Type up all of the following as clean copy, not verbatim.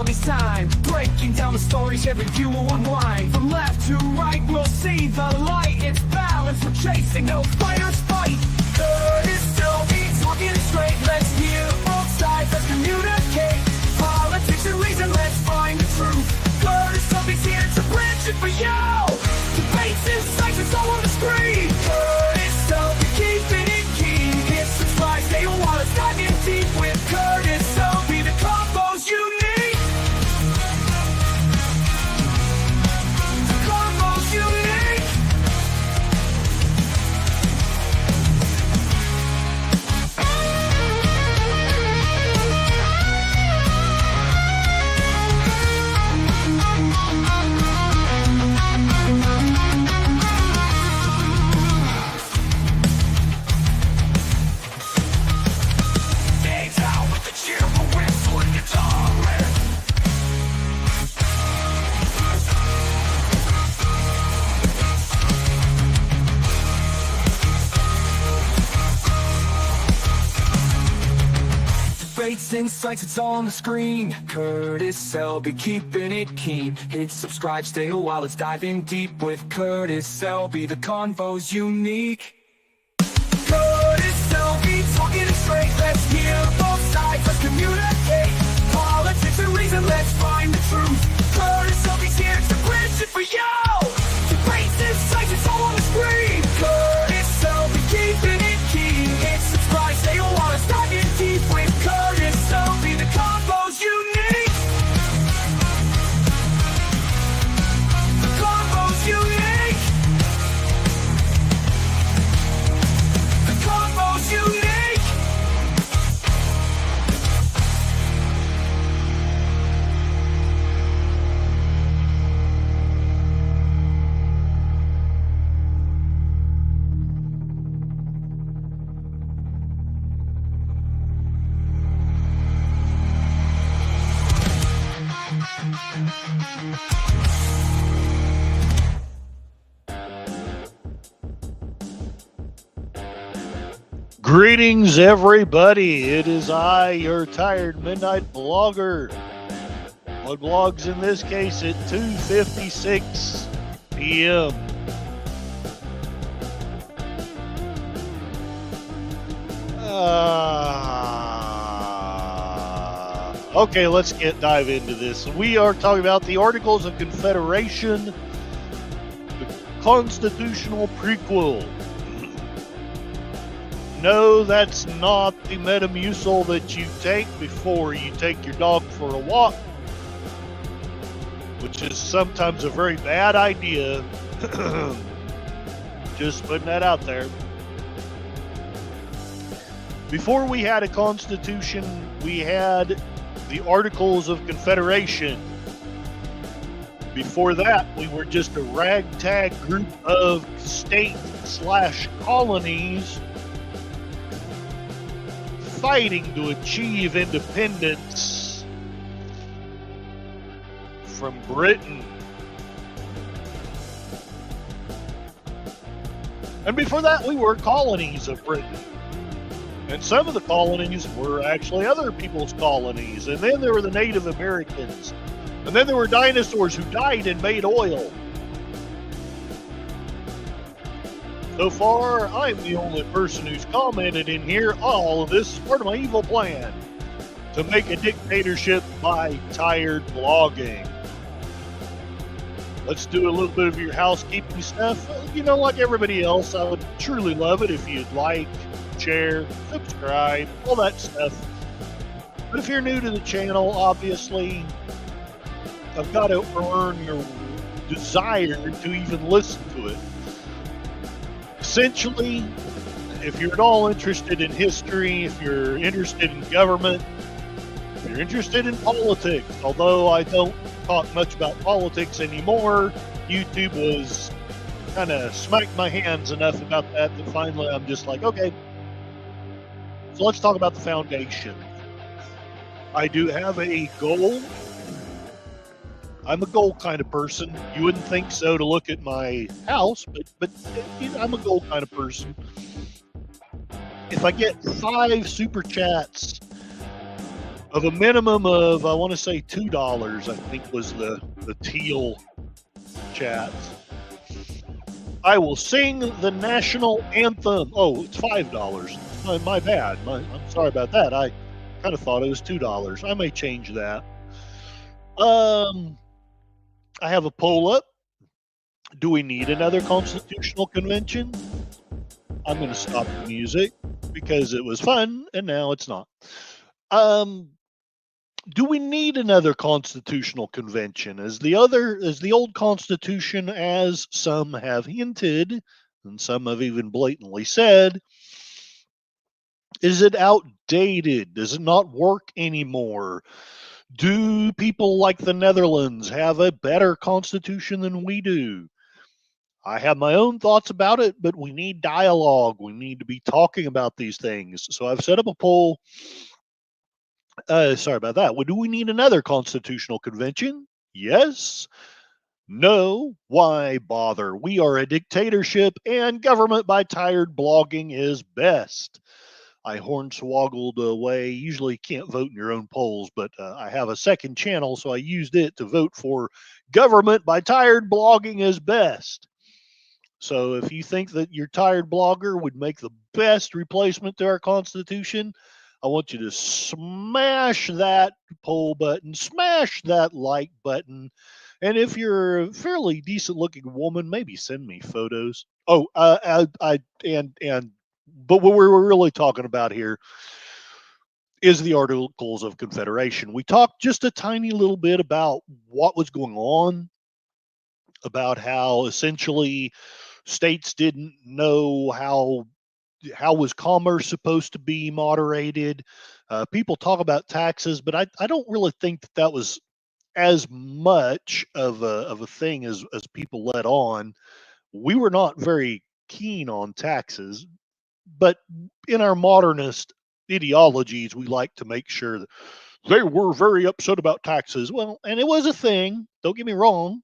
it's time. Breaking down the stories, every view will unwind. From left to right, we'll see the light. It's balance, we're chasing, no fighters fight. Good is still beats, talking it straight. Let's hear both sides, let's communicate. Politics and reason, let's find the truth. Good is still beats here to bridge it for you. Debates, insights, it's all on the screen. Good is still be keeping it keen. Hit subscribe, stay a while, let's dive in deep with Curtis. So be the combos you need. The combos you need. Days out with the cheerful whistle and guitar riff. Debates, insights, it's all on the screen. Curtis Selby, keeping it keen. Hit subscribe, stay a while, let's dive in deep with Curtis Selby. The convo's unique. Curtis Selby, talking it straight. Let's hear both sides, let's communicate. Politics and reason, let's find the truth. Curtis Selby's here to bridge it for you. Debates, insights, it's all on the screen. Curtis Selby, keeping it keen. Hit subscribe, stay a while, let's dive in deep with Curtis Selby. The combos you need. The combos you need. The combos you need. Greetings, everybody. It is I, your tired midnight blogger. What blogs in this case at 2:56 p.m. Okay, let's dive into this. We are talking about the Articles of Confederation, the constitutional prequel. No, that's not the Metamucil that you take before you take your dog for a walk, which is sometimes a very bad idea. Just putting that out there. Before we had a constitution, we had the Articles of Confederation. Before that, we were just a ragtag group of state/colonies fighting to achieve independence from Britain. And before that, we were colonies of Britain. And some of the colonies were actually other people's colonies. And then there were the Native Americans. And then there were dinosaurs who died and made oil. So far, I'm the only person who's commented in here. All of this is part of my evil plan to make a dictatorship by tired blogging. Let's do a little bit of your housekeeping stuff. You know, like everybody else, I would truly love it if you'd like, share, subscribe, all that stuff. But if you're new to the channel, obviously, I've got to earn your desire to even listen to it. Essentially, if you're at all interested in history, if you're interested in government, if you're interested in politics, although I don't talk much about politics anymore, YouTube was kind of smacked my hands enough about that finally I'm just like, okay. So let's talk about the foundation. I do have a goal. I'm a goal kind of person. You wouldn't think so to look at my house, but I'm a goal kind of person. If I get 5 super chats of a minimum of, I want to say $2, I think was the teal chats. I will sing the national anthem. Oh, it's $5. My bad. I'm sorry about that. I kind of thought it was $2. I may change that. I have a poll up. Do we need another constitutional convention? I'm going to stop the music because it was fun and now it's not. Do we need another constitutional convention? As the old Constitution, as some have hinted, and some have even blatantly said, is it outdated? Does it not work anymore? Do people like the Netherlands have a better constitution than we do? I have my own thoughts about it, but we need dialogue. We need to be talking about these things. So I've set up a poll. Sorry about that. Well, do we need another constitutional convention? Yes. No. Why bother? We are a dictatorship, and government by tired blogging is best. I hornswoggled away. Usually can't vote in your own polls, but I have a second channel, so I used it to vote for government by tired blogging is best. So if you think that your tired blogger would make the best replacement to our Constitution, I want you to smash that poll button, smash that like button, and if you're a fairly decent looking woman, maybe send me photos. Oh, but what we're really talking about here is the Articles of Confederation. We talked just a tiny little bit about what was going on, about how essentially states didn't know how was commerce supposed to be moderated. People talk about taxes, but I don't really think that was as much of a thing as people let on. We were not very keen on taxes, but in our modernist ideologies, we like to make sure that they were very upset about taxes. Well, and it was a thing. Don't get me wrong,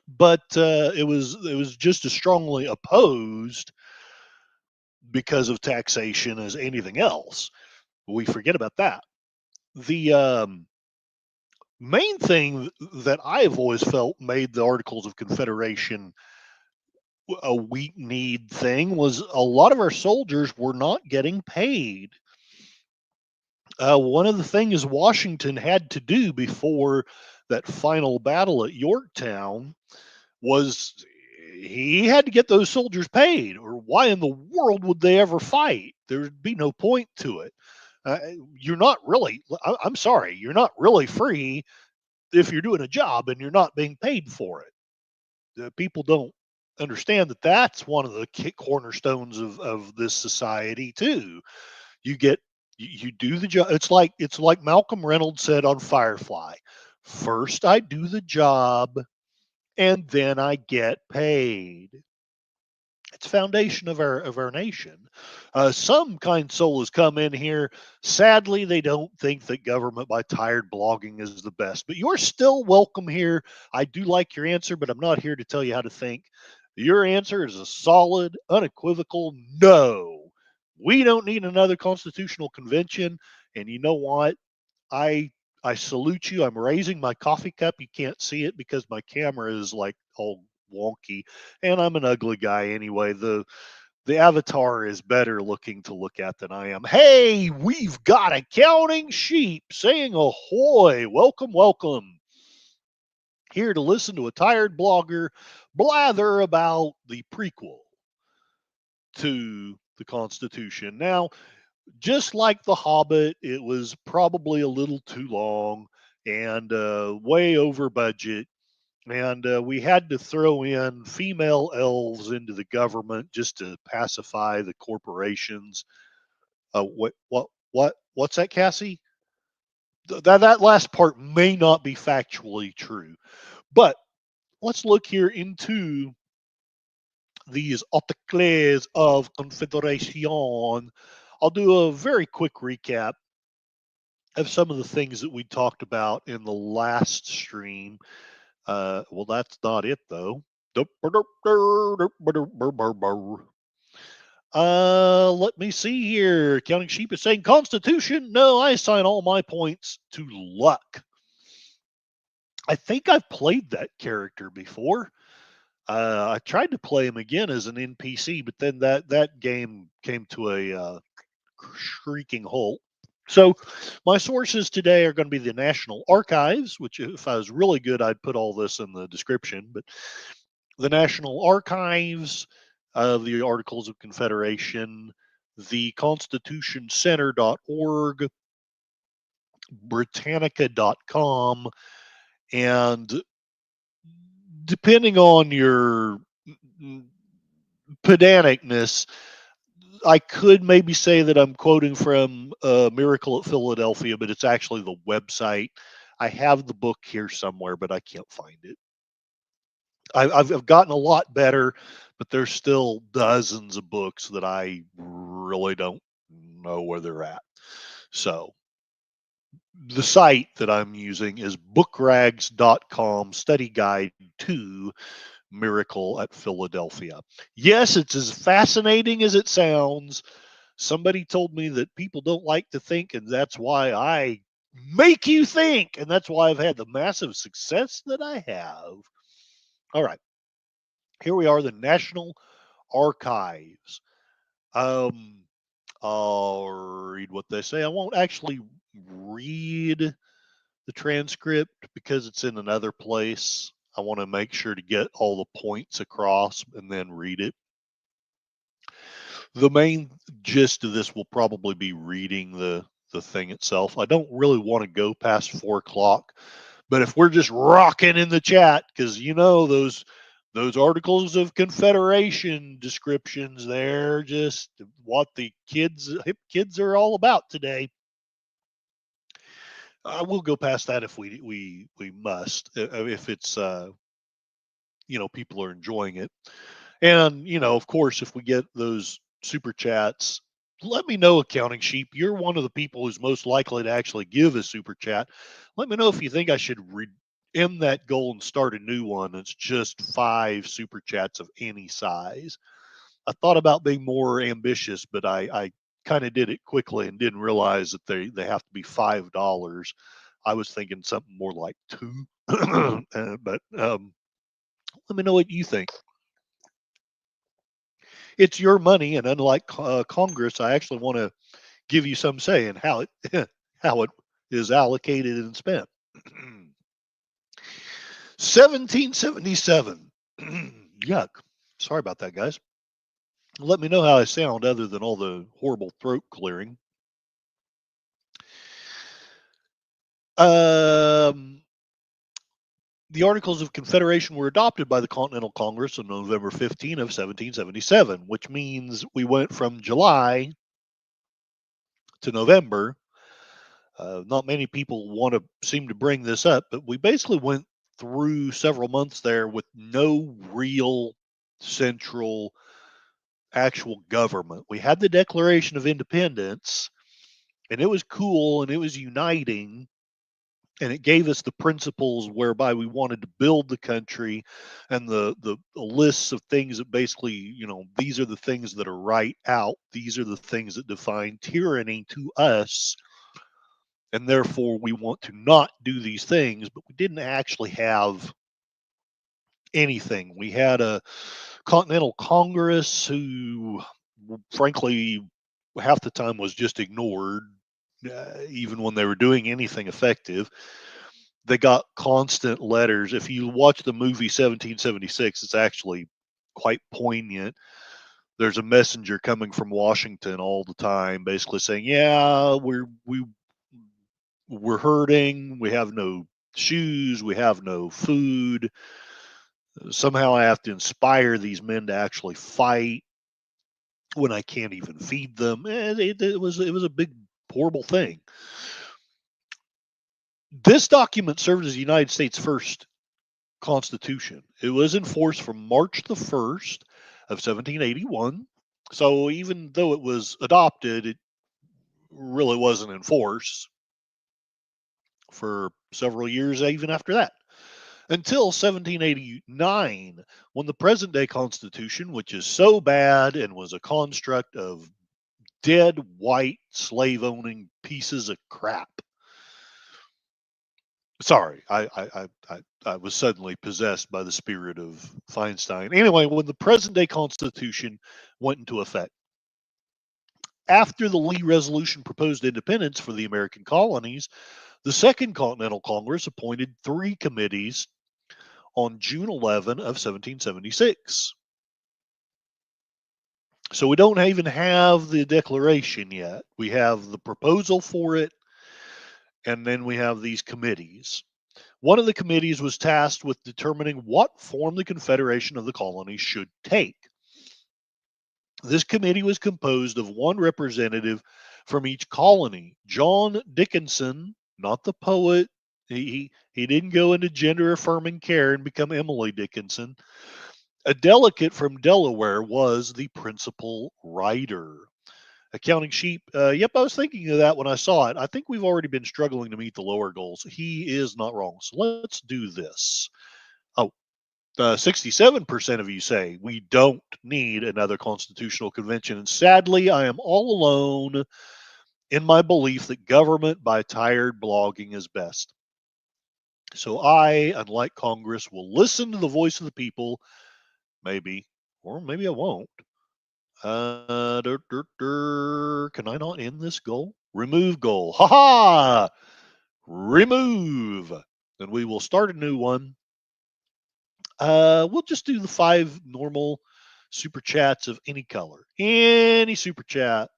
but it was just as strongly opposed because of taxation as anything else. We forget about that. The main thing that I have always felt made the Articles of Confederation a weak need thing was a lot of our soldiers were not getting paid. One of the things Washington had to do before that final battle at Yorktown was he had to get those soldiers paid, or why in the world would they ever fight? There'd be no point to it. You're not really, I'm sorry, you're not really free if you're doing a job and you're not being paid for it. People don't understand that that's one of the cornerstones of this society too. You get you do the job. It's like Malcolm Reynolds said on Firefly. First I do the job and then I get paid. It's foundation of our nation. Some kind soul has come in here. Sadly, they don't think that government by tired blogging is the best, but you're still welcome here. I do like your answer, but I'm not here to tell you how to think. Your answer is a solid, unequivocal no. We don't need another constitutional convention. And you know what? I I salute you. I'm raising my coffee cup. You can't see it because my camera is like all wonky, and I'm an ugly guy anyway. The avatar is better looking to look at than I am. Hey, we've got a counting sheep saying ahoy. Welcome, welcome. Here to listen to a tired blogger blather about the prequel to the Constitution. Now, just like The Hobbit, it was probably a little too long and way over budget. And we had to throw in female elves into the government just to pacify the corporations. What's that, Cassie? That last part may not be factually true, but let's look here into these Articles of Confederation. I'll do a very quick recap of some of the things that we talked about in the last stream. Well, that's not it though. Let me see here. Counting Sheep is saying Constitution. No, I assign all my points to luck. I think I've played that character before. I tried to play him again as an NPC, but then that game came to a shrieking halt. So my sources today are going to be the National Archives, which if I was really good, I'd put all this in the description. But the National Archives, the Articles of Confederation, the constitutioncenter.org, britannica.com, and depending on your pedanticness, I could maybe say that I'm quoting from Miracle at Philadelphia, but it's actually the website. I have the book here somewhere, but I can't find it. I've gotten a lot better, but there's still dozens of books that I really don't know where they're at. So the site that I'm using is bookrags.com study guide to Miracle at Philadelphia. Yes, it's as fascinating as it sounds. Somebody told me that people don't like to think, and that's why I make you think, and that's why I've had the massive success that I have. All right, here we are, the National Archives. Um, I'll read what they say. I won't actually read the transcript because it's in another place. I want to make sure to get all the points across and then read it. The main gist of this will probably be reading the thing itself. I don't really want to go past 4 o'clock, but if we're just rocking in the chat, because those Articles of Confederation descriptions, they're just what the hip kids are all about today. I will go past that if we must, if it's people are enjoying it. And of course, if we get those super chats, let me know, Accounting Sheep. You're one of the people who's most likely to actually give a super chat. Let me know if you think I should end that goal and start a new one. It's just 5 super chats of any size. I thought about being more ambitious, but I kind of did it quickly and didn't realize that they have to be $5. I was thinking something more like 2. But let me know what you think. It's your money, and unlike Congress, I actually want to give you some say in how it how it is allocated and spent. 1777. Yuck. Sorry about that, guys. Let me know how I sound other than all the horrible throat clearing. The Articles of Confederation were adopted by the Continental Congress on November 15 of 1777, which means we went from July to November. Not many people seem to bring this up, but we basically went through several months there with no real central actual government. We had the Declaration of Independence, and it was cool and it was uniting, and it gave us the principles whereby we wanted to build the country, and the lists of things that basically, these are the things that are right out. These are the things that define tyranny to us, and therefore we want to not do these things. But we didn't actually have anything. We had a Continental Congress who, frankly, half the time was just ignored, even when they were doing anything effective. They got constant letters. If you watch the movie 1776, it's actually quite poignant. There's a messenger coming from Washington all the time, basically saying, "Yeah, we're hurting. We have no shoes. We have no food. Somehow I have to inspire these men to actually fight when I can't even feed them." It was a big, horrible thing. This document served as the United States' first Constitution. It was in force from March the 1st of 1781. So even though it was adopted, it really wasn't in force for several years even after that. until 1789, when the present day Constitution, which is so bad and was a construct of dead white slave owning pieces of crap. Sorry, I was suddenly possessed by the spirit of Feinstein. Anyway, when the present day Constitution went into effect, after the Lee Resolution proposed independence for the American colonies, the Second Continental Congress appointed 3 committees on June 11 of 1776. So we don't even have the declaration yet. We have the proposal for it, and then we have these committees. One of the committees was tasked with determining what form the Confederation of the colonies should take. This committee was composed of 1 representative from each colony. John Dickinson, not the poet, he didn't go into gender affirming care and become Emily Dickinson. A delegate from Delaware was the principal writer. Accounting sheep. Yep, I was thinking of that when I saw it. I think we've already been struggling to meet the lower goals. He is not wrong. So let's do this. Oh, 67% of you say we don't need another constitutional convention. And sadly, I am all alone in my belief that government by tired blogging is best. So I, unlike Congress, will listen to the voice of the people, maybe, or maybe I won't. Can I not end this goal? Remove goal. Ha ha! Remove. And we will start a new one. We'll just do the 5 normal super chats of any color. Any super chat.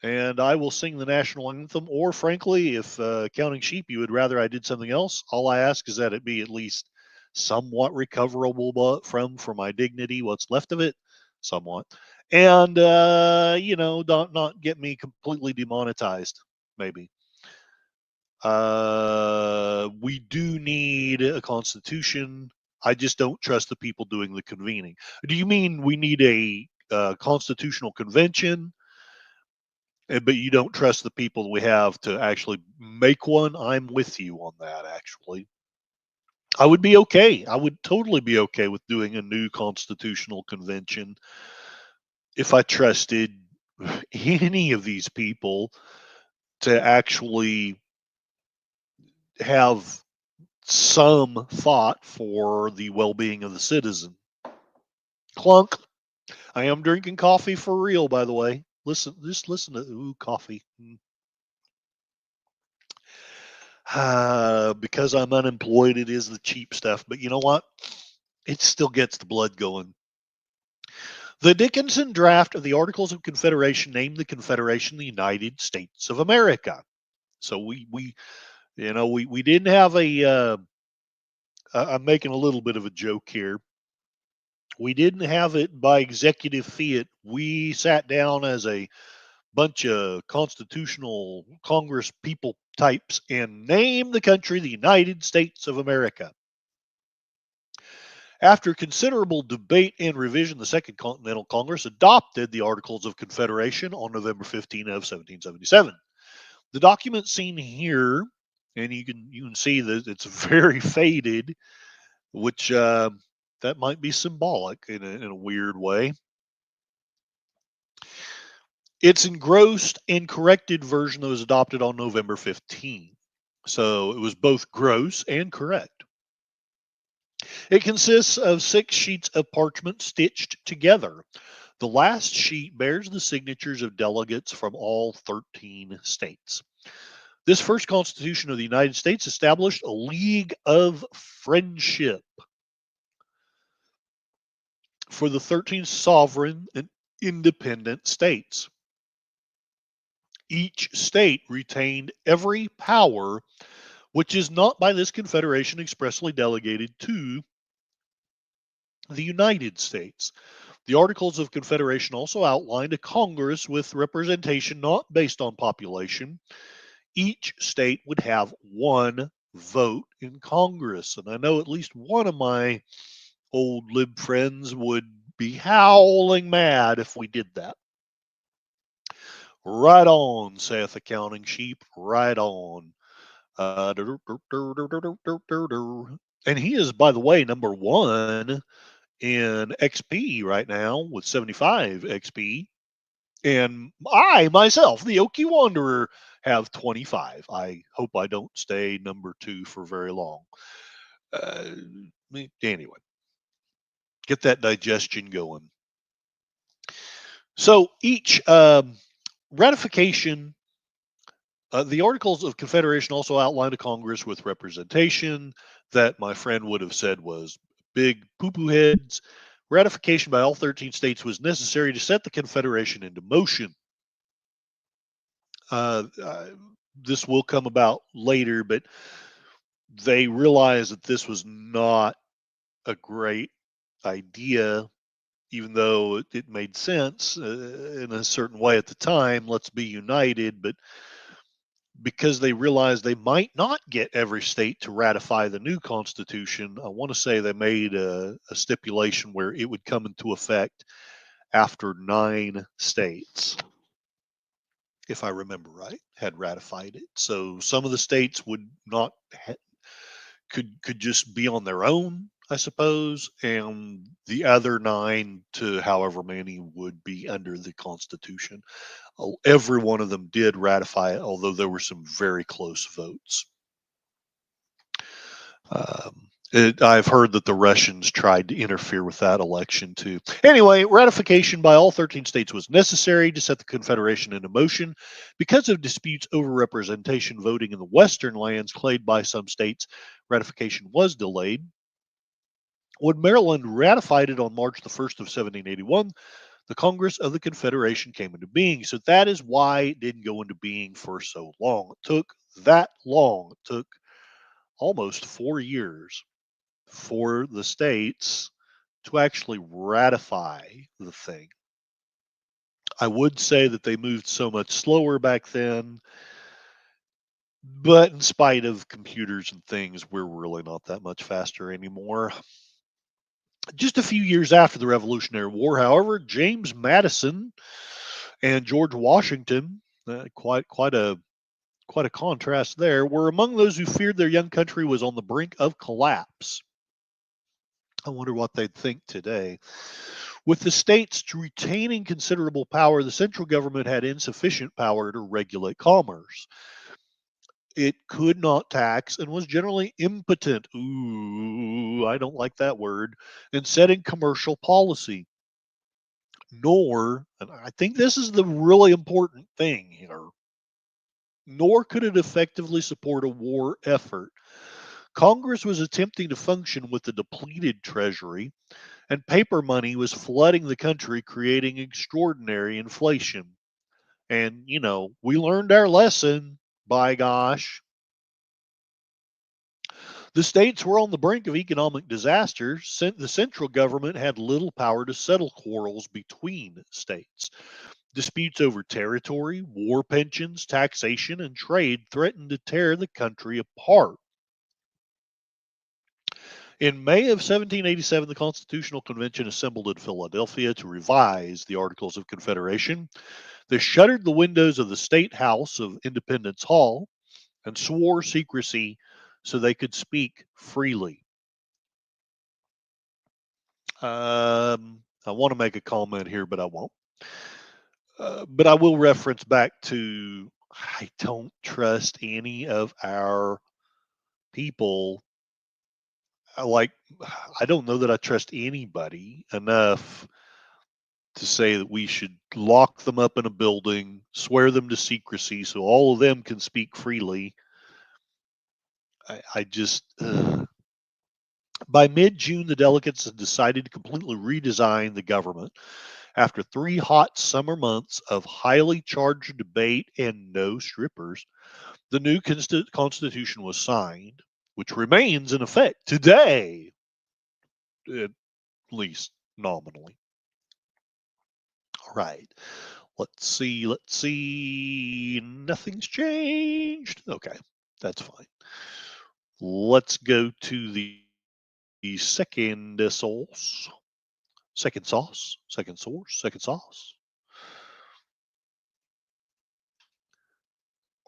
And I will sing the national anthem. Or frankly, if counting sheep, you would rather I did something else, all I ask is that it be at least somewhat recoverable from for my dignity, what's left of it, somewhat. And don't not get me completely demonetized, maybe. We do need a constitution. I just don't trust the people doing the convening. Do you mean we need a constitutional convention, but you don't trust the people we have to actually make one? I'm with you on that, actually. I would be okay. I would totally be okay with doing a new constitutional convention if I trusted any of these people to actually have some thought for the well-being of the citizen. Clunk. I am drinking coffee for real, by the way. Just listen to coffee. Because I'm unemployed, it is the cheap stuff. But you know what? It still gets the blood going. The Dickinson draft of the Articles of Confederation named the Confederation the United States of America. So we didn't have a. I'm making a little bit of a joke here. We didn't have it by executive fiat. We sat down as a bunch of constitutional Congress people types and named the country the United States of America. After considerable debate and revision, the Second Continental Congress adopted the Articles of Confederation on November 15 of 1777. The document seen here, and you can see that it's very faded, which that might be symbolic in a weird way. Its engrossed and corrected version that was adopted on November 15. So it was both gross and correct. It consists of 6 sheets of parchment stitched together. The last sheet bears the signatures of delegates from all 13 states. This first Constitution of the United States established a League of Friendship for the 13 sovereign and independent states. Each state retained every power which is not by this confederation expressly delegated to the United States. The Articles of Confederation also outlined a Congress with representation not based on population. Each state would have 1 vote in Congress. And I know at least one of my old lib friends would be howling mad if we did that. Right on, saith accounting sheep. Right on. And he is, by the way, number one in XP right now with 75 XP. And I myself, the Oki Wanderer, have 25. I hope I don't stay number two for very long. Uh, anyway, get that digestion going. So each ratification, the Articles of Confederation also outlined a Congress with representation that my friend would have said was big poo poo heads. Ratification by all 13 states was necessary to set the Confederation into motion. Uh, uh, this will come about later, but they realized that this was not a great idea, even though it made sense in a certain way at the time. Let's be united, but because they realized they might not get every state to ratify the new Constitution, I want to say they made a stipulation where it would come into effect after 9 states, if I remember right, had ratified it. So some of the states would not could just be on their own, I suppose, and the other 9 to however many would be under the Constitution. Every one of them did ratify it, although there were some very close votes. I've heard that the Russians tried to interfere with that election too. Anyway, ratification by all 13 states was necessary to set the Confederation into motion. Because of disputes over representation voting in the western lands claimed by some states, ratification was delayed. When Maryland ratified it on March the 1st of 1781, the Congress of the Confederation came into being. So that is why it didn't go into being for so long. It took that long. It took almost 4 years for the states to actually ratify the thing. I would say that they moved so much slower back then, but in spite of computers and things, we're really not that much faster anymore. Just a few years after the Revolutionary War, however, James Madison and George Washington, quite a contrast there, were among those who feared their young country was on the brink of collapse. I wonder what they'd think today. With the states retaining considerable power, the central government had insufficient power to regulate commerce. It could not tax and was generally impotent. Ooh, I don't like that word. In setting commercial policy. Nor, and I think this is the really important thing here, nor could it effectively support a war effort. Congress was attempting to function with a depleted treasury, and paper money was flooding the country, creating extraordinary inflation. And, we learned our lesson, by gosh. The states were on the brink of economic disaster. The central government had little power to settle quarrels between states. Disputes over territory, war pensions, taxation, and trade threatened to tear the country apart. In May of 1787, the Constitutional Convention assembled in Philadelphia to revise the Articles of Confederation. They shuttered the windows of the State House of Independence Hall and swore secrecy so they could speak freely. I want to make a comment here, but I won't. But I will reference back to I don't trust any of our people. Like, I don't know that I trust anybody enough to say that we should lock them up in a building, swear them to secrecy so all of them can speak freely. I just, by mid June, the delegates had decided to completely redesign the government. After 3 hot summer months of highly charged debate and no strippers, the new Constitution was signed, which remains in effect today, at least nominally. All right. Let's see. Let's see. Nothing's changed. Okay. That's fine. Let's go to the second sauce. Second sauce. Second source. Second sauce.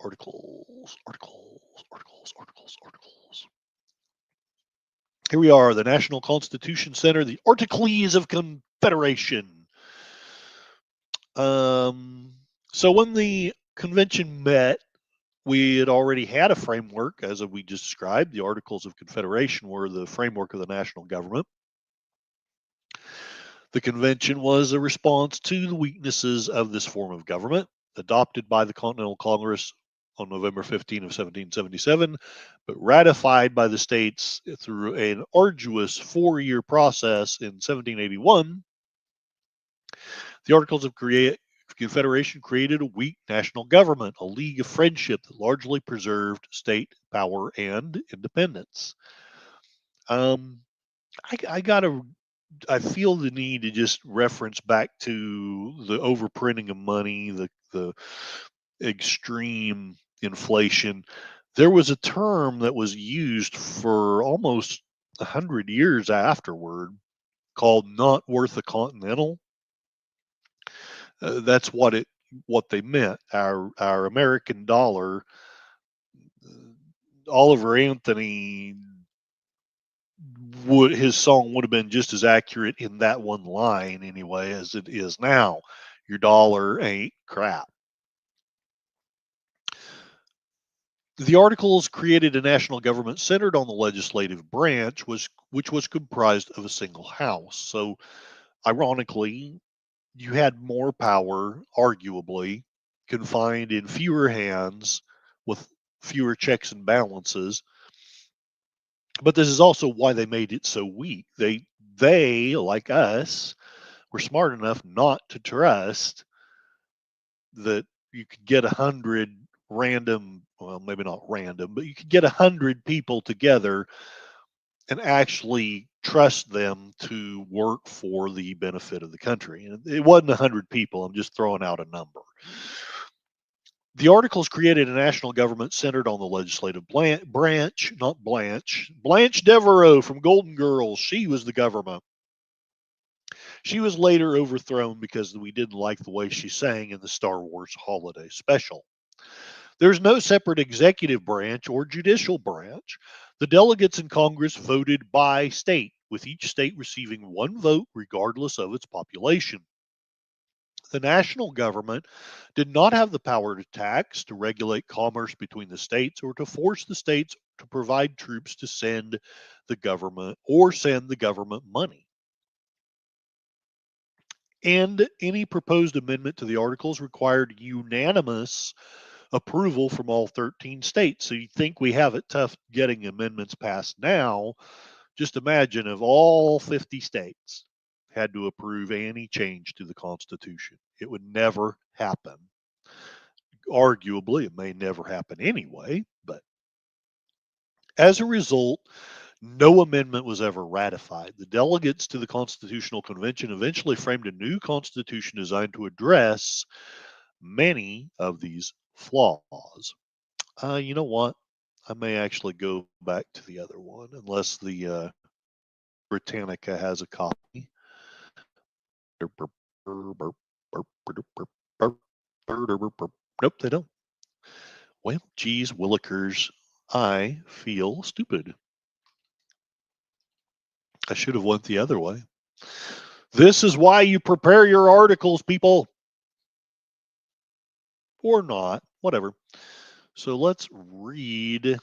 Articles. Articles. Articles. Articles. Articles. Here we are, the National Constitution Center, the Articles of Confederation. So when the convention met, we had already had a framework, as we just described. The Articles of Confederation were the framework of the national government. The convention was a response to the weaknesses of this form of government, adopted by the Continental Congress on November 15 of 1777, but ratified by the states through an arduous 4-year process in 1781. The Articles of Confederation created a weak national government, a league of friendship that largely preserved state power and independence. I feel the need to just reference back to the overprinting of money, the extreme inflation. There was a term that was used for almost 100 years afterward called "not worth a continental." That's what they meant. Our American dollar. Oliver Anthony his song would have been just as accurate in that one line anyway as it is now. Your dollar ain't crap. The Articles created a national government centered on the legislative branch, which was comprised of a single house. So, ironically, you had more power, arguably, confined in fewer hands with fewer checks and balances. But this is also why they made it so weak. They like us were smart enough not to trust that you could get 100 random, well, maybe not random, but you could get 100 people together and actually trust them to work for the benefit of the country. And it wasn't 100 people. I'm just throwing out a number. The Articles created a national government centered on the legislative branch, not Blanche. Blanche Devereaux from Golden Girls, she was the government. She was later overthrown because we didn't like the way she sang in the Star Wars holiday special. There's no separate executive branch or judicial branch. The delegates in Congress voted by state, with each state receiving one vote regardless of its population. The national government did not have the power to tax, to regulate commerce between the states, or to force the states to provide troops to send the government money. And any proposed amendment to the Articles required unanimous approval from all 13 states. So you think we have it tough getting amendments passed now. Just imagine if all 50 states had to approve any change to the Constitution. It would never happen. Arguably, it may never happen anyway, but as a result, no amendment was ever ratified. The delegates to the Constitutional Convention eventually framed a new constitution designed to address many of these flaws. You know what? I may actually go back to the other one, unless the Britannica has a copy. Nope, they don't. Well, geez, Willikers, I feel stupid. I should have went the other way. This is why you prepare your articles, people. Or not, whatever. So let's read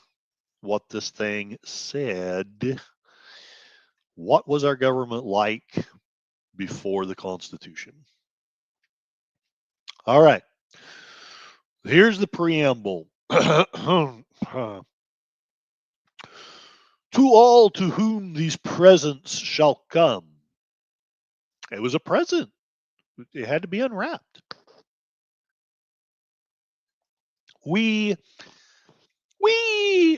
what this thing said. What was our government like before the Constitution? All right. Here's the preamble. To all to whom these presents shall come. It was a present. It had to be unwrapped. We,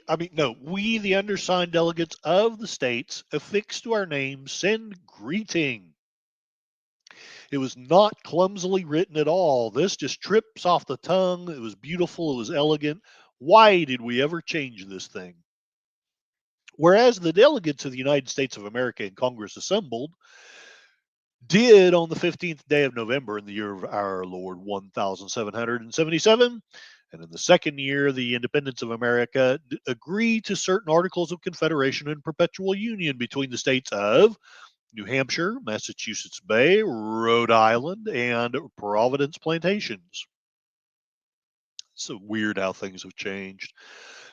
the undersigned delegates of the states affixed to our names send greeting. It was not clumsily written at all. This just trips off the tongue. It was beautiful. It was elegant. Why did we ever change this thing? Whereas the delegates of the United States of America in Congress assembled, did on the 15th day of November in the year of our Lord 1777, and in the second year of the independence of America, agree to certain articles of confederation and perpetual union between the states of New Hampshire, Massachusetts Bay, Rhode Island, and Providence Plantations. It's so weird how things have changed.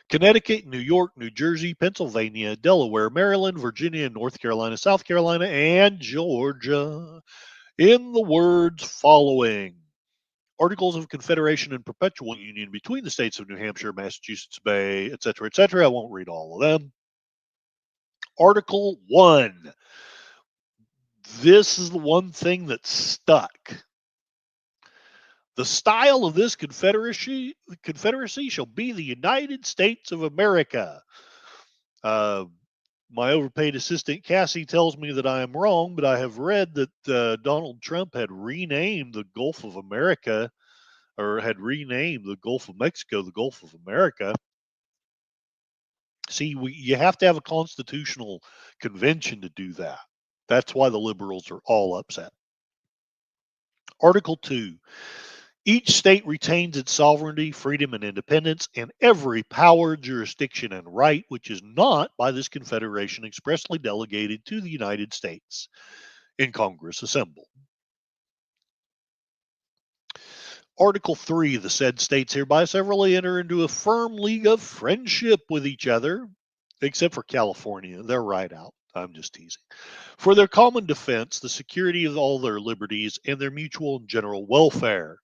Connecticut, New York, New Jersey, Pennsylvania, Delaware, Maryland, Virginia, North Carolina, South Carolina, and Georgia. In the words following Articles of Confederation and Perpetual Union between the states of New Hampshire, Massachusetts Bay, etc., etc. I won't read all of them. Article 1. This is the one thing that stuck. The style of this confederacy shall be the United States of America. My overpaid assistant Cassie tells me that I am wrong, but I have read that Donald Trump had renamed the Gulf of America, or had renamed the Gulf of Mexico the Gulf of America. See, you have to have a constitutional convention to do that. That's why the liberals are all upset. Article 2. Each state retains its sovereignty, freedom, and independence, and every power, jurisdiction, and right which is not by this confederation expressly delegated to the United States in Congress assembled. Article 3. The said states hereby severally enter into a firm league of friendship with each other, except for California. They're right out. I'm just teasing. For their common defense, the security of all their liberties, and their mutual and general welfare,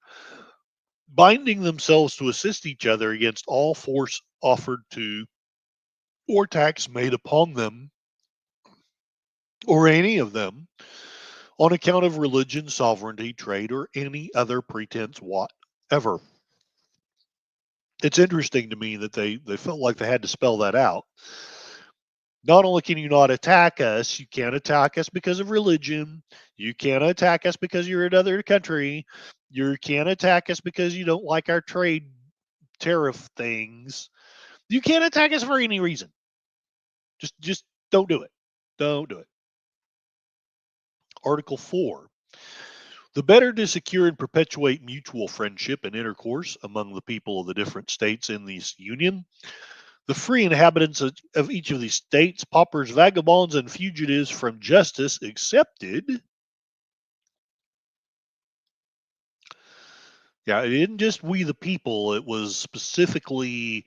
binding themselves to assist each other against all force offered to or tax made upon them or any of them on account of religion, sovereignty, trade, or any other pretense whatever. It's interesting to me that they felt like they had to spell that out. Not only can you not attack us, you can't attack us because of religion. You can't attack us because you're another country. You can't attack us because you don't like our trade tariff things. You can't attack us for any reason. Just don't do it. Don't do it. Article 4. The better to secure and perpetuate mutual friendship and intercourse among the people of the different states in this union, the free inhabitants of each of these states, paupers, vagabonds, and fugitives from justice excepted. Yeah, it isn't just we the people, it was specifically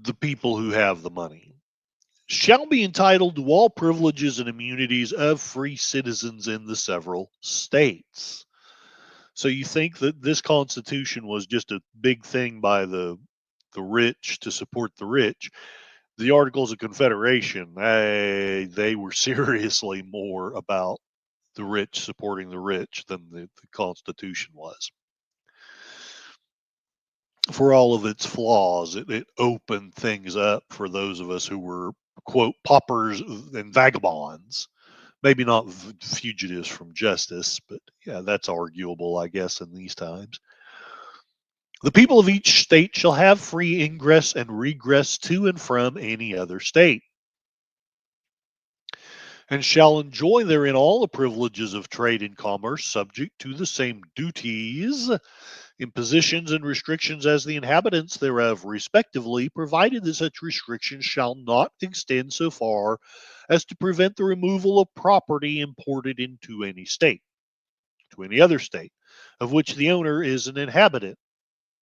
the people who have the money, shall be entitled to all privileges and immunities of free citizens in the several states. So you think that this Constitution was just a big thing by the rich to support the rich? The Articles of Confederation, they were seriously more about the rich supporting the rich than the Constitution was. For all of its flaws, it opened things up for those of us who were, quote, paupers and vagabonds. Maybe not fugitives from justice, but yeah, that's arguable, I guess, in these times. The people of each state shall have free ingress and regress to and from any other state, and shall enjoy therein all the privileges of trade and commerce, subject to the same duties, impositions, and restrictions as the inhabitants thereof, respectively, provided that such restrictions shall not extend so far as to prevent the removal of property imported into any state, to any other state, of which the owner is an inhabitant.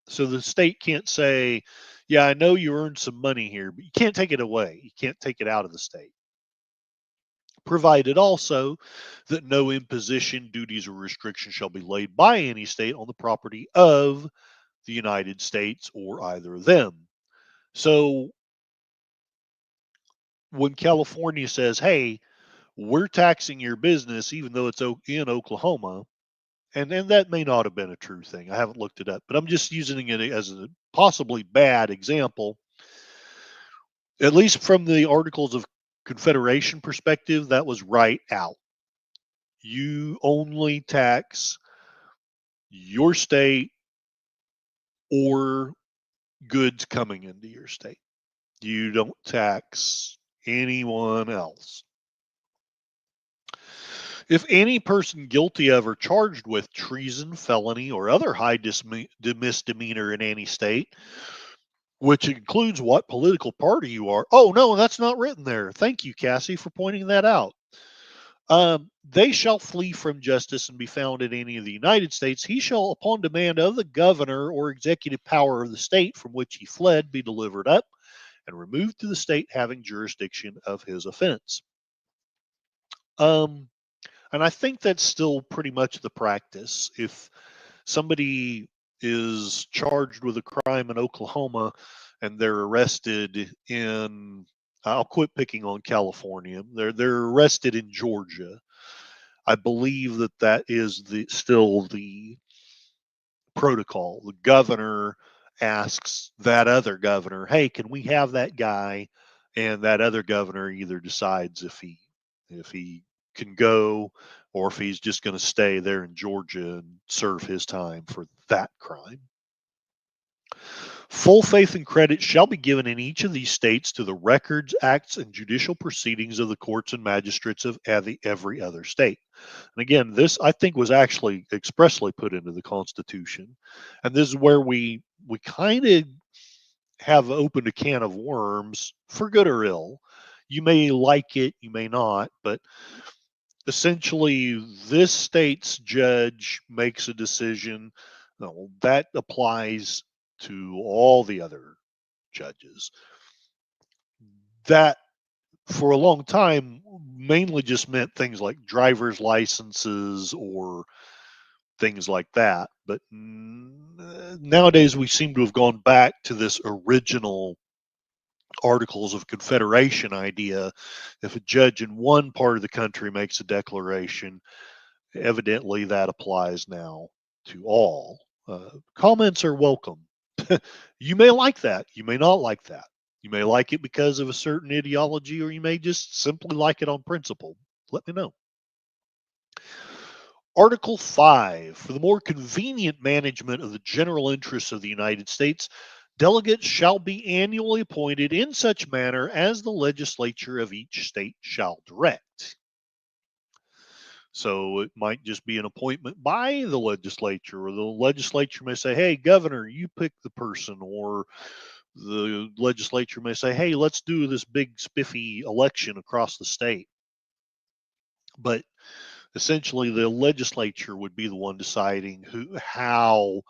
So the state can't say, yeah, I know you earned some money here, but you can't take it away. You can't take it out of the state. Provided also that no imposition, duties, or restrictions shall be laid by any state on the property of the United States or either of them. So when California says, hey, we're taxing your business, even though it's in Oklahoma, and that may not have been a true thing. I haven't looked it up, but I'm just using it as a possibly bad example. At least from the Articles of Confederation perspective, that was right out. You only tax your state or goods coming into your state. You don't tax anyone else. If any person guilty of or charged with treason, felony, or other high misdemeanor in any state, which includes what political party you are. Oh, no, that's not written there. Thank you, Cassie, for pointing that out. They shall flee from justice and be found in any of the United States. He shall, upon demand of the governor or executive power of the state from which he fled, be delivered up and removed to the state having jurisdiction of his offense. And I think that's still pretty much the practice. If somebody is charged with a crime in Oklahoma and they're arrested in, I'll quit picking on California. They're arrested in Georgia. I believe that is still the protocol. The governor asks that other governor, "Hey, can we have that guy?" And that other governor either decides if he can go or if he's just going to stay there in Georgia and serve his time for that crime. Full faith and credit shall be given in each of these states to the records, acts, and judicial proceedings of the courts and magistrates of every other state. And again, this I think was actually expressly put into the Constitution, and this is where we kind of have opened a can of worms for good or ill. You may like it, you may not, but essentially, this state's judge makes a decision. No, that applies to all the other judges. That, for a long time, mainly just meant things like driver's licenses or things like that. But nowadays, we seem to have gone back to this original Articles of Confederation idea. If a judge in one part of the country makes a declaration, evidently that applies now to all. Comments are welcome. You may like that. You may not like that. You may like it because of a certain ideology, or you may just simply like it on principle. Let me know. Article 5. For the more convenient management of the general interests of the United States, delegates shall be annually appointed in such manner as the legislature of each state shall direct. So it might just be an appointment by the legislature, or the legislature may say, "Hey, governor, you pick the person," or the legislature may say, "Hey, let's do this big spiffy election across the state." But essentially, the legislature would be the one deciding how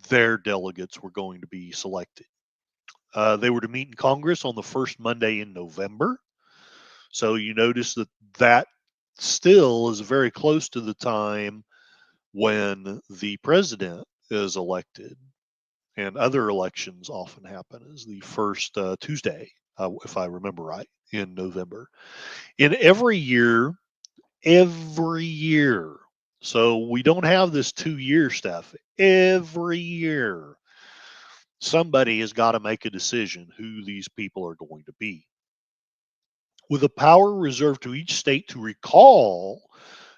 their delegates were going to be selected. They were to meet in Congress on the first Monday in November. So you notice that still is very close to the time when the president is elected, and other elections often happen as the first Tuesday, if I remember right, in November. In every year, so we don't have this 2-year stuff. Every year, somebody has got to make a decision who these people are going to be. With a power reserved to each state to recall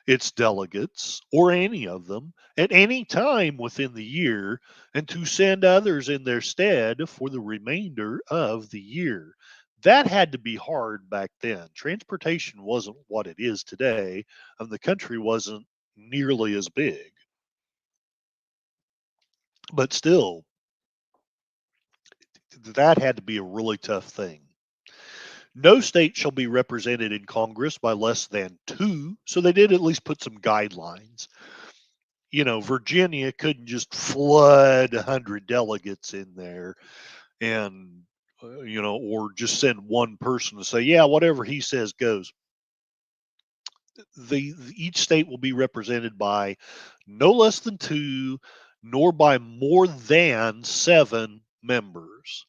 its delegates, or any of them, at any time within the year, and to send others in their stead for the remainder of the year. That had to be hard back then. Transportation wasn't what it is today, and the country wasn't nearly as big. But still, that had to be a really tough thing. No state shall be represented in Congress by less than 2. So they did at least put some guidelines. Virginia couldn't just flood 100 delegates in there and, or just send one person to say, yeah, whatever he says goes. Each state will be represented by no less than 2, nor by more than 7 members.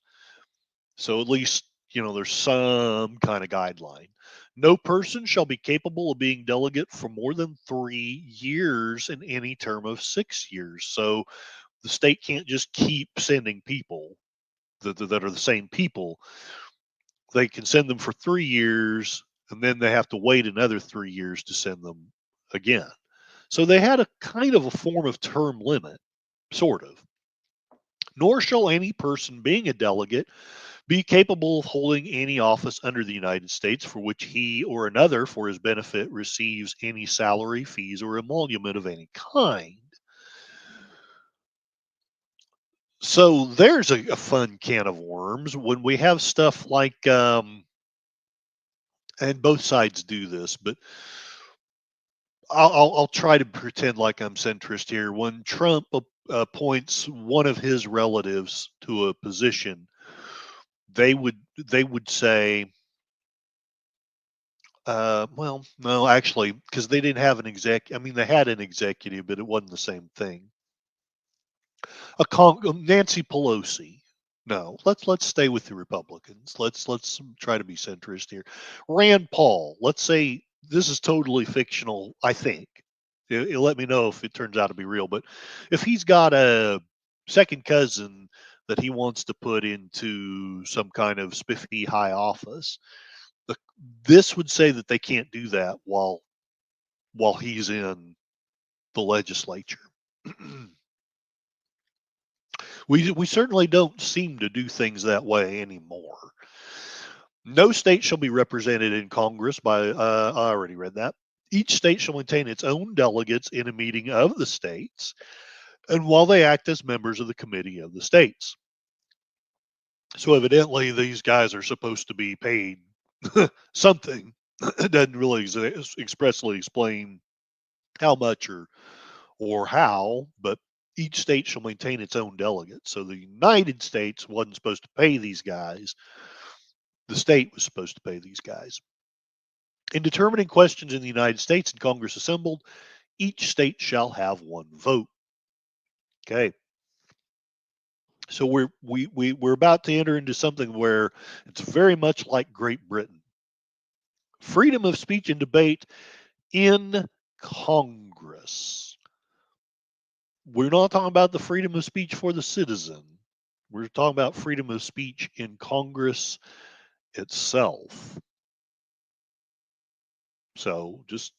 So at least, there's some kind of guideline. No person shall be capable of being delegate for more than 3 years in any term of 6 years. So the state can't just keep sending people that are the same people. They can send them for 3 years, and then they have to wait another 3 years to send them again. So they had a kind of a form of term limit, sort of. Nor shall any person being a delegate Be capable of holding any office under the United States for which he or another for his benefit receives any salary, fees, or emolument of any kind. So there's a fun can of worms when we have stuff like, and both sides do this, but I'll try to pretend like I'm centrist here. When Trump appoints one of his relatives to a position, they would say, well, no, actually, because they didn't have an exec. I mean, they had an executive, but it wasn't the same thing. Nancy Pelosi. No, let's stay with the Republicans. Let's try to be centrist here. Rand Paul. Let's say this is totally fictional. I think. You'll let me know if it turns out to be real. But if he's got a second cousin that he wants to put into some kind of spiffy high office, the, this would say that they can't do that while he's in the legislature. We certainly don't seem to do things that way anymore. No state shall be represented in Congress by, I already read that. Each state shall maintain its own delegates in a meeting of the states, and while they act as members of the committee of the states. So evidently, these guys are supposed to be paid something. It doesn't really expressly explain how much or how, but each state shall maintain its own delegates. So the United States wasn't supposed to pay these guys. The state was supposed to pay these guys. In determining questions in the United States and Congress assembled, each state shall have one vote. Okay. So we're about to enter into something where it's very much like Great Britain. Freedom of speech and debate in Congress. We're not talking about the freedom of speech for the citizen. We're talking about freedom of speech in Congress itself. So just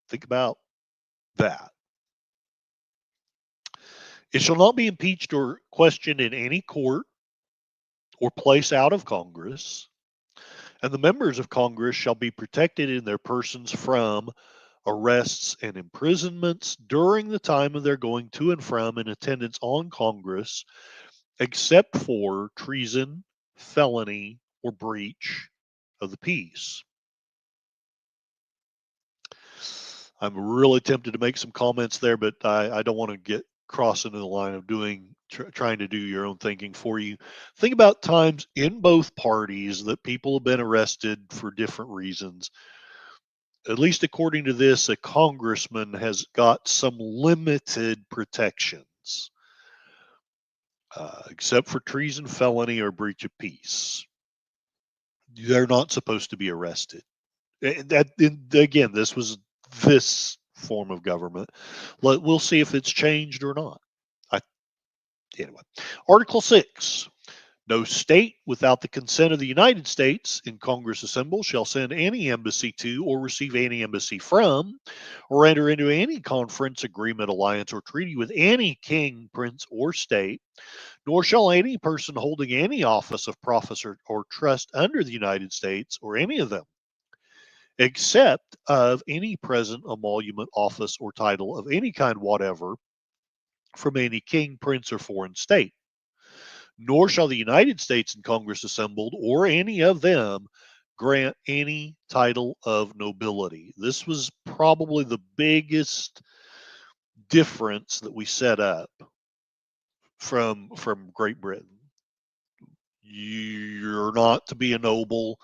think about that. It shall not be impeached or questioned in any court or place out of Congress, and the members of Congress shall be protected in their persons from arrests and imprisonments during the time of their going to and from and attendance on Congress, except for treason, felony, or breach of the peace. I'm really tempted to make some comments there, but I don't want to get crossing the line of trying to do your own thinking for you. Think about times in both parties that people have been arrested for different reasons. At least according to this, a congressman has got some limited protections, except for treason, felony, or breach of peace. They're not supposed to be arrested. Again, this was this form of government. We'll see if it's changed or not. Anyway, Article 6. No state, without the consent of the United States in Congress assembled, shall send any embassy to or receive any embassy from, or enter into any conference, agreement, alliance, or treaty with any king, prince, or state, nor shall any person holding any office of profit or trust under the United States, or any of them, except of any present emolument, office, or title of any kind whatever, from any king, prince, or foreign state. Nor shall the United States and Congress assembled, or any of them, grant any title of nobility. This was probably the biggest difference that we set up from Great Britain. You're not to be a noble.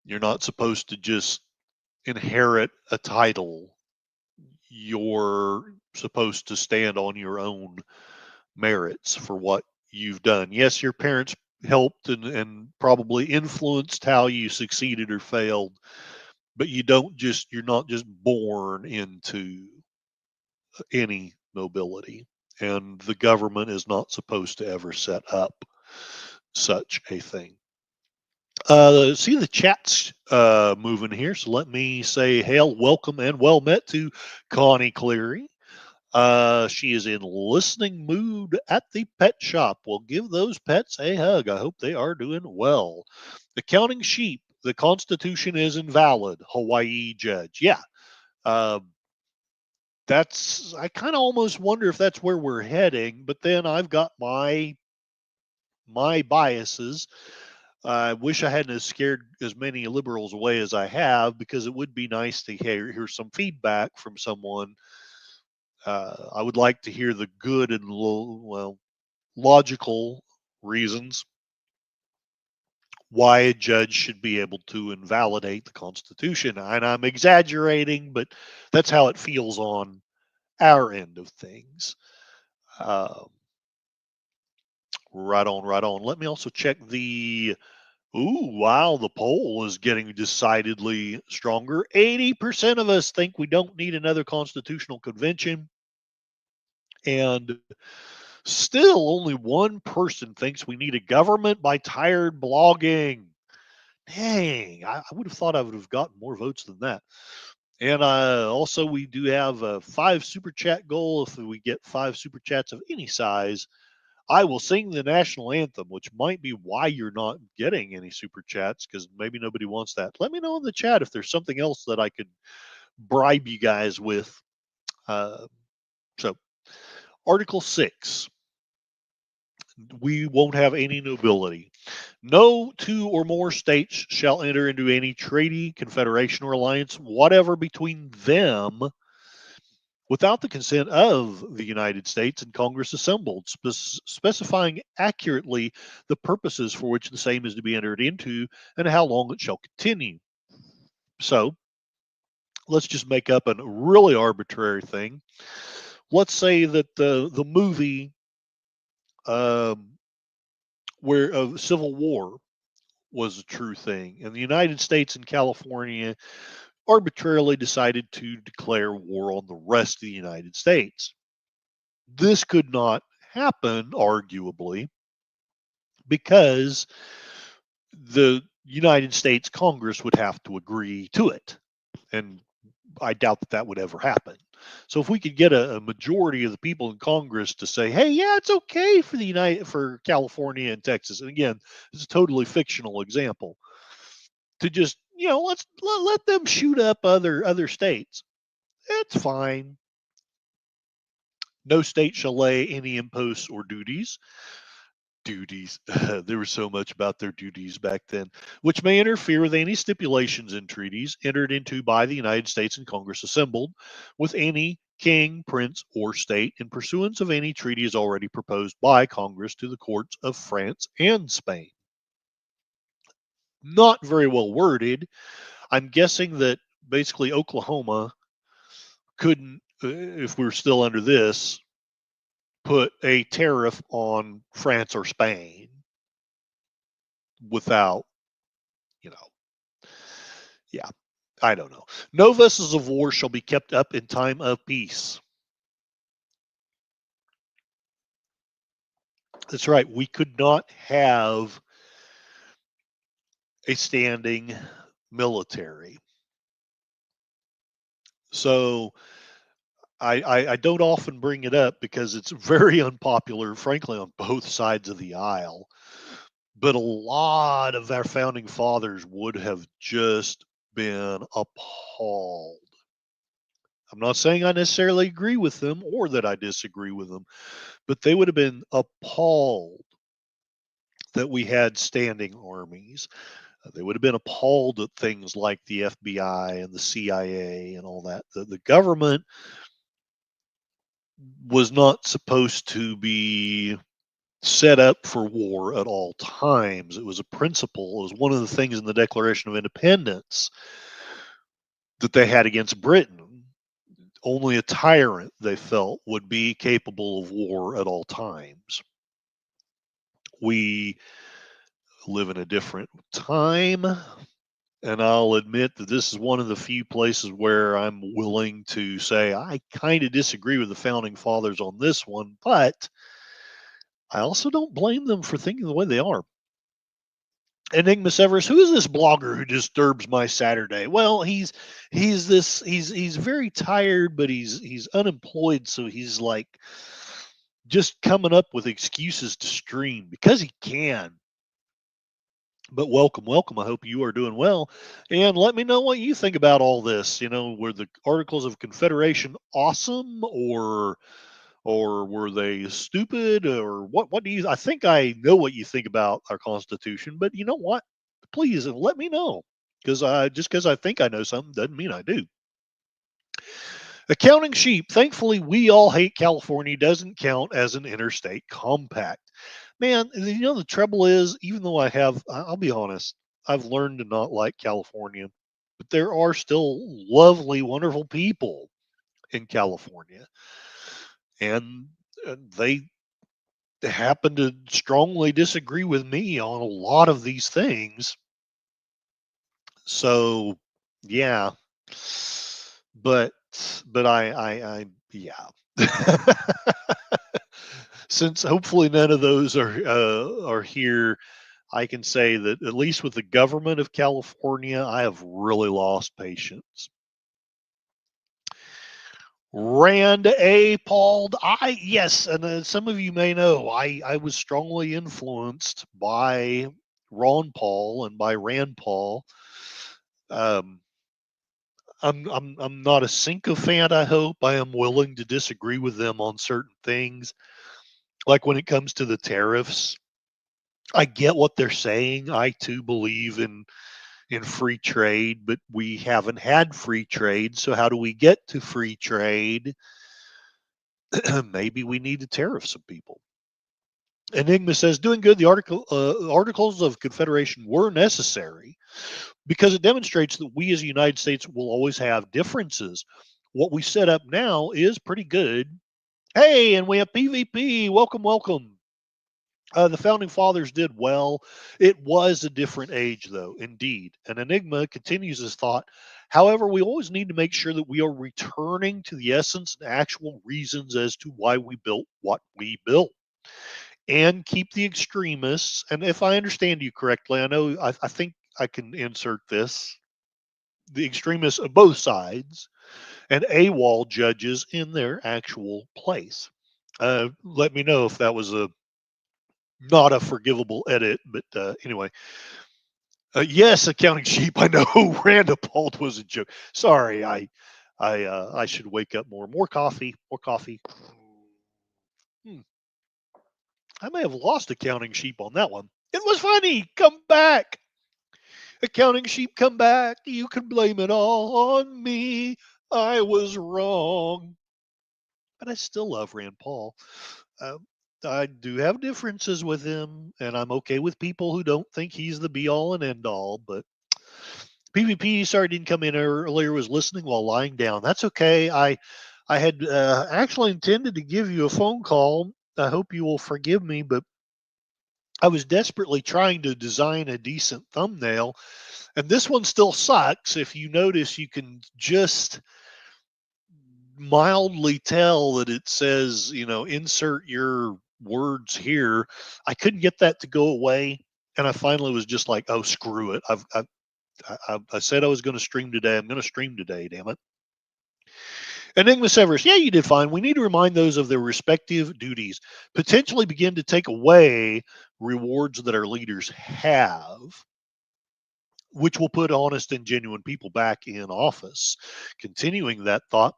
You're not supposed to just inherit a title. You're supposed to stand on your own merits for what you've done. Yes, your parents helped and probably influenced how you succeeded or failed, but you're not just born into any nobility, and the government is not supposed to ever set up such a thing. See the chat's moving here, so let me say hail, welcome, and well met to Connie Cleary. She is in listening mood at the pet shop. We'll give those pets a hug. I hope they are doing well. The counting sheep. The Constitution is invalid. Hawaii judge. Yeah. Uh, that's. I kind of almost wonder if that's where we're heading. But then I've got my biases. I wish I hadn't scared as many liberals away as I have, because it would be nice to hear some feedback from someone. I would like to hear the good and logical reasons why a judge should be able to invalidate the Constitution. And I'm exaggerating, but that's how it feels on our end of things. Uh, right on, right on. Let me also check the. Ooh, wow, the poll is getting decidedly stronger. 80% of us think we don't need another constitutional convention. And still, only one person thinks we need a government by tired blogging. Dang, I would have thought I would have gotten more votes than that. And also, we do have a 5 super chat goal. If we get 5 super chats of any size, I will sing the national anthem, which might be why you're not getting any super chats, because maybe nobody wants that. Let me know in the chat if there's something else that I could bribe you guys with. So, Article 6. We won't have any nobility. No two or more states shall enter into any treaty, confederation, or alliance, whatever between them, without the consent of the United States and Congress assembled, specifying accurately the purposes for which the same is to be entered into and how long it shall continue. So let's just make up a really arbitrary thing. Let's say that the movie where of Civil War was a true thing, and the United States and California arbitrarily decided to declare war on the rest of the United States. This could not happen, arguably, because the United States Congress would have to agree to it. And I doubt that would ever happen. So if we could get a majority of the people in Congress to say, "Hey, yeah, it's okay for California and Texas," and again, it's a totally fictional example, to just let them shoot up other states. It's fine. No state shall lay any imposts or duties. There was so much about their duties back then, which may interfere with any stipulations in treaties entered into by the United States and Congress assembled with any king, prince, or state in pursuance of any treaties already proposed by Congress to the courts of France and Spain. Not very well worded. I'm guessing that basically Oklahoma couldn't, if we're still under this, put a tariff on France or Spain without, you know, yeah, I don't know. No vessels of war shall be kept up in time of peace. That's right. We could not have a standing military. So I don't often bring it up because it's very unpopular, frankly, on both sides of the aisle. But a lot of our founding fathers would have just been appalled. I'm not saying I necessarily agree with them or that I disagree with them, but they would have been appalled that we had standing armies. They would have been appalled at things like the FBI and the CIA and all that. The government was not supposed to be set up for war at all times. It was a principle. It was one of the things in the Declaration of Independence that they had against Britain. Only a tyrant, they felt, would be capable of war at all times. We live in a different time, and I'll admit that this is one of the few places where I'm willing to say I kind of disagree with the founding fathers on this one, but I also don't blame them for thinking the way they are. Enigma Severus, who is this blogger who disturbs my Saturday? Well, he's very tired, but he's unemployed, so he's like just coming up with excuses to stream because he can. But welcome, welcome. I hope you are doing well. And let me know what you think about all this. Were the Articles of Confederation awesome, or were they stupid, or what do you I think I know what you think about our Constitution, but you know what? Please let me know. Because just because I think I know something doesn't mean I do. Accounting sheep. Thankfully, we all hate California doesn't count as an interstate compact. Man, the trouble is, even though I'll be honest, I've learned to not like California, but there are still lovely, wonderful people in California. And they happen to strongly disagree with me on a lot of these things. So, yeah. But I yeah. Since hopefully none of those are here, I can say that at least with the government of California, I have really lost patience. Rand A. Paul, yes, and some of you may know I was strongly influenced by Ron Paul and by Rand Paul. Um, I'm not a sycophant. I hope I am willing to disagree with them on certain things, like when it comes to the tariffs. I get what they're saying. I too believe in free trade, but we haven't had free trade. So how do we get to free trade? Maybe we need to tariff some people. Enigma says, doing good. The Articles of Confederation were necessary because it demonstrates that we as the United States will always have differences. What we set up now is pretty good. Hey, and we have PvP. Welcome, welcome. The founding fathers did well. It was a different age, though, indeed. And Enigma continues his thought. However, we always need to make sure that we are returning to the essence and actual reasons as to why we built what we built, and keep the extremists. And if I understand you correctly, I think I can insert this: the extremists of both sides and AWOL judges in their actual place. Let me know if that was a not a forgivable edit, but anyway. Yes, accounting sheep. I know Randapult was a joke. Sorry, I should wake up more. More coffee. More coffee. Hmm. I may have lost accounting sheep on that one. It was funny. Come back. Accounting sheep, come back. You can blame it all on me. I was wrong. But I still love Rand Paul. Um, I do have differences with him, and I'm okay with people who don't think he's the be all and end all. But PvP, sorry, didn't come in earlier. Was listening while lying down. That's okay. I had actually intended to give you a phone call. I hope you will forgive me, but I was desperately trying to design a decent thumbnail, and this one still sucks. If you notice, you can just mildly tell that it says, insert your words here. I couldn't get that to go away, and I finally was just like, oh, screw it. I said I was going to stream today. I'm going to stream today. Damn it. Enigma Severus, yeah, you did fine. We need to remind those of their respective duties, potentially begin to take away rewards that our leaders have, which will put honest and genuine people back in office. Continuing that thought,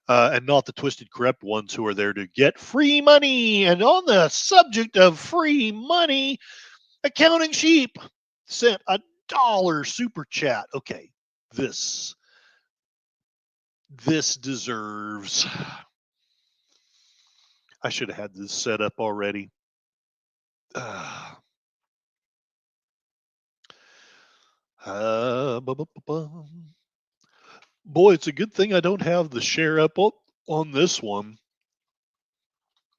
and not the twisted, corrupt ones who are there to get free money. And on the subject of free money, accounting sheep sent $1 super chat. Okay, this deserves. I should have had this set up already. Uh, Boy, it's a good thing I don't have the share up on this one.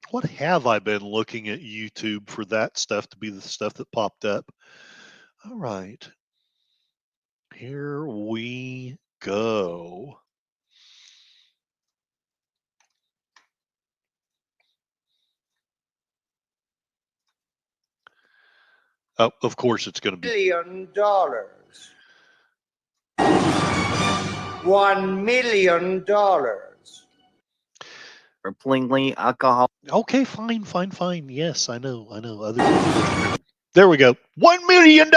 What have I been looking at YouTube for that stuff to be the stuff that popped up? All right. Here we go. Of course, it's going to be $1 million. $1 million. Cripplingly alcohol. okay. Fine. Yes, I know. Other. There we go. $1 million.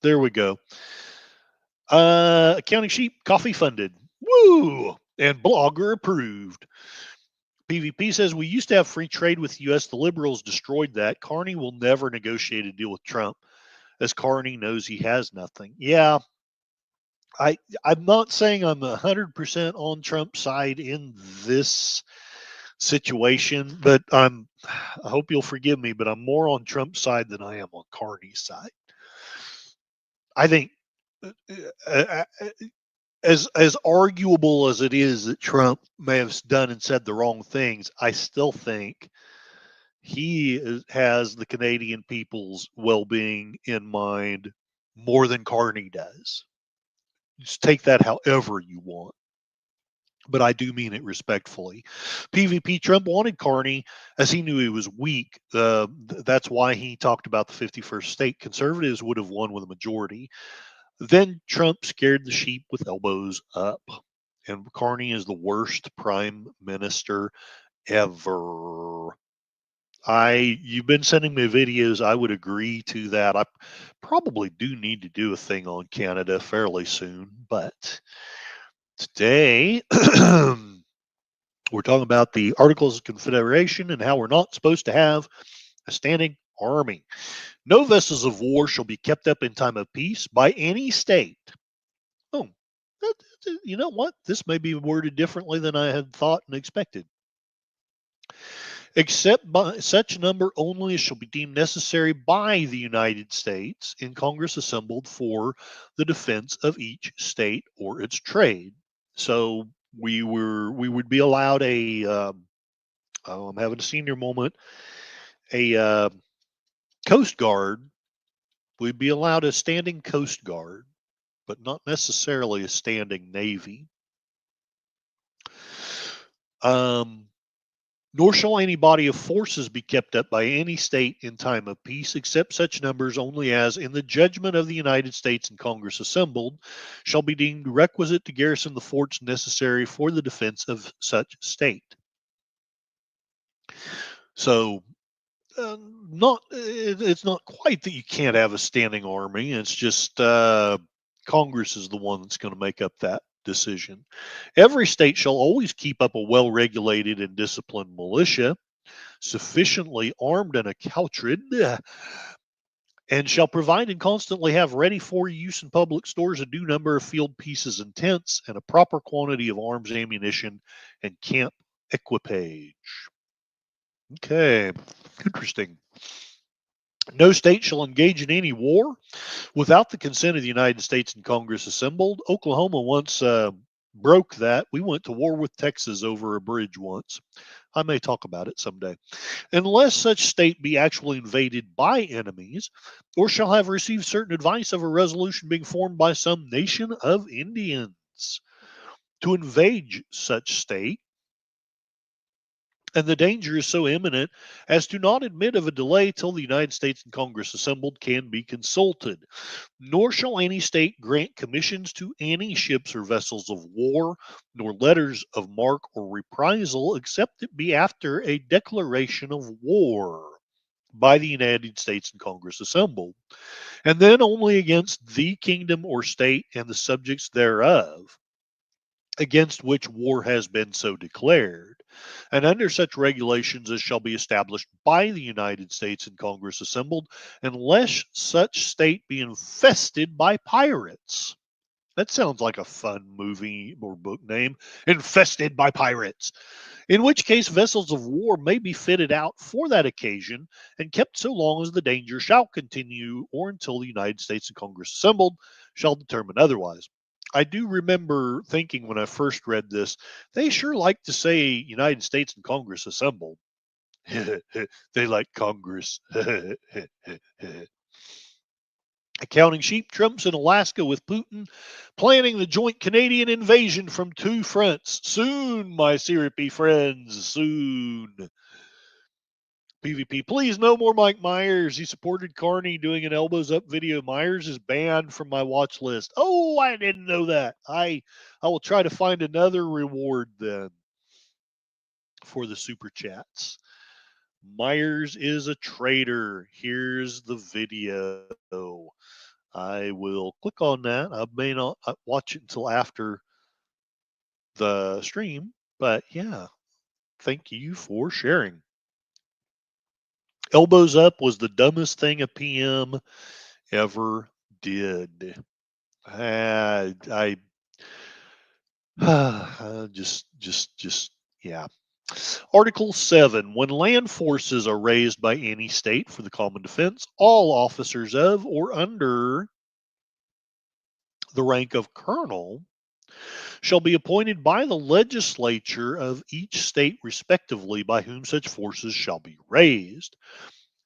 There we go. Accounting sheep, coffee funded. Woo! And blogger approved. PvP says, we used to have free trade with the U.S. The liberals destroyed that. Carney will never negotiate a deal with Trump, as Carney knows he has nothing. Yeah, I'm not saying I'm 100% on Trump's side in this situation, but I hope you'll forgive me, but I'm more on Trump's side than I am on Carney's side. I think as arguable as it is that Trump may have done and said the wrong things, I still think he has the Canadian people's well-being in mind more than Carney does. Just take that however you want. But I do mean it respectfully. PvP Trump wanted Carney as he knew he was weak. That's why he talked about the 51st state. Conservatives would have won with a majority. Then Trump scared the sheep with elbows up. And Carney is the worst prime minister ever. You've been sending me videos. I would agree to that. I probably do need to do a thing on Canada fairly soon, but today we're talking about the Articles of Confederation and how we're not supposed to have a standing army. No vessels of war shall be kept up in time of peace by any state. Oh, you know what? This may be worded differently than I had thought and expected. Except by such number only as shall be deemed necessary by the United States in Congress assembled for the defense of each state or its trade. So we would be allowed I'm having a senior moment, a Coast Guard. We'd be allowed a standing Coast Guard, but not necessarily a standing Navy. Nor shall any body of forces be kept up by any state in time of peace, except such numbers only as, in the judgment of the United States and Congress assembled, shall be deemed requisite to garrison the forts necessary for the defense of such state. So, it's not quite that you can't have a standing army. It's just Congress is the one that's going to make up that decision. Every state shall always keep up a well-regulated and disciplined militia, sufficiently armed and accoutred, and shall provide and constantly have ready for use in public stores a due number of field pieces and tents, and a proper quantity of arms, ammunition, and camp equipage. Okay, interesting. No state shall engage in any war without the consent of the United States and Congress assembled. Oklahoma once broke that. We went to war with Texas over a bridge once. I may talk about it someday. Unless such state be actually invaded by enemies, or shall have received certain advice of a resolution being formed by some nation of Indians to invade such state, and the danger is so imminent as to not admit of a delay till the United States and Congress assembled can be consulted. Nor shall any state grant commissions to any ships or vessels of war, nor letters of marque or reprisal, except it be after a declaration of war by the United States and Congress assembled, and then only against the kingdom or state and the subjects thereof, against which war has been so declared, and under such regulations as shall be established by the United States and Congress assembled, unless such state be infested by pirates. That sounds like a fun movie or book name, Infested by Pirates. In which case vessels of war may be fitted out for that occasion and kept so long as the danger shall continue, or until the United States and Congress assembled shall determine otherwise. I do remember thinking when I first read this, they sure like to say United States and Congress assembled. They like Congress. Accounting sheep, Trump's in Alaska with Putin, planning the joint Canadian invasion from two fronts. Soon, my syrupy friends, soon. PvP, please no more Mike Myers. He supported Carney doing an elbows up video. Myers is banned from my watch list. Oh, I didn't know that. I will try to find another reward then for the super chats. Myers is a traitor. Here's the video. I will click on that. I may not watch it until after the stream, but yeah, thank you for sharing. Elbows up was the dumbest thing a PM ever did. I just yeah. Article 7. When land forces are raised by any state for the common defense, all officers of or under the rank of colonel shall be appointed by the legislature of each state respectively by whom such forces shall be raised,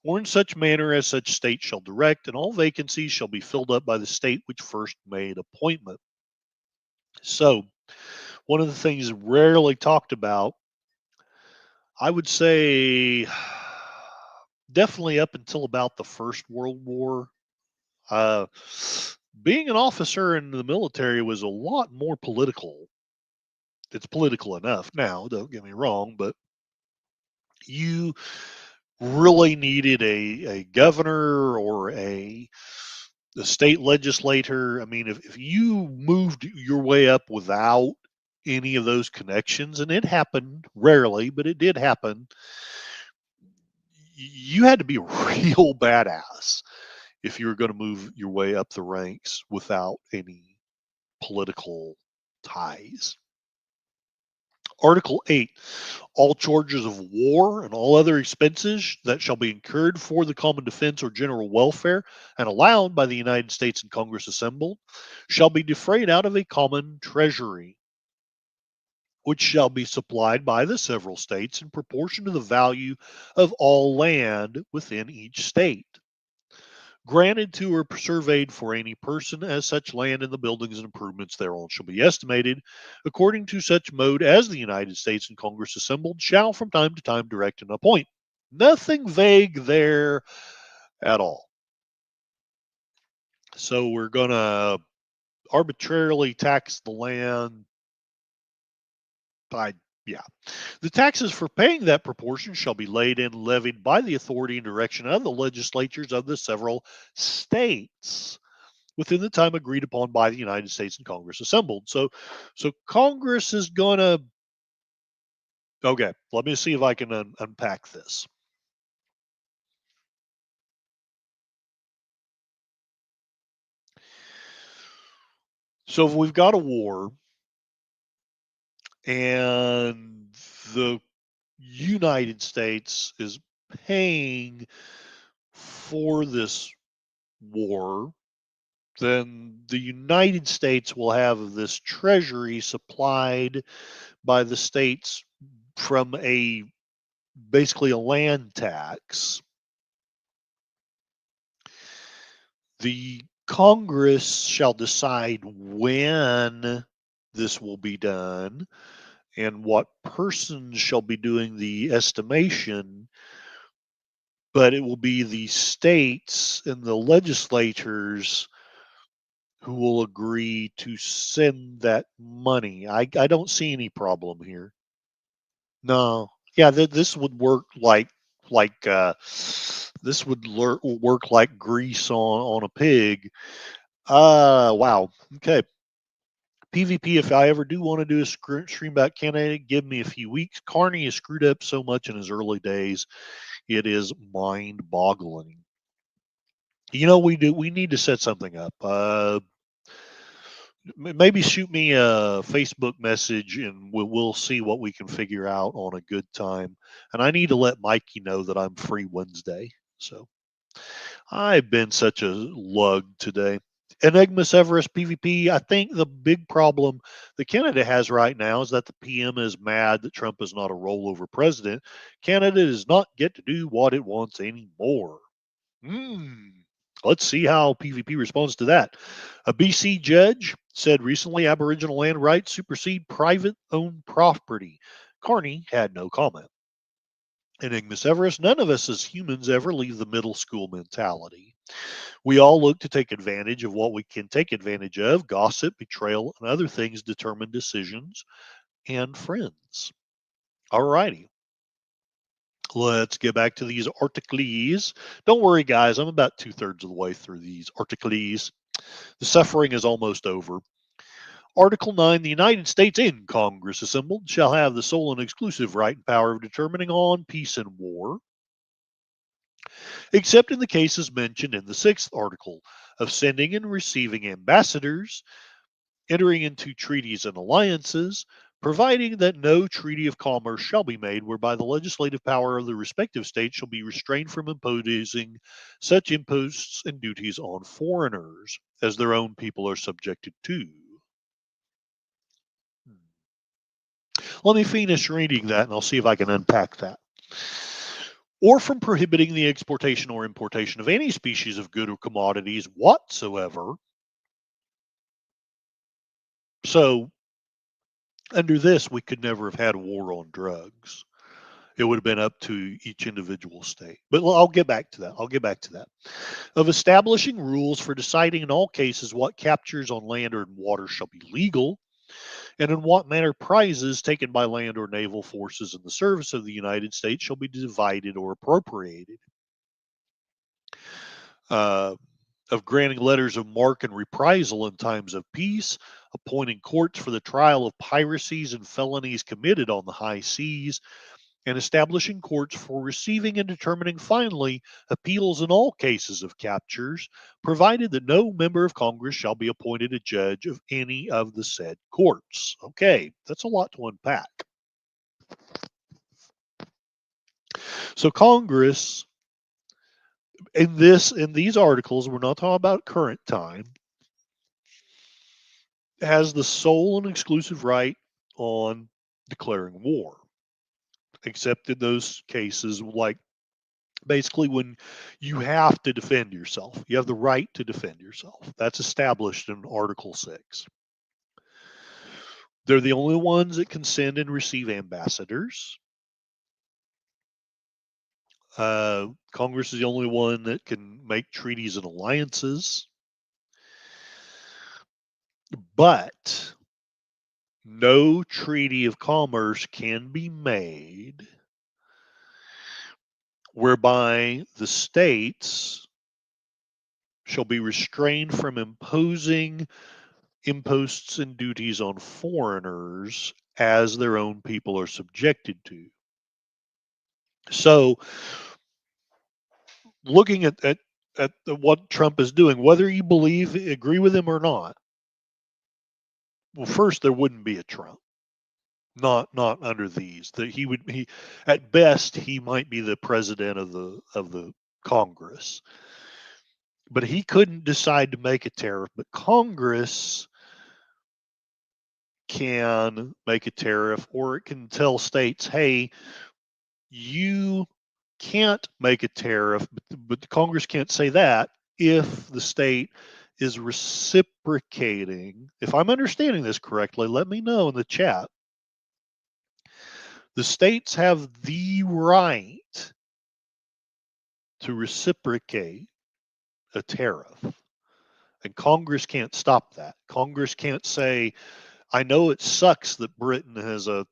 or in such manner as such state shall direct, and all vacancies shall be filled up by the state which first made appointment. So, one of the things rarely talked about, I would say definitely up until about the First World War, uh, being an officer in the military was a lot more political. It's political enough now, don't get me wrong, but you really needed a governor or the state legislator. I mean, if you moved your way up without any of those connections, and it happened rarely, but it did happen, you had to be a real badass if you were going to move your way up the ranks without any political ties. Article 8. All charges of war and all other expenses that shall be incurred for the common defense or general welfare and allowed by the United States and Congress assembled shall be defrayed out of a common treasury, which shall be supplied by the several states in proportion to the value of all land within each state, granted to or surveyed for any person, as such land and the buildings and improvements thereon shall be estimated, according to such mode as the United States and Congress assembled shall from time to time direct and appoint. Nothing vague there at all. So we're going to arbitrarily tax the land by, yeah. The taxes for paying that proportion shall be laid and levied by the authority and direction of the legislatures of the several states within the time agreed upon by the United States and Congress assembled. So Congress is going to, okay, let me see if I can unpack this. So if we've got a war and the United States is paying for this war, then the United States will have this treasury supplied by the states from basically a land tax. The Congress shall decide when this will be done and what persons shall be doing the estimation, but it will be the states and the legislatures who will agree to send that money. I don't see any problem here. No, yeah, this would work like this would work like grease on a pig. Wow. Okay. PvP, if I ever do want to do a stream about Canada, give me a few weeks. Carney has screwed up so much in his early days. It is mind boggling. You know, we need to set something up. Maybe shoot me a Facebook message and we'll see what we can figure out on a good time. And I need to let Mikey know that I'm free Wednesday. So I've been such a lug today. Enigma Everest PvP. I think the big problem that Canada has right now is that the PM is mad that Trump is not a rollover president. Canada does not get to do what it wants anymore. Let's see how PvP responds to that. A BC judge said recently Aboriginal land rights supersede private owned property. Carney had no comment. Enigma Severus, none of us as humans ever leave the middle school mentality. We all look to take advantage of what we can take advantage of. Gossip, betrayal, and other things determine decisions and friends. All righty. Let's get back to these articles. Don't worry, guys. I'm about 2/3 of the way through these articles. The suffering is almost over. Article 9, the United States in Congress assembled shall have the sole and exclusive right and power of determining on peace and war, except in the cases mentioned in the 6th article of sending and receiving ambassadors, entering into treaties and alliances, providing that no treaty of commerce shall be made whereby the legislative power of the respective states shall be restrained from imposing such imposts and duties on foreigners as their own people are subjected to. Let me finish reading that and I'll see if I can unpack that. Or from prohibiting the exportation or importation of any species of good or commodities whatsoever. So, under this, we could never have had a war on drugs. It would have been up to each individual state. But I'll get back to that. Of establishing rules for deciding in all cases what captures on land or in water shall be legal, and in what manner prizes taken by land or naval forces in the service of the United States shall be divided or appropriated. Of granting letters of marque and reprisal in times of peace, appointing courts for the trial of piracies and felonies committed on the high seas, and establishing courts for receiving and determining finally appeals in all cases of captures, provided that no member of Congress shall be appointed a judge of any of the said courts. Okay, that's a lot to unpack. So Congress, in these articles, we're not talking about current time, has the sole and exclusive right on declaring war, except in those cases like basically when you have to defend yourself. You have the right to defend yourself. That's established in Article 6. They're the only ones that can send and receive ambassadors. Congress is the only one that can make treaties and alliances. But no treaty of commerce can be made whereby the states shall be restrained from imposing imposts and duties on foreigners as their own people are subjected to. So, looking at what Trump is doing, whether you agree with him or not, well, first there wouldn't be a Trump. Not under these. That he at best he might be the president of the Congress, but he couldn't decide to make a tariff. But Congress can make a tariff, or it can tell states, hey, you can't make a tariff, but Congress can't say that if the state is reciprocating. If I'm understanding this correctly, let me know in the chat. The states have the right to reciprocate a tariff, and Congress can't stop that. Congress can't say, I know it sucks that Britain has a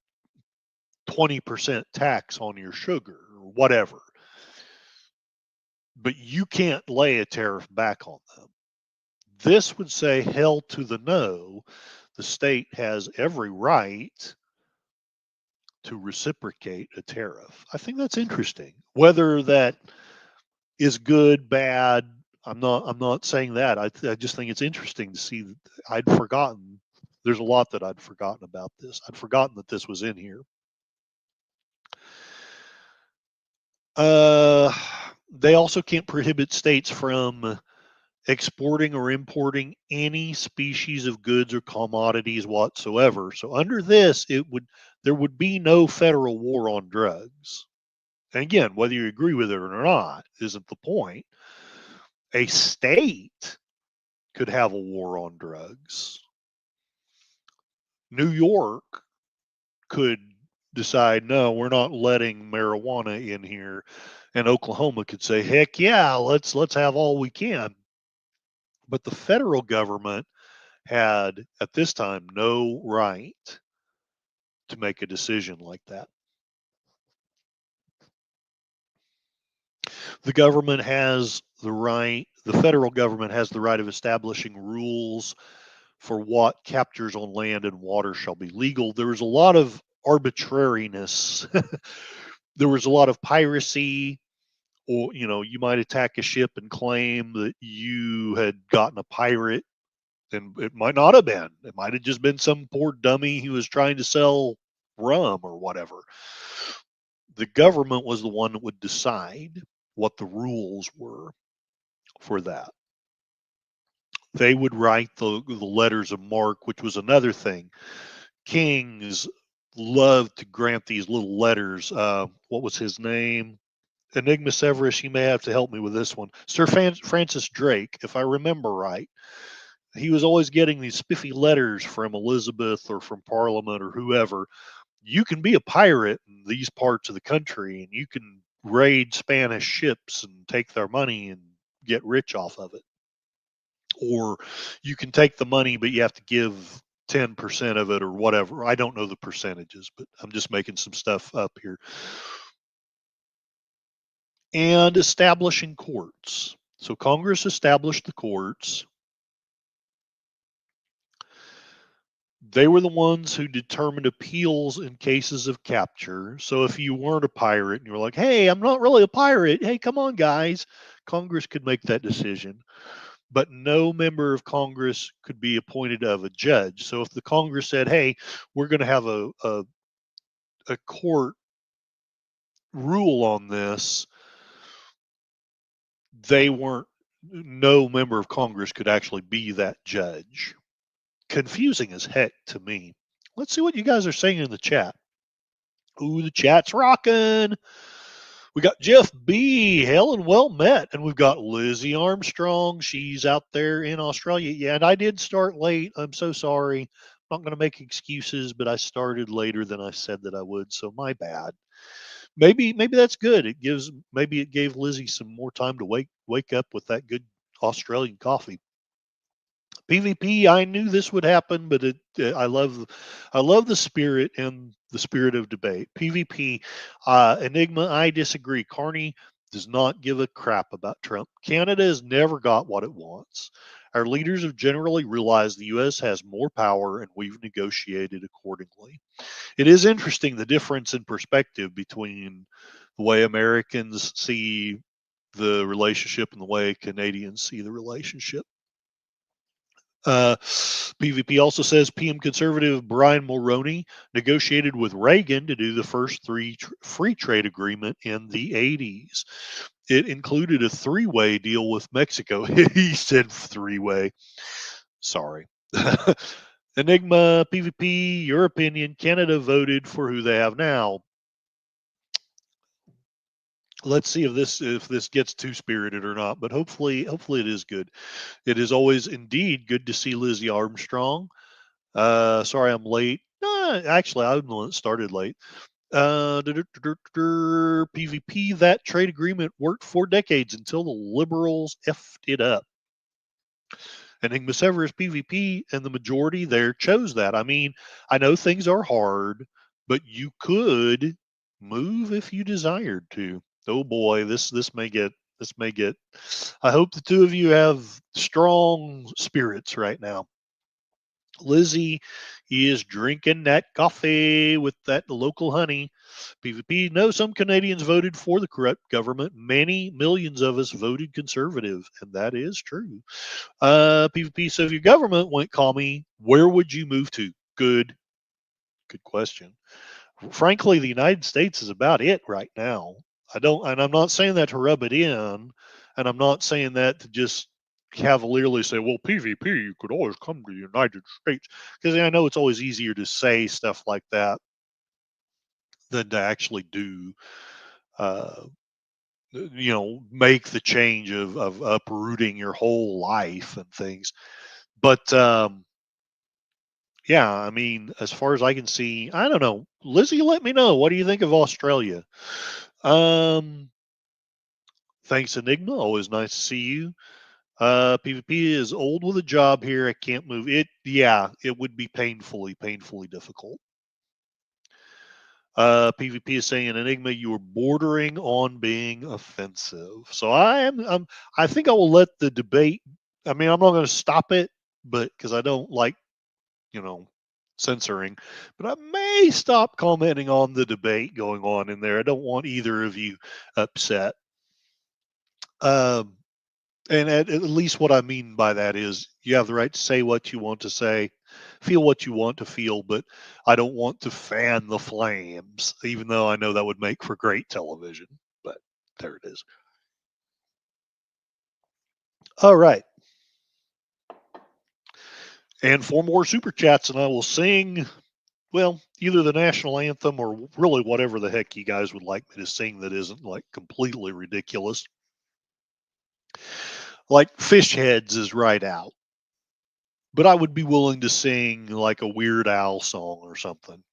20% tax on your sugar or whatever, but you can't lay a tariff back on them. This would say hell to the no. The state has every right to reciprocate a tariff. I think that's interesting. Whether that is good, bad, I'm not saying that. I just think it's interesting to see. I'd forgotten. There's a lot that I'd forgotten about this. I'd forgotten that this was in here. They also can't prohibit states from exporting or importing any species of goods or commodities whatsoever. So under this, there would be no federal war on drugs. And again, whether you agree with it or not isn't the point. A state could have a war on drugs. New York could decide, no, we're not letting marijuana in here, and Oklahoma could say, heck yeah, let's have all we can. But the federal government had at this time no right to make a decision like that. The government has the right, the federal government has the right of establishing rules for what captures on land and water shall be legal. There was a lot of arbitrariness. There was a lot of piracy, or you might attack a ship and claim that you had gotten a pirate, and it might not have been. It might have just been some poor dummy who was trying to sell rum or whatever. The government was the one that would decide what the rules were for that. They would write the letters of marque, which was another thing. Kings loved to grant these little letters. What was his name? Enigma Severus, you may have to help me with this one. Sir Francis Drake, if I remember right, he was always getting these spiffy letters from Elizabeth or from Parliament or whoever. You can be a pirate in these parts of the country, and you can raid Spanish ships and take their money and get rich off of it. Or you can take the money, but you have to give 10% of it or whatever. I don't know the percentages, but I'm just making some stuff up here. And establishing courts. So Congress established the courts. They were the ones who determined appeals in cases of capture. So if you weren't a pirate and you were like, hey, I'm not really a pirate. Hey, come on, guys. Congress could make that decision. But no member of Congress could be appointed of a judge. So if the Congress said, hey, we're going to have a court rule on this, no member of Congress could actually be that judge. Confusing as heck to me. Let's see what you guys are saying in the chat. Ooh, the chat's rocking. We got Jeff B. Hail and well met. And we've got Lizzie Armstrong. She's out there in Australia. Yeah, and I did start late. I'm so sorry. I'm not going to make excuses, but I started later than I said that I would. So my bad. Maybe that's good. Maybe it gave Lizzie some more time to wake up with that good Australian coffee. PvP, I knew this would happen, but I love the spirit and the spirit of debate. PvP, Enigma, I disagree. Carney does not give a crap about Trump. Canada has never got what it wants. Our leaders have generally realized the U.S. has more power, and we've negotiated accordingly. It is interesting, the difference in perspective between the way Americans see the relationship and the way Canadians see the relationship. PvP also says PM conservative Brian Mulroney negotiated with Reagan to do the first free trade agreement in the 80s. It included a three-way deal with Mexico. He said three-way. Sorry. Enigma, PvP, your opinion. Canada voted for who they have now. Let's see if this gets too spirited or not, but hopefully it is good. It is always indeed good to see Lizzie Armstrong. Sorry I'm late. Actually, I'm the one that started late. PvP, that trade agreement worked for decades until the liberals effed it up. Enigma Severus PvP, and the majority there chose that. I mean, I know things are hard, but you could move if you desired to. Oh boy, this may get. I hope the two of you have strong spirits right now. Lizzie is drinking that coffee with that local honey. PvP, no, some Canadians voted for the corrupt government. Many millions of us voted conservative, and that is true. PvP, so if your government went commie, where would you move to? Good question. Frankly, the United States is about it right now. And I'm not saying that to rub it in, and I'm not saying that to just cavalierly say, well, PvP, you could always come to the United States. Because I know it's always easier to say stuff like that than to actually do, make the change of uprooting your whole life and things. But yeah, I mean, as far as I can see, I don't know. Lizzie, let me know. What do you think of Australia? Um, Thanks, Enigma. Always nice to see you. PvP is old with a job here. I can't move it. Yeah, it would be painfully difficult. PvP is saying, Enigma, you are bordering on being offensive. So I think I will let the debate. I mean, I'm not going to stop it, but because I don't like, you know, censoring, but I may stop commenting on the debate going on in there. I don't want either of you upset. Um, and at least what I mean by that is you have the right to say what you want to say, feel what you want to feel, but I don't want to fan the flames, even though I know that would make for great television. But there it is. All right. And for more super chats, and I will sing, well, either the national anthem or really whatever the heck you guys would like me to sing that isn't like completely ridiculous. Like Fish Heads is right out. But I would be willing to sing like a Weird Al song or something.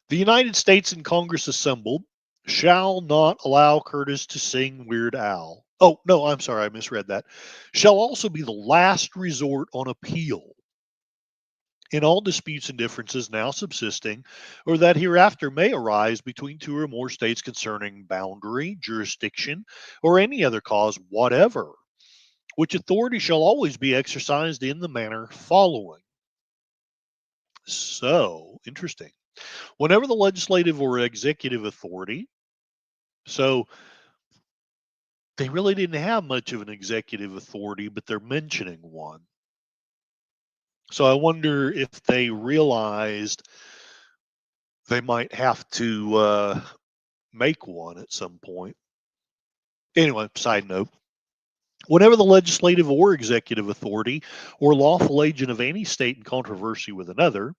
The United States in Congress assembled shall not allow Curtis to sing Weird Al. Oh, no, I'm sorry, I misread that. Shall also be the last resort on appeal in all disputes and differences now subsisting, or that hereafter may arise between two or more states concerning boundary, jurisdiction, or any other cause whatever, which authority shall always be exercised in the manner following. So, interesting. Whenever the legislative or executive authority, so they really didn't have much of an executive authority, but they're mentioning one. So I wonder if they realized they might have to make one at some point. Anyway, side note. Whenever the legislative or executive authority or lawful agent of any state in controversy with another,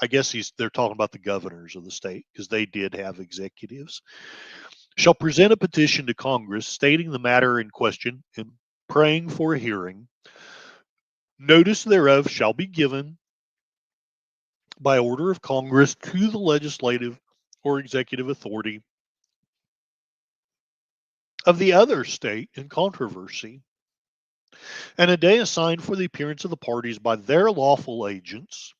I guess they're talking about the governors of the state because they did have executives, shall present a petition to Congress stating the matter in question and praying for a hearing. Notice thereof shall be given by order of Congress to the legislative or executive authority of the other state in controversy, and a day assigned for the appearance of the parties by their lawful agents,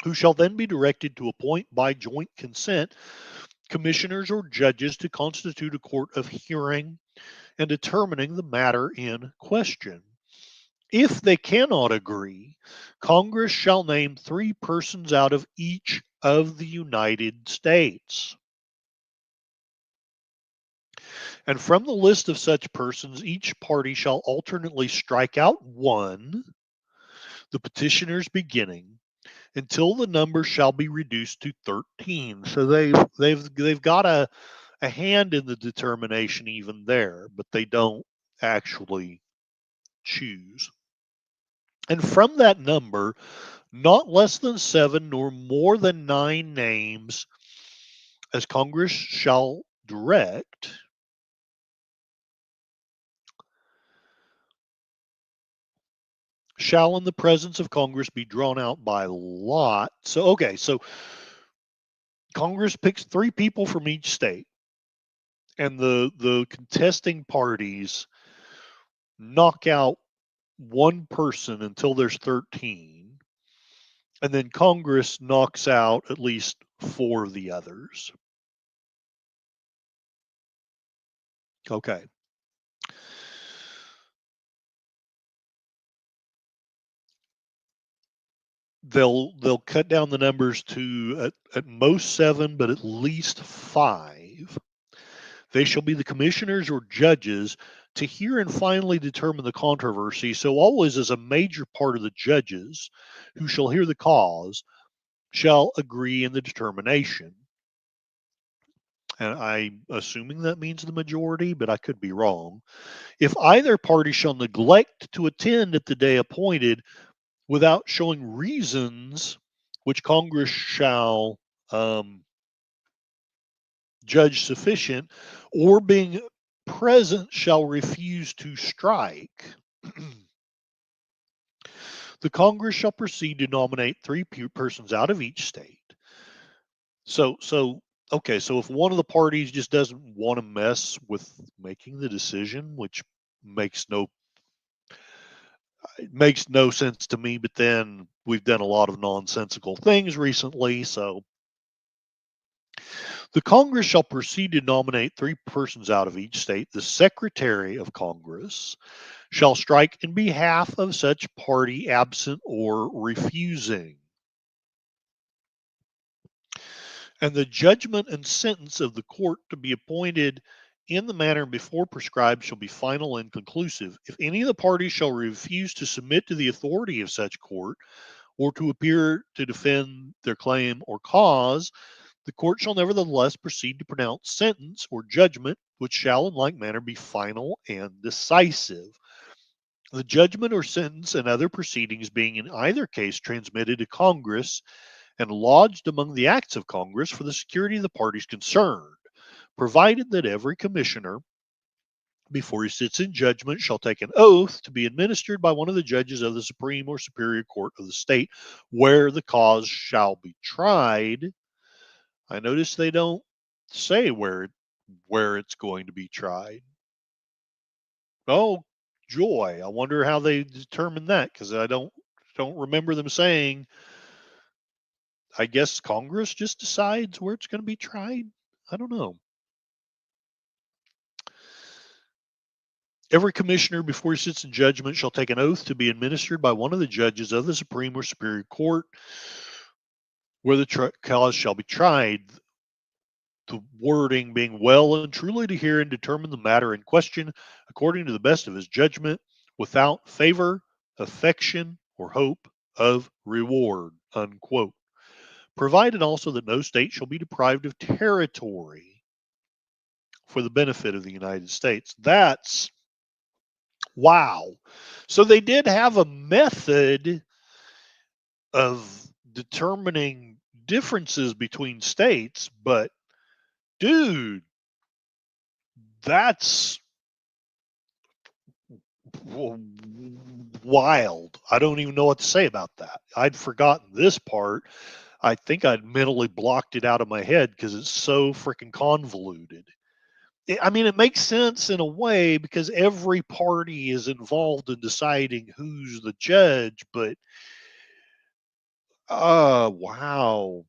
who shall then be directed to appoint by joint consent commissioners or judges to constitute a court of hearing and determining the matter in question. If they cannot agree, Congress shall name 3 persons out of each of the United States. And from the list of such persons, each party shall alternately strike out one, the petitioners beginning, until the number shall be reduced to 13. So they've got a hand in the determination even there, but they don't actually choose. And from that number, not less than 7 nor more than 9 names, as Congress shall direct, shall in the presence of Congress be drawn out by lot. So, okay, so Congress picks 3 people from each state, and the contesting parties knock out one person until there's 13, and then Congress knocks out at least 4 of the others. Okay. They'll cut down the numbers to at most 7, but at least 5. They shall be the commissioners or judges to hear and finally determine the controversy. So always as a major part of the judges who shall hear the cause shall agree in the determination. And I'm assuming that means the majority, but I could be wrong. If either party shall neglect to attend at the day appointed without showing reasons which Congress shall judge sufficient, or being present shall refuse to strike, The Congress shall proceed to nominate 3 persons out of each state. So okay, so if one of the parties just doesn't want to mess with making the decision, which makes no sense to me, but then we've done a lot of nonsensical things recently, so the Congress shall proceed to nominate 3 persons out of each state. The Secretary of Congress shall strike in behalf of such party absent or refusing. And the judgment and sentence of the court to be appointed in the manner before prescribed shall be final and conclusive. If any of the parties shall refuse to submit to the authority of such court, or to appear to defend their claim or cause, the court shall nevertheless proceed to pronounce sentence or judgment, which shall in like manner be final and decisive. The judgment or sentence and other proceedings being in either case transmitted to Congress and lodged among the acts of Congress for the security of the parties concerned, provided that every commissioner, before he sits in judgment, shall take an oath to be administered by one of the judges of the Supreme or Superior Court of the state where the cause shall be tried. I notice they don't say where it's going to be tried. Oh, joy. I wonder how they determine that, because I don't remember them saying. I guess Congress just decides where it's going to be tried. I don't know. Every commissioner, before he sits in judgment, shall take an oath to be administered by one of the judges of the Supreme or Superior Court where the cause shall be tried. The wording being well and truly to hear and determine the matter in question according to the best of his judgment, without favor, affection, or hope of reward, unquote. Provided also that no state shall be deprived of territory for the benefit of the United States. That's wow. So they did have a method of determining differences between states, but dude, that's wild. I don't even know what to say about that. I'd forgotten this part. I think I'd mentally blocked it out of my head because it's so freaking convoluted. I mean, it makes sense in a way because every party is involved in deciding who's the judge, but wow.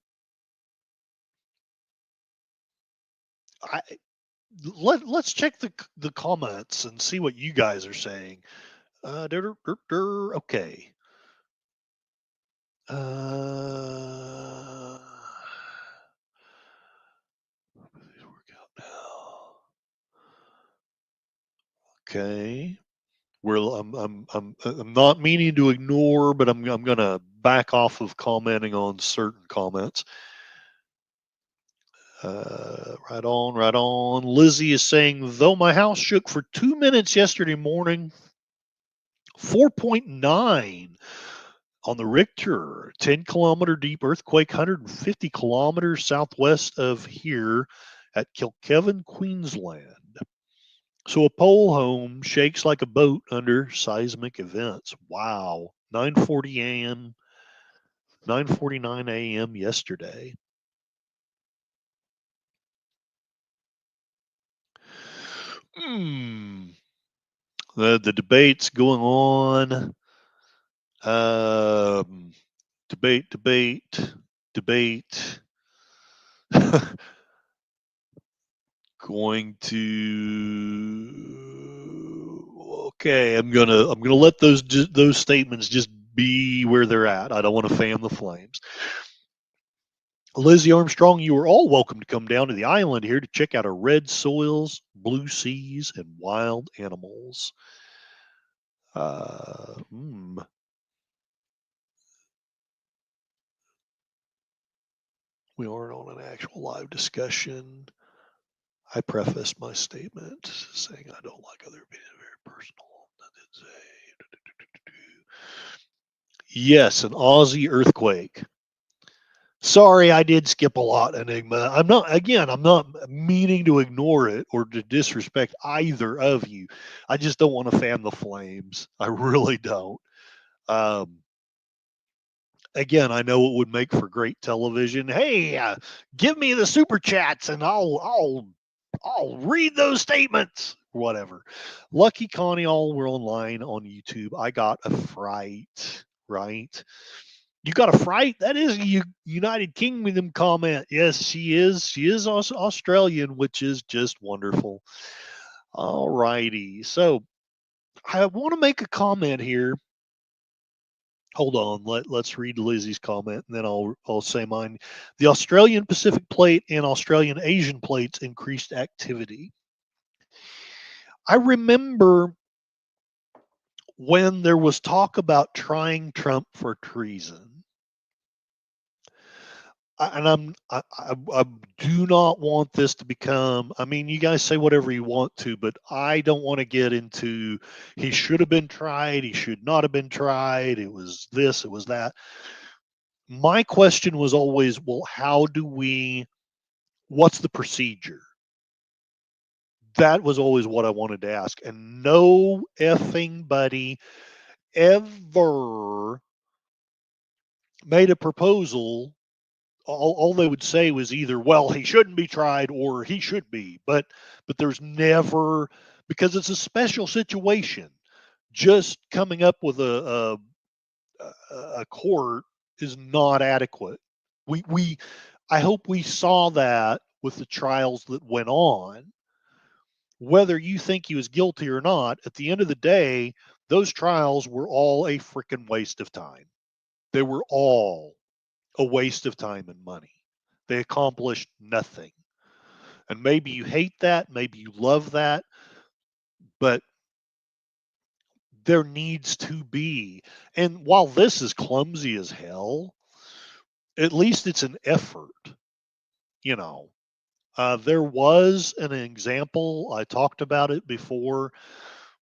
Let's check the comments and see what you guys are saying. Okay. These work out now. Okay. Well, I'm not meaning to ignore, but I'm gonna back off of commenting on certain comments. Right on, right on. Lizzie is saying, though my house shook for 2 minutes yesterday morning, 4.9 on the Richter, 10-kilometer deep earthquake, 150 kilometers southwest of here at Kilkevin, Queensland. So a pole home shakes like a boat under seismic events. Wow. 9:40 a.m., 9:49 a.m. yesterday. The debate's going on. Debate. Going to okay. I'm gonna let those statements just be where they're at. I don't want to fan the flames. Lizzie Armstrong, you are all welcome to come down to the island here to check out our red soils, blue seas, and wild animals. We aren't on an actual live discussion. I prefaced my statement saying I don't like other opinions, very personal. Yes, an Aussie earthquake. Sorry, I did skip a lot, Enigma. I'm not meaning to ignore it or to disrespect either of you. I just don't want to fan the flames. I really don't. Again, I know it would make for great television. Hey, give me the super chats and I'll read those statements. Whatever. Lucky Connie, all we're online on YouTube. I got a fright, right? You got a fright? That is a United Kingdom comment. Yes, she is. She is Australian, which is just wonderful. All righty. So I want to make a comment here. Hold on. Let's read Lizzie's comment and then I'll say mine. The Australian Pacific Plate and Australian Asian plates increased activity. I remember when there was talk about trying Trump for treason. I do not want this to become, I mean, you guys say whatever you want to, but I don't want to get into he should have been tried, he should not have been tried, it was this, it was that. My question was always, well, what's the procedure? That was always what I wanted to ask. And no effing buddy ever made a proposal. All they would say was either, well, he shouldn't be tried or he should be. But there's never, because it's a special situation. Just coming up with a court is not adequate. I hope we saw that with the trials that went on. Whether you think he was guilty or not, at the end of the day, those trials were all a freaking waste of time. They were all a waste of time and money. They accomplished nothing. And maybe you hate that, maybe you love that, but there needs to be. And while this is clumsy as hell, at least it's an effort, you know. There was an example, I talked about it before,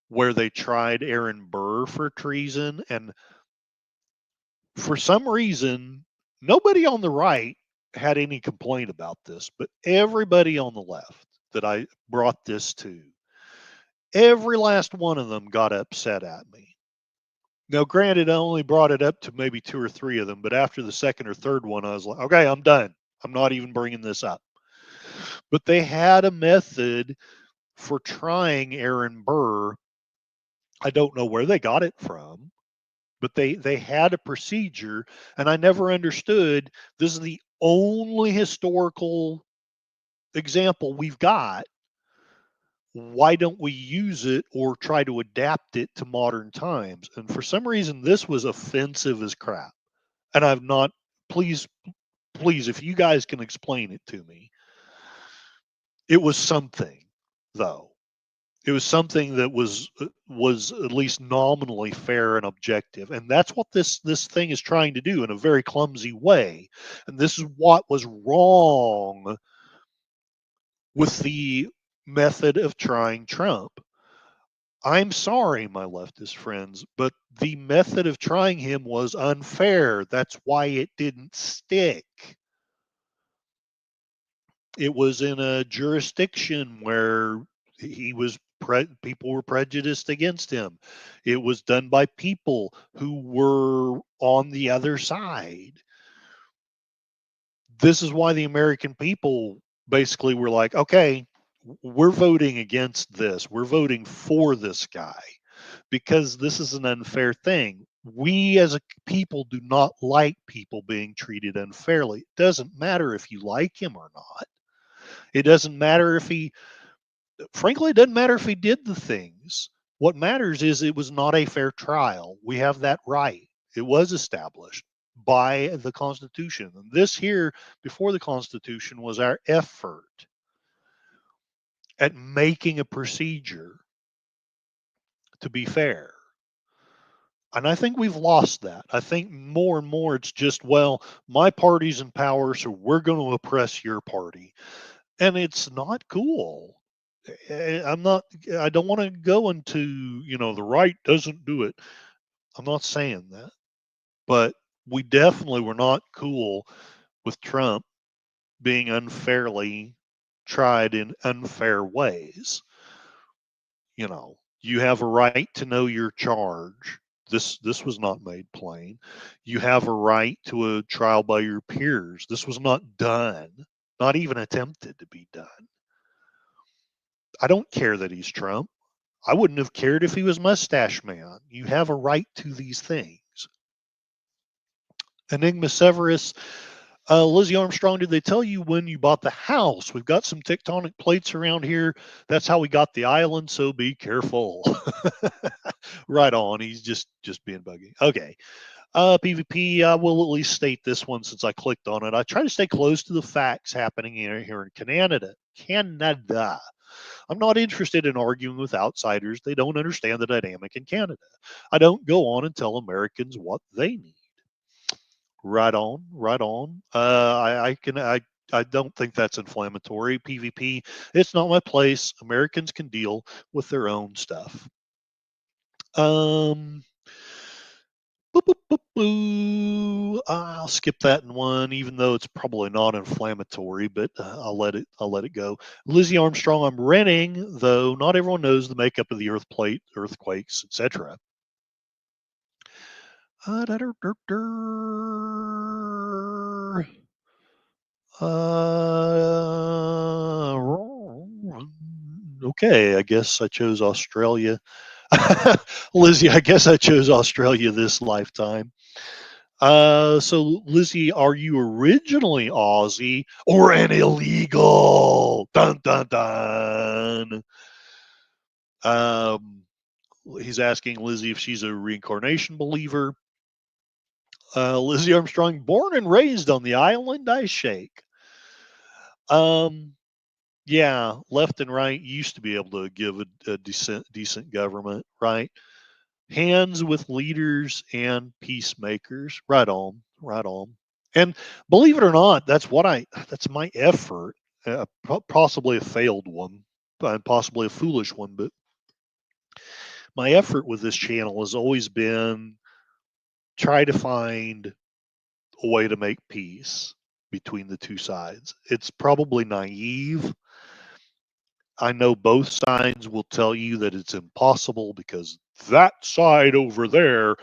where they tried Aaron Burr for treason. And for some reason, nobody on the right had any complaint about this, but everybody on the left that I brought this to, every last one of them got upset at me. Now, granted, I only brought it up to maybe 2 or 3 of them, but after the second or third one, I was like, okay, I'm done. I'm not even bringing this up. But they had a method for trying Aaron Burr. I don't know where they got it from, but they had a procedure, and I never understood. This is the only historical example we've got. Why don't we use it or try to adapt it to modern times? And for some reason, this was offensive as crap. And I've not, please, if you guys can explain it to me. It was something, though. It was something that was at least nominally fair and objective, and that's what this thing is trying to do in a very clumsy way. And this is what was wrong with the method of trying Trump. I'm sorry, my leftist friends, but the method of trying him was unfair. That's why it didn't stick. It was in a jurisdiction where he was people were prejudiced against him. It was done by people who were on the other side. This is why the American people basically were like, okay, we're voting against this. We're voting for this guy because this is an unfair thing. We as a people do not like people being treated unfairly. It doesn't matter if you like him or not. It doesn't matter if frankly, it doesn't matter if he did the things. What matters is it was not a fair trial. We have that right. It was established by the Constitution. And this here, before the Constitution, was our effort at making a procedure to be fair. And I think we've lost that. I think more and more it's just, well, my party's in power, so we're going to oppress your party. And it's not cool. I don't want to go into, the right doesn't do it. I'm not saying that. But we definitely were not cool with Trump being unfairly tried in unfair ways. You have a right to know your charge. This was not made plain. You have a right to a trial by your peers. This was not done, not even attempted to be done. I don't care that he's Trump. I wouldn't have cared if he was Mustache Man. You have a right to these things. Enigma Severus, Lizzie Armstrong, did they tell you when you bought the house? We've got some tectonic plates around here. That's how we got the island, so be careful. Right on. He's just being buggy. Okay. PvP, I will at least state this one since I clicked on it. I try to stay close to the facts happening here in Canada. I'm not interested in arguing with outsiders. They don't understand the dynamic in Canada. I don't go on and tell Americans what they need. Right on, right on. I don't think that's inflammatory. PvP, it's not my place. Americans can deal with their own stuff. Boop, boop, boop, boo. I'll skip that one, even though it's probably not inflammatory, but I'll let it go. Lizzie Armstrong, I'm renting, though not everyone knows the makeup of the earth plate, earthquakes, etc. Okay, I guess I chose Australia. Lizzie, I guess I chose Australia this lifetime. So Lizzie, are you originally Aussie or an illegal? Dun dun dun. He's asking Lizzie if she's a reincarnation believer. Lizzie Armstrong, born and raised on the island I shake. Yeah, left and right used to be able to give a decent government, right? Hands with leaders and peacemakers. Right on, right on. And believe it or not, that's my effort. Possibly a failed one, possibly a foolish one, but my effort with this channel has always been try to find a way to make peace between the two sides. It's probably naive. I know both sides will tell you that it's impossible because that side over there,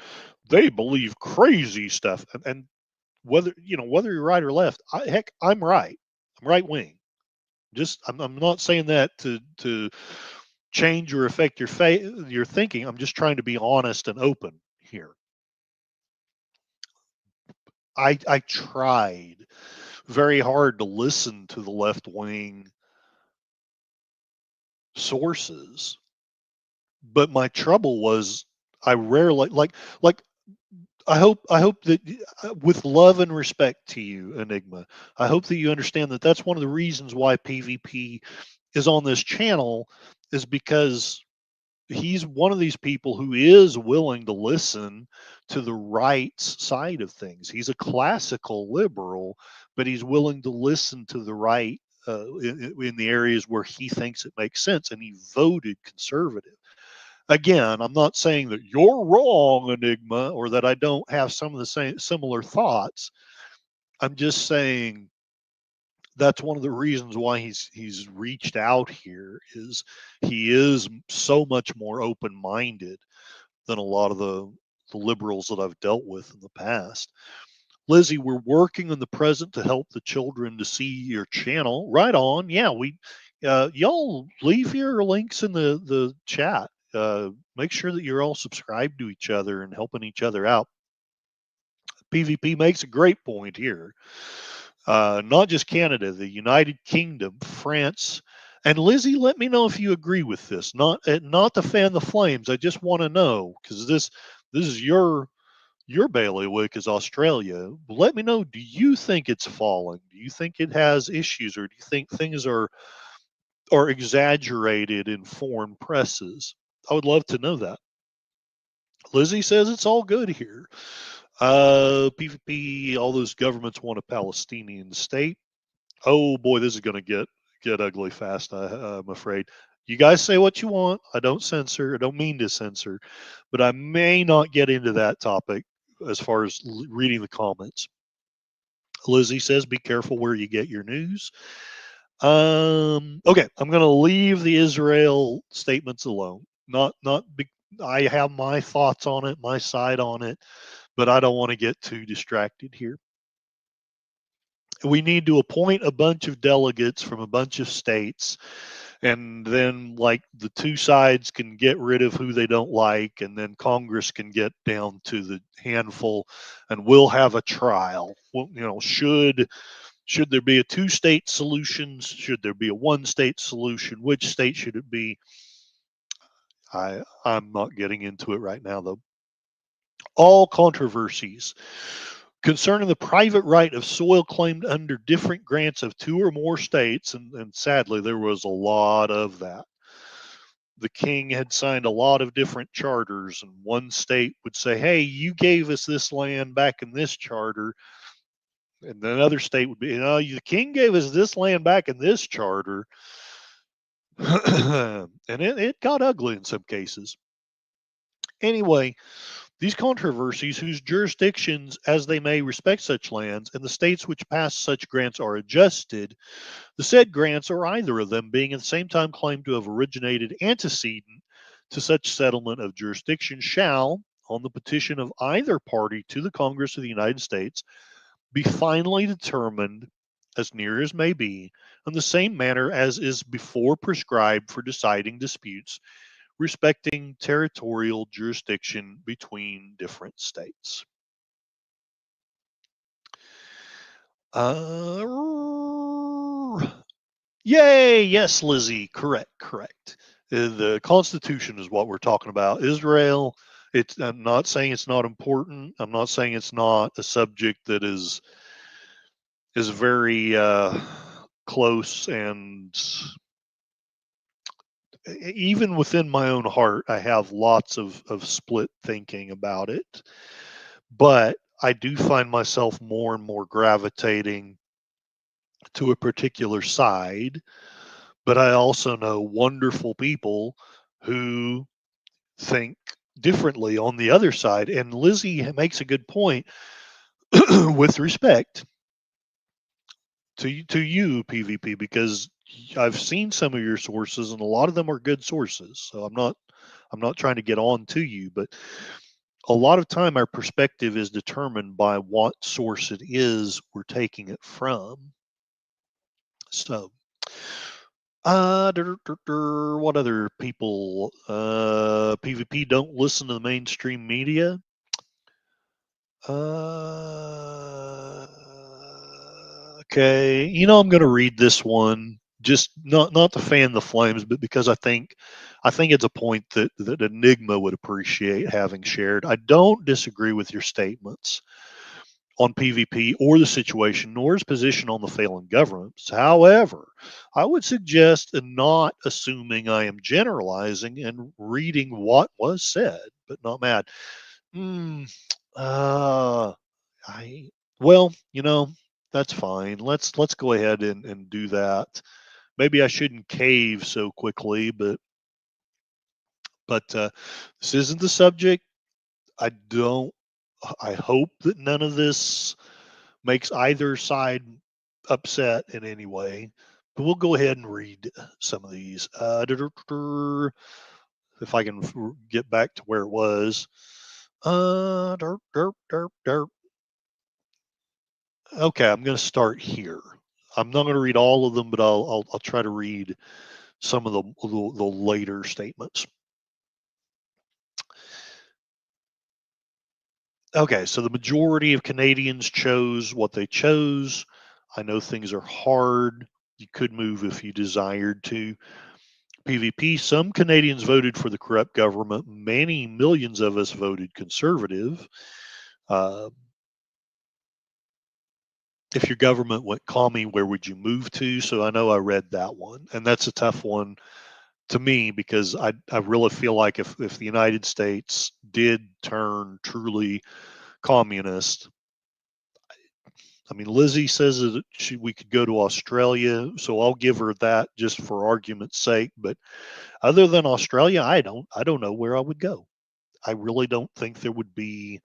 they believe crazy stuff. And whether you're right or left, heck, I'm right. I'm right wing. I'm not saying that to change or affect your thinking. I'm just trying to be honest and open here. I tried very hard to listen to the left wing sources, but my trouble was I rarely like I hope that with love and respect to you, Enigma, I hope that you understand that that's one of the reasons why PvP is on this channel is because he's one of these people who is willing to listen to the right side of things. He's a classical liberal, but he's willing to listen to the right in the areas where he thinks it makes sense, and he voted conservative. Again, I'm not saying that you're wrong, Enigma, or that I don't have some of the same similar thoughts. I'm just saying that's one of the reasons why he's reached out here is he is so much more open-minded than a lot of the liberals that I've dealt with in the past. Lizzie, we're working in the present to help the children to see your channel. Right on. Yeah, y'all leave your links in the chat. Make sure that you're all subscribed to each other and helping each other out. PvP makes a great point here. Not just Canada, the United Kingdom, France, and Lizzie, let me know if you agree with this. Not to fan the flames. I just want to know because this is your bailiwick is Australia. Let me know. Do you think it's falling? Do you think it has issues, or do you think things are exaggerated in foreign presses? I would love to know that. Lizzie says it's all good here. PvP, all those governments want a Palestinian state. Oh boy, this is going to get ugly fast, I'm afraid. You guys say what you want. I don't censor. I don't mean to censor, but I may not get into that topic as far as reading the comments. Lizzie says, be careful where you get your news. Okay, I'm going to leave the Israel statements alone. Not I have my thoughts on it, my side on it, but I don't want to get too distracted here. We need to appoint a bunch of delegates from a bunch of states, and then like the two sides can get rid of who they don't like, and then Congress can get down to the handful, and we'll have a trial. Well, should there be a two-state solution? Should there be a one-state solution? Which state should it be? I'm not getting into it right now, though. All controversies concerning the private right of soil claimed under different grants of two or more states, and sadly, there was a lot of that. The king had signed a lot of different charters, and one state would say, hey, you gave us this land back in this charter. And another state would be, the king gave us this land back in this charter. And it got ugly in some cases. Anyway, these controversies, whose jurisdictions as they may respect such lands, and the states which pass such grants are adjusted, the said grants or either of them being at the same time claimed to have originated antecedent to such settlement of jurisdiction, shall, on the petition of either party to the Congress of the United States, be finally determined, as near as may be, in the same manner as is before prescribed for deciding disputes respecting territorial jurisdiction between different states. Yay! Yes, Lizzie. Correct. The Constitution is what we're talking about. Israel. I'm not saying it's not important. I'm not saying it's not a subject that is very close, and even within my own heart, I have lots of split thinking about it. But I do find myself more and more gravitating to a particular side. But I also know wonderful people who think differently on the other side. And Lizzie makes a good point with respect to you, PvP, because I've seen some of your sources, and a lot of them are good sources. So I'm not trying to get on to you, but a lot of time our perspective is determined by what source it is we're taking it from. So, what other people? PvP don't listen to the mainstream media. Okay, I'm going to read this one, just not to fan the flames, but because I think it's a point that Enigma would appreciate having shared. I don't disagree with your statements on PvP or the situation, nor his position on the failing governments. However, I would suggest not assuming I am generalizing and reading what was said, but not mad. Well, that's fine. Let's go ahead and do that. Maybe I shouldn't cave so quickly, but this isn't the subject. I hope that none of this makes either side upset in any way. But we'll go ahead and read some of these. If I can get back to where it was. Okay, I'm going to start here. I'm not going to read all of them, but I'll try to read some of the later statements. Okay, so the majority of Canadians chose what they chose. I know things are hard. You could move if you desired to. PvP, some Canadians voted for the corrupt government. Many millions of us voted conservative. If your government went commie, where would you move to? So I know I read that one, and that's a tough one to me, because I really feel like if the United States did turn truly communist, I mean, Lizzie says that we could go to Australia, so I'll give her that just for argument's sake. But other than Australia, I don't know where I would go. I really don't think there would be.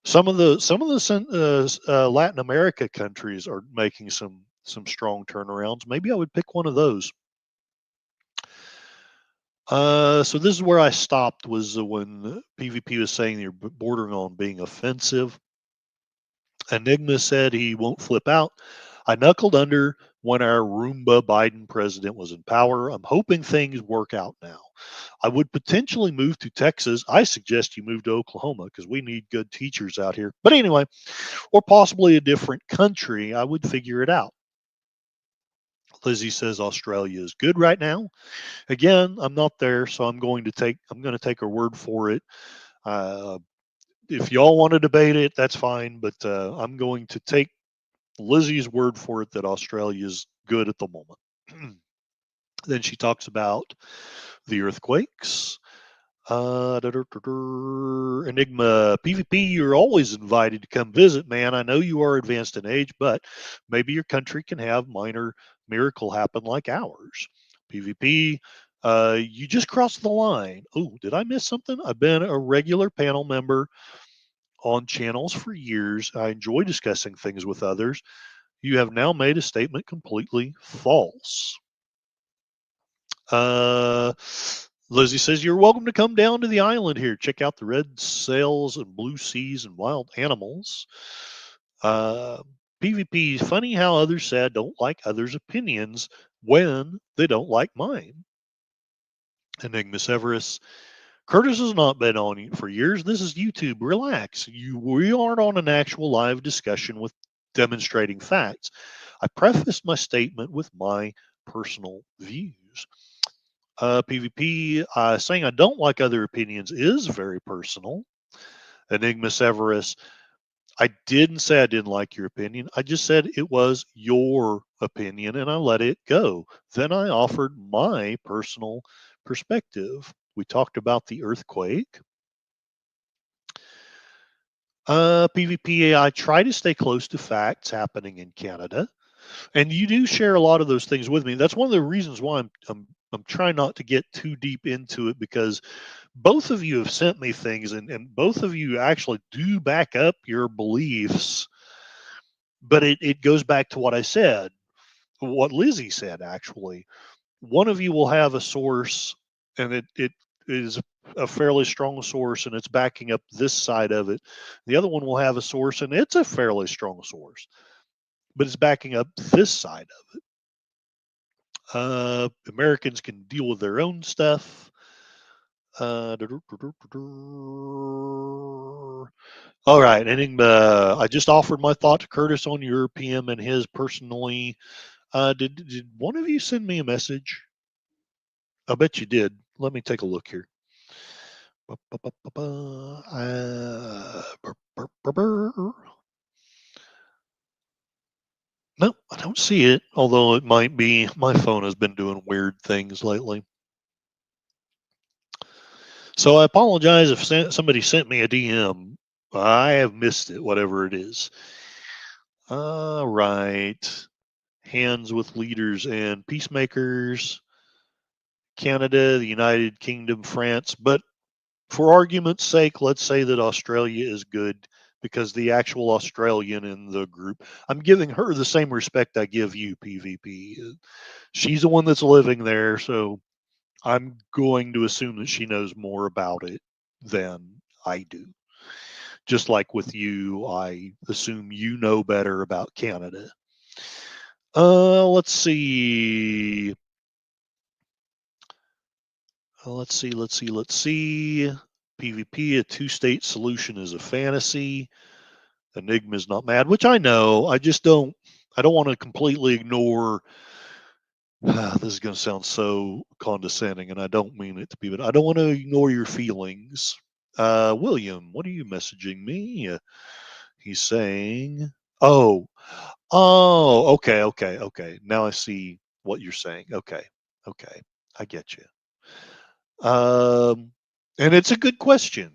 Some of the Latin America countries are making some strong turnarounds. Maybe I would pick one of those. So this is where I stopped, was when PvP was saying you're bordering on being offensive. Enigma said he won't flip out. I knuckled under when our Roomba Biden president was in power. I'm hoping things work out now. I would potentially move to Texas. I suggest you move to Oklahoma because we need good teachers out here. But anyway, or possibly a different country. I would figure it out. Lizzie says Australia is good right now. Again, I'm not there, so I'm going to take her word for it. If y'all want to debate it, that's fine, but I'm going to take Lizzie's word for it that Australia is good at the moment. Then she talks about the earthquakes. Enigma PvP, you're always invited to come visit, man. I know you are advanced in age, but maybe your country can have minor miracle happen like ours. PvP, you just crossed the line. Oh, did I miss something? I've been a regular panel member on channels for years. I enjoy discussing things with others. You have now made a statement completely false. Lizzie says, you're welcome to come down to the island here. Check out the red sails and blue seas and wild animals. PvP, funny how others said don't like others' opinions when they don't like mine. Enigma Severus, Curtis has not been on you for years. This is YouTube. Relax. We aren't on an actual live discussion with demonstrating facts. I prefaced my statement with my personal views. PvP, saying I don't like other opinions is very personal. Enigma Severus, I didn't say I didn't like your opinion. I just said it was your opinion and I let it go. Then I offered my personal perspective. We talked about the earthquake. PvP, I try to stay close to facts happening in Canada. And you do share a lot of those things with me. That's one of the reasons why I'm trying not to get too deep into it, because both of you have sent me things and both of you actually do back up your beliefs. But it goes back to what I said, what Lizzie said, actually. One of you will have a source and it is a fairly strong source and it's backing up this side of it. The other one will have a source and it's a fairly strong source, but it's backing up this side of it. Americans can deal with their own stuff. All right, ending. I just offered my thought to Curtis on your PM and his personally. Did one of you send me a message? I bet you did. Let me take a look here. No, I don't see it, although it might be my phone has been doing weird things lately. So I apologize if somebody sent me a DM. I have missed it, whatever it is. All right. Hands with leaders and peacemakers. Canada, the United Kingdom, France. But for argument's sake, let's say that Australia is good because the actual Australian in the group, I'm giving her the same respect I give you, PvP. She's the one that's living there, so I'm going to assume that she knows more about it than I do. Just like with you, I assume you know better about Canada. Let's see. Let's see. PvP, a two-state solution is a fantasy. Enigma is not mad, which I know. I don't want to completely ignore. This is going to sound so condescending, and I don't mean it to be, but I don't want to ignore your feelings. William, what are you messaging me? He's saying, okay. Now I see what you're saying. Okay, I get you. And it's a good question.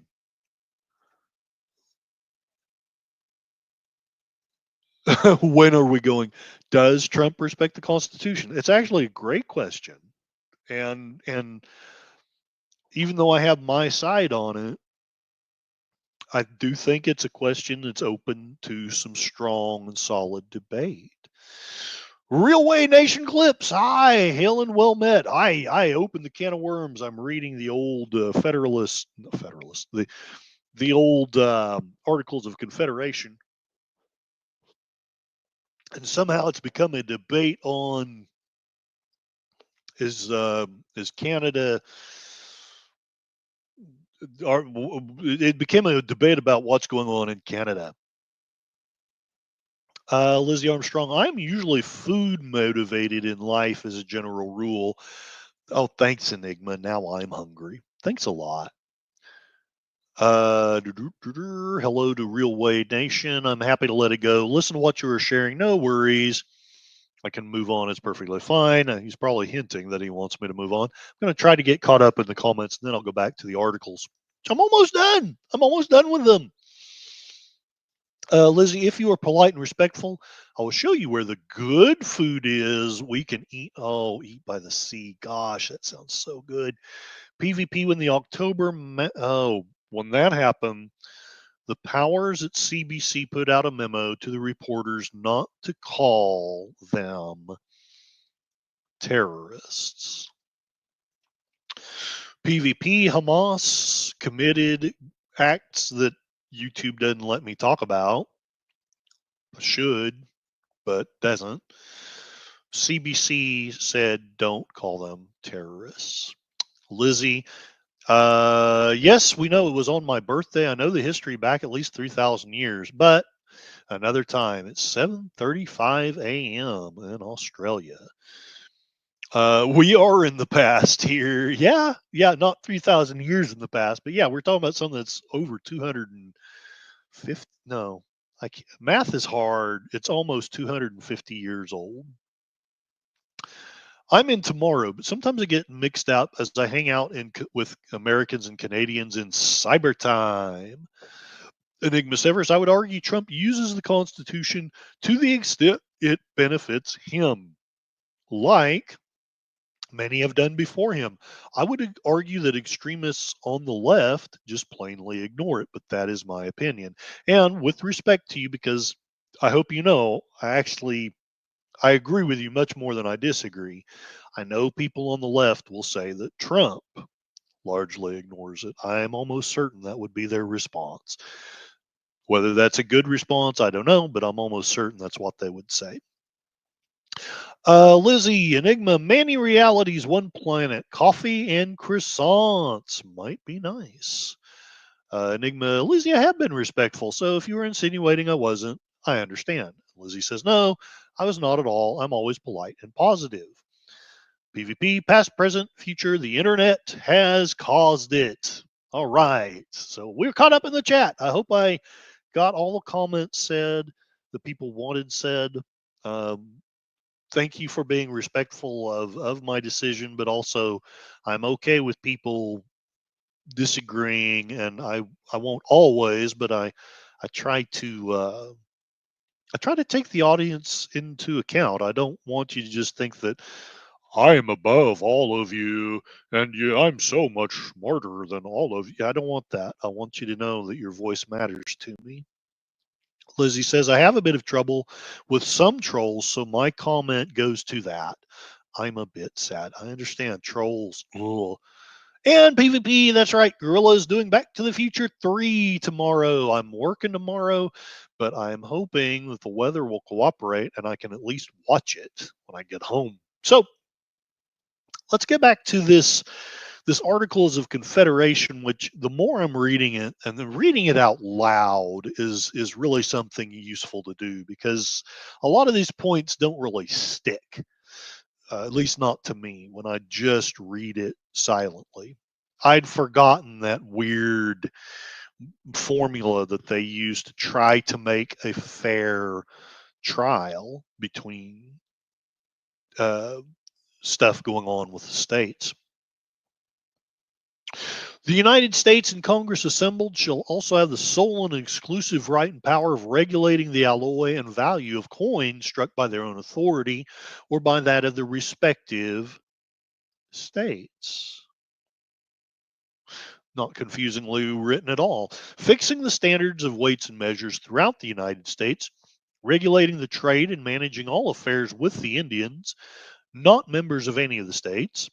When are we going? Does Trump respect the Constitution? It's actually a great question, and even though I have my side on it, I do think it's a question that's open to some strong and solid debate. Real Way Nation Clips. Hi, hail and well met. I opened the can of worms. I'm reading the old the old Articles of Confederation, and somehow it's become a debate on is Canada. It became a debate about what's going on in Canada. Lizzie Armstrong, I'm usually food motivated in life as a general rule. Oh, thanks, Enigma. Now I'm hungry. Thanks a lot. Hello to Real Way Nation. I'm happy to let it go. Listen to what you were sharing. No worries. I can move on. It's perfectly fine. He's probably hinting that he wants me to move on. I'm going to try to get caught up in the comments, and then I'll go back to the articles. I'm almost done. I'm almost done with them. Lizzie, if you are polite and respectful, I will show you where the good food is. We can eat. Oh, eat by the sea. Gosh, that sounds so good. PvP when the October. When that happened, the powers at CBC put out a memo to the reporters not to call them terrorists. PvP, Hamas committed acts that YouTube doesn't let me talk about. Should, but doesn't. CBC said don't call them terrorists. Lizzie, yes, we know it was on my birthday. I know the history back at least 3,000 years, but another time. It's 7:35 a.m. in Australia. We are in the past here. Yeah, not 3,000 years in the past, but yeah, we're talking about something that's over 250. No, math is hard. It's almost 250 years old. I'm in tomorrow, but sometimes I get mixed up as I hang out with Americans and Canadians in cyber time. Enigma Severus, I would argue Trump uses the Constitution to the extent it benefits him, like many have done before him. I would argue that extremists on the left just plainly ignore it, but that is my opinion. And with respect to you, because I hope you know, I agree with you much more than I disagree. I know people on the left will say that Trump largely ignores it. I am almost certain that would be their response. Whether that's a good response, I don't know, but I'm almost certain that's what they would say. Lizzie, Enigma, many realities, one planet, coffee and croissants might be nice. Enigma, Lizzie, I have been respectful, so if you were insinuating I wasn't, I understand. Lizzie says, no, I was not at all. I'm always polite and positive. PvP, past, present, future, the internet has caused it. All right. So we're caught up in the chat. I hope I got all the comments said, the people wanted said. Thank you for being respectful of my decision, but also I'm okay with people disagreeing, and I won't always, but I try to take the audience into account. I don't want you to just think that I am above all of you and I'm so much smarter than all of you. I don't want that. I want you to know that your voice matters to me. Lizzie says, I have a bit of trouble with some trolls, so my comment goes to that. I'm a bit sad. I understand trolls. Ugh. And PvP, that's right. Gorilla is doing Back to the Future 3 tomorrow. I'm working tomorrow, but I'm hoping that the weather will cooperate and I can at least watch it when I get home. So let's get back to this Articles of Confederation, which the more I'm reading it, and then reading it out loud is really something useful to do, because a lot of these points don't really stick, at least not to me, when I just read it silently. I'd forgotten that weird formula that they use to try to make a fair trial between stuff going on with the states. The United States and Congress assembled shall also have the sole and exclusive right and power of regulating the alloy and value of coins struck by their own authority or by that of the respective states. Not confusingly written at all. Fixing the standards of weights and measures throughout the United States, regulating the trade and managing all affairs with the Indians, not members of any of the states,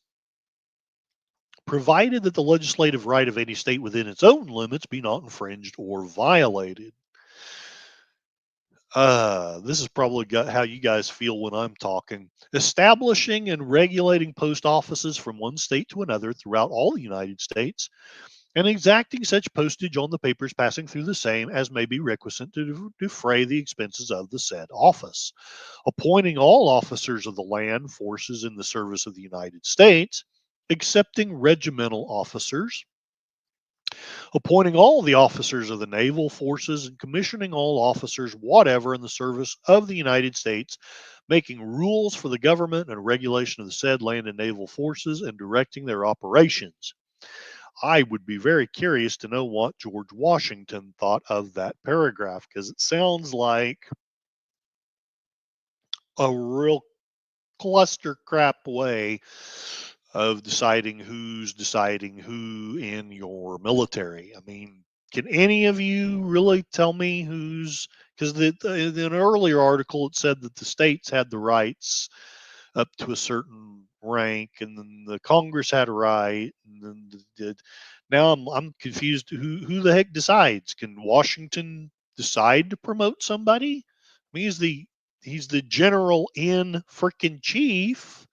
provided that the legislative right of any state within its own limits be not infringed or violated. This is probably how you guys feel when I'm talking. Establishing and regulating post offices from one state to another throughout all the United States, and exacting such postage on the papers passing through the same as may be requisite to defray the expenses of the said office. Appointing all officers of the land forces in the service of the United States, excepting regimental officers, appointing all the officers of the naval forces and commissioning all officers whatever in the service of the United States, making rules for the government and regulation of the said land and naval forces and directing their operations. I would be very curious to know what George Washington thought of that paragraph, because it sounds like a real cluster crap way of deciding who in your military. I mean, can any of you really tell me who's, because in an earlier article it said that the states had the rights up to a certain rank, and then the Congress had a right, and then now I'm confused. Who the heck decides? Can Washington decide to promote somebody? I mean, he's the general in freaking chief.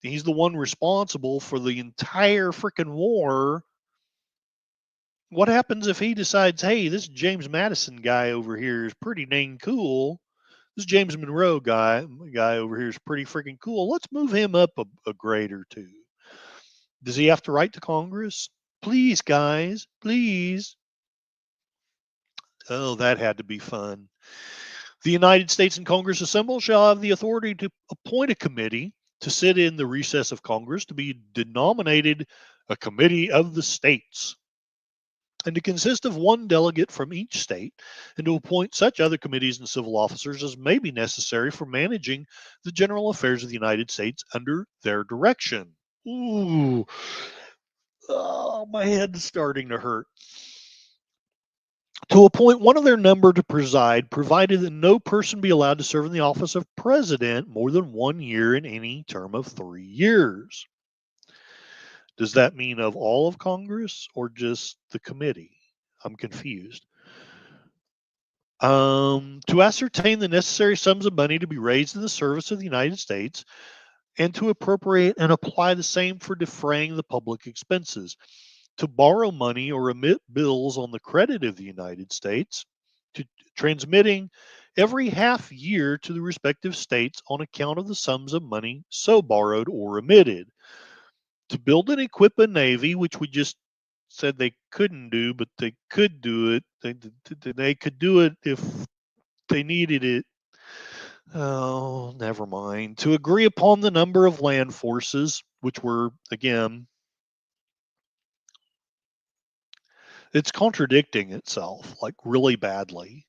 He's the one responsible for the entire freaking war. What happens if he decides, hey, this James Madison guy over here is pretty dang cool? This James Monroe guy over here is pretty freaking cool. Let's move him up a grade or two. Does he have to write to Congress? Please, guys, please. Oh, that had to be fun. The United States and Congress assembled shall have the authority to appoint a committee to sit in the recess of Congress to be denominated a committee of the states, and to consist of one delegate from each state, and to appoint such other committees and civil officers as may be necessary for managing the general affairs of the United States under their direction. Ooh, oh, my head's starting to hurt. To appoint one of their number to preside, provided that no person be allowed to serve in the office of president more than 1 year in any term of 3 years. Does that mean of all of Congress or just the committee? I'm confused. To ascertain the necessary sums of money to be raised in the service of the United States, and to appropriate and apply the same for defraying the public expenses, to borrow money or emit bills on the credit of the United States, to transmitting every half year to the respective states on account of the sums of money so borrowed or emitted, to build and equip a navy, which we just said they couldn't do, but they could do it. They could do it if they needed it. Oh, never mind. To agree upon the number of land forces, which were, again, it's contradicting itself like really badly.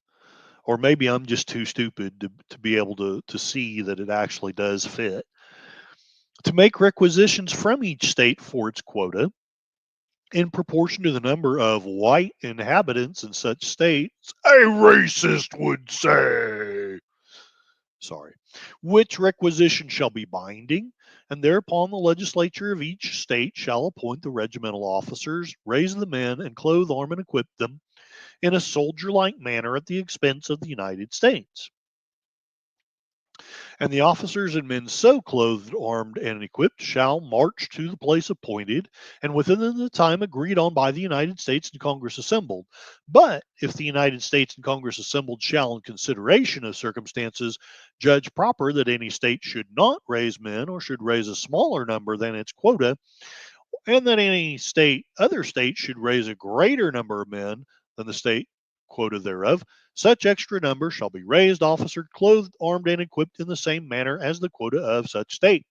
Or maybe I'm just too stupid to be able to see that it actually does fit. To make requisitions from each state for its quota in proportion to the number of white inhabitants in such states, a racist would say. Sorry. Which requisition shall be binding, and thereupon the legislature of each state shall appoint the regimental officers, raise the men, and clothe, arm, and equip them in a soldier-like manner at the expense of the United States. And the officers and men so clothed, armed, and equipped shall march to the place appointed, and within the time agreed on by the United States and Congress assembled. But if the United States and Congress assembled shall, in consideration of circumstances, judge proper that any state should not raise men, or should raise a smaller number than its quota, and that any other state should raise a greater number of men than the state quota thereof, such extra number shall be raised, officered, clothed, armed, and equipped in the same manner as the quota of such state.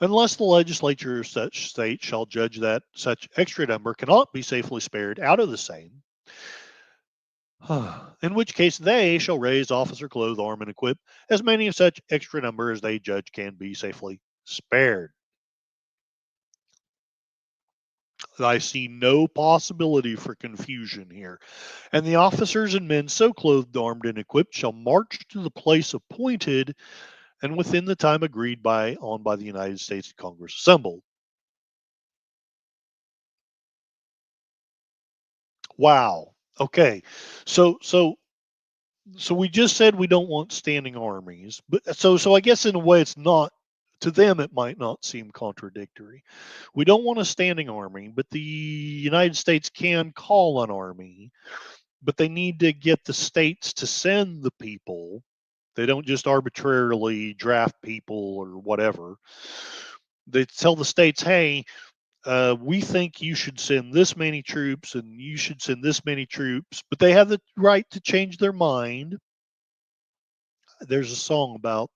Unless the legislature of such state shall judge that such extra number cannot be safely spared out of the same, in which case they shall raise, officer, clothe, arm, and equip as many of such extra number as they judge can be safely spared. I see no possibility for confusion here. And the officers and men so clothed, armed, and equipped shall march to the place appointed and within the time agreed on by the United States Congress assembled. Wow. Okay. So we just said we don't want standing armies, but so I guess in a way it's not, to them it might not seem contradictory. We don't want a standing army, but the United States can call an army, but they need to get the states to send the people. They don't just arbitrarily draft people or whatever. They tell the states, hey, we think you should send this many troops and you should send this many troops, but they have the right to change their mind. There's a song about,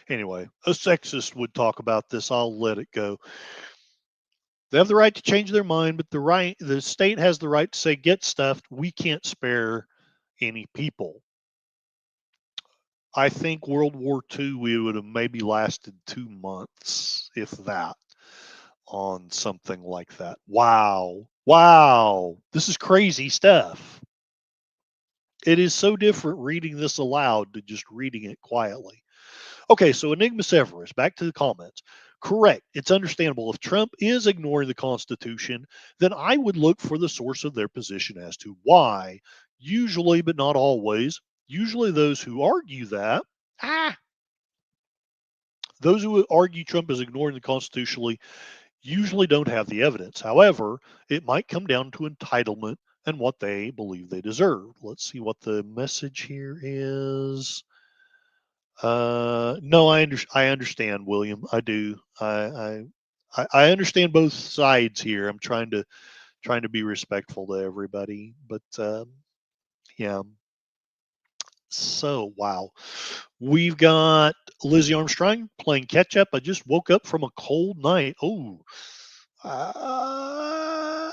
anyway, a sexist would talk about this. I'll let it go. They have the right to change their mind, but the state has the right to say, get stuffed. We can't spare any people. I think World War II, we would have maybe lasted 2 months, if that, on something like that. Wow. Wow. This is crazy stuff. It is so different reading this aloud to just reading it quietly. Okay, so Enigma Severus, back to the comments. Correct. It's understandable. If Trump is ignoring the Constitution, then I would look for the source of their position as to why. Usually, but not always. Usually, those who argue that, those who argue Trump is ignoring the Constitution usually don't have the evidence. However, it might come down to entitlement and what they believe they deserve. Let's see what the message here is. No, I understand, William. I do. I understand both sides here. I'm trying to be respectful to everybody, but yeah. So wow, we've got Lizzie Armstrong playing catch up. I just woke up from a cold night. Oh, uh,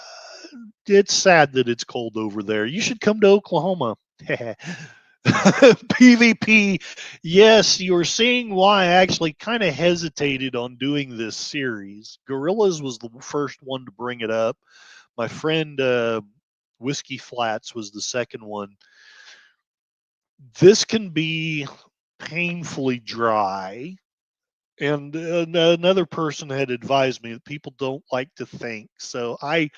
it's sad that it's cold over there. You should come to Oklahoma. PvP. Yes, you're seeing why I actually kind of hesitated on doing this series. Gorillas was the first one to bring it up. My friend Whiskey Flats was the second one. This can be painfully dry. And another person had advised me that people don't like to think. So I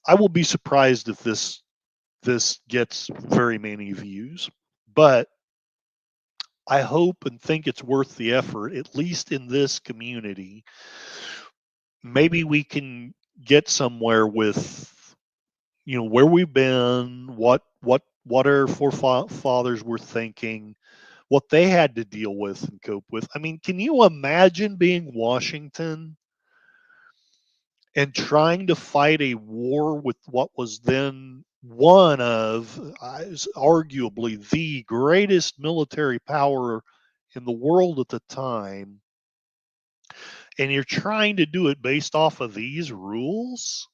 will be surprised if this gets very many views. But I hope and think it's worth the effort, at least in this community. Maybe we can get somewhere with, where we've been, what our forefathers were thinking, what they had to deal with and cope with. I mean, can you imagine being Washington and trying to fight a war with what was then one of, arguably the greatest military power in the world at the time, and you're trying to do it based off of these rules?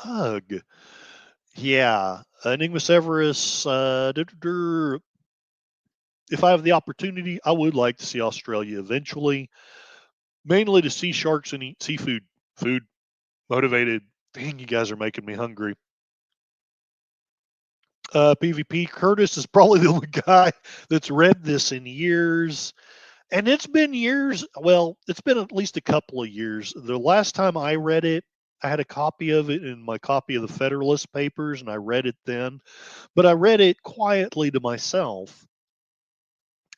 Ugh. Yeah. Enigma Severus, if I have the opportunity, I would like to see Australia eventually, mainly to see sharks and eat seafood. Food motivated. Dang, you guys are making me hungry. PvP, Curtis is probably the only guy that's read this in years. And it's been years. Well, it's been at least a couple of years. The last time I read it, I had a copy of it in my copy of the Federalist Papers, and I read it then. But I read it quietly to myself.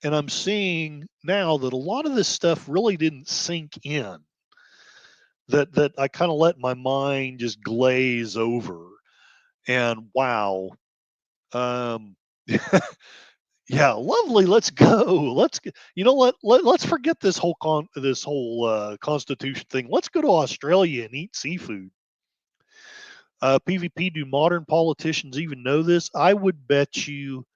And I'm seeing now that a lot of this stuff really didn't sink in. That I kind of let my mind just glaze over. And wow. Um, yeah, lovely. Let's go. Let's let's forget this whole Constitution thing. Let's go to Australia and eat seafood. PvP, do modern politicians even know this? I would bet you,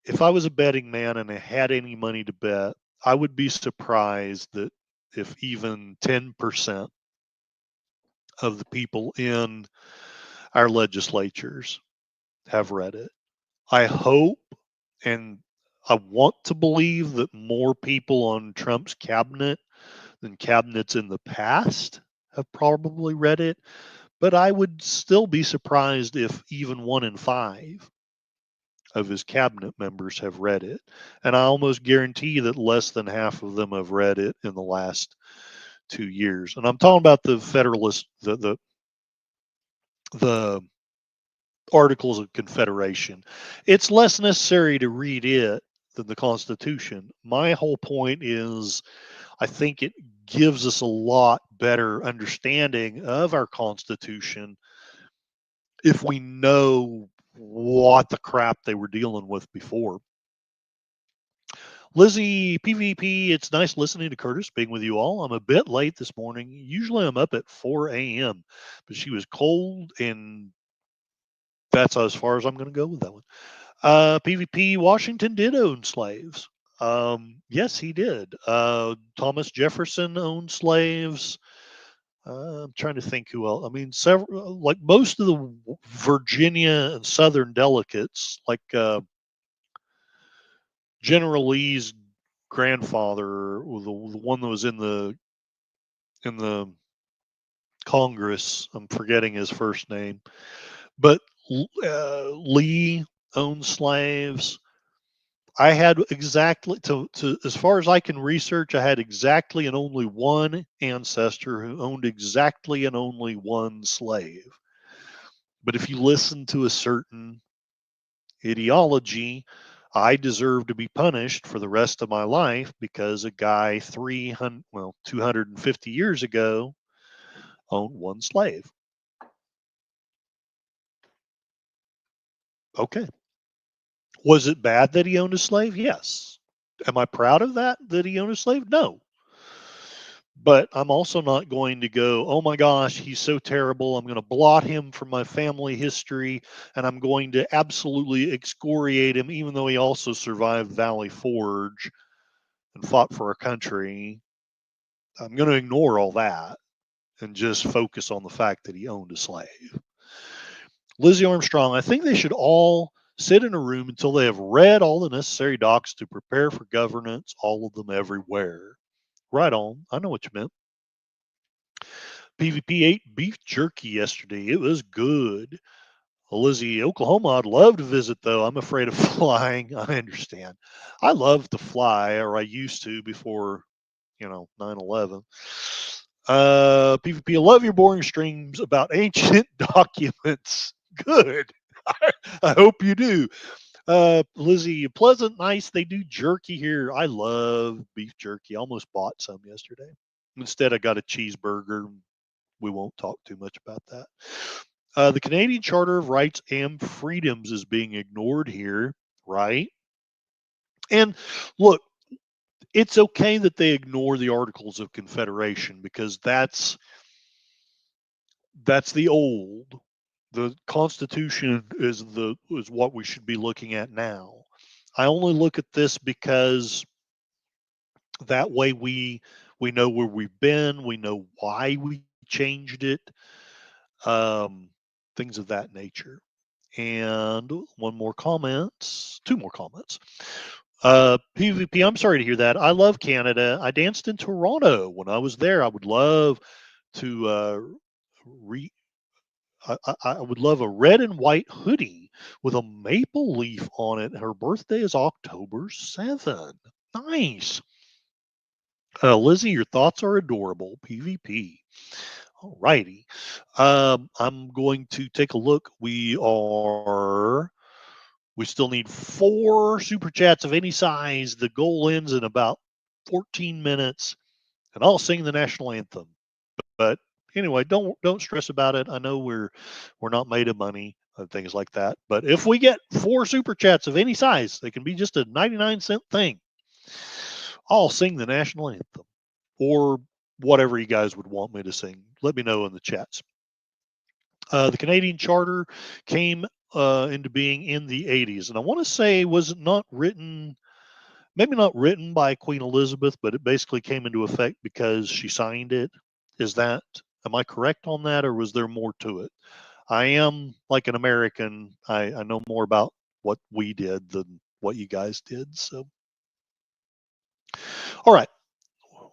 if I was a betting man and I had any money to bet, I would be surprised that if even 10% of the people in our legislatures have read it. I hope and I want to believe that more people on Trump's cabinet than cabinets in the past have probably read it, but I would still be surprised if even 1 in 5 of his cabinet members have read it. And I almost guarantee that less than half of them have read it in the last 2 years. And I'm talking about the Federalist, the Articles of Confederation. It's less necessary to read it than the Constitution. My whole point is I think it gives us a lot better understanding of our Constitution if we know what the crap they were dealing with before. Lizzie PvP, it's nice listening to Curtis, being with you all. I'm a bit late this morning. Usually I'm up at 4 a.m., but she was cold, and that's as far as I'm going to go with that one. PvP, Washington did own slaves. Yes, he did. Thomas Jefferson owned slaves. I'm trying to think who else. I mean, several, like most of the Virginia and Southern delegates, like General Lee's grandfather, the one that was in the Congress. I'm forgetting his first name, but Lee owned slaves. I had exactly to as far as I can research, I had exactly and only one ancestor who owned exactly and only one slave. But if you listen to a certain ideology, I deserve to be punished for the rest of my life because a guy 250 years ago owned one slave. Okay. Was it bad that he owned a slave? Yes. Am I proud of that he owned a slave? No. But I'm also not going to go, oh my gosh, he's so terrible. I'm going to blot him from my family history, and I'm going to absolutely excoriate him, even though he also survived Valley Forge and fought for our country. I'm going to ignore all that and just focus on the fact that he owned a slave. Lizzie Armstrong, I think they should all sit in a room until they have read all the necessary docs to prepare for governance, all of them everywhere. Right on. I know what you meant. PvP ate beef jerky yesterday. It was good. Lizzie, Oklahoma, I'd love to visit, though. I'm afraid of flying. I understand. I love to fly, or I used to before, 9/11. PvP, I love your boring streams about ancient documents. Good. I hope you do. Lizzie, pleasant, nice. They do jerky here. I love beef jerky. I almost bought some yesterday. Instead, I got a cheeseburger. We won't talk too much about that. The Canadian Charter of Rights and Freedoms is being ignored here, right? And look, it's okay that they ignore the Articles of Confederation because that's the old. The Constitution is what we should be looking at now. I only look at this because that way we know where we've been, we know why we changed it, things of that nature. And two more comments. PvP, I'm sorry to hear that. I love Canada. I danced in Toronto when I was there. I would love to I would love a red and white hoodie with a maple leaf on it. Her birthday is October 7th. Nice. Lizzie, your thoughts are adorable. PvP. All righty. I'm going to take a look. We still need 4 super chats of any size. The goal ends in about 14 minutes, and I'll sing the national anthem. But anyway, don't stress about it. I know we're not made of money and things like that. But if we get 4 super chats of any size, they can be just a 99-cent thing. I'll sing the national anthem or whatever you guys would want me to sing. Let me know in the chats. The Canadian Charter came into being in the 80s, and I want to say was not written, maybe not written by Queen Elizabeth, but it basically came into effect because she signed it. Am I correct on that, or was there more to it? I am like an American. I know more about what we did than what you guys did. So, all right,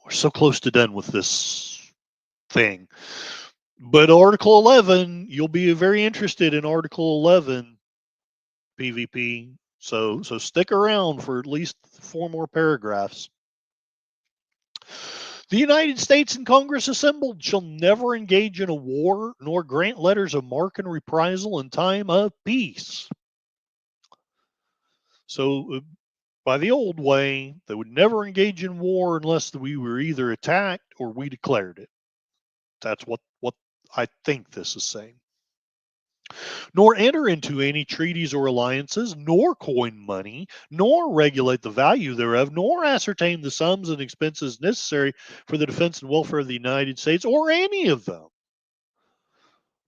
we're so close to done with this thing. But Article 11, you'll be very interested in Article 11 PvP. So stick around for at least 4 more paragraphs. The United States and Congress assembled shall never engage in a war, nor grant letters of marque and reprisal in time of peace. So, by the old way, they would never engage in war unless we were either attacked or we declared it. That's what I think this is saying. Nor enter into any treaties or alliances, nor coin money, nor regulate the value thereof, nor ascertain the sums and expenses necessary for the defense and welfare of the United States, or any of them.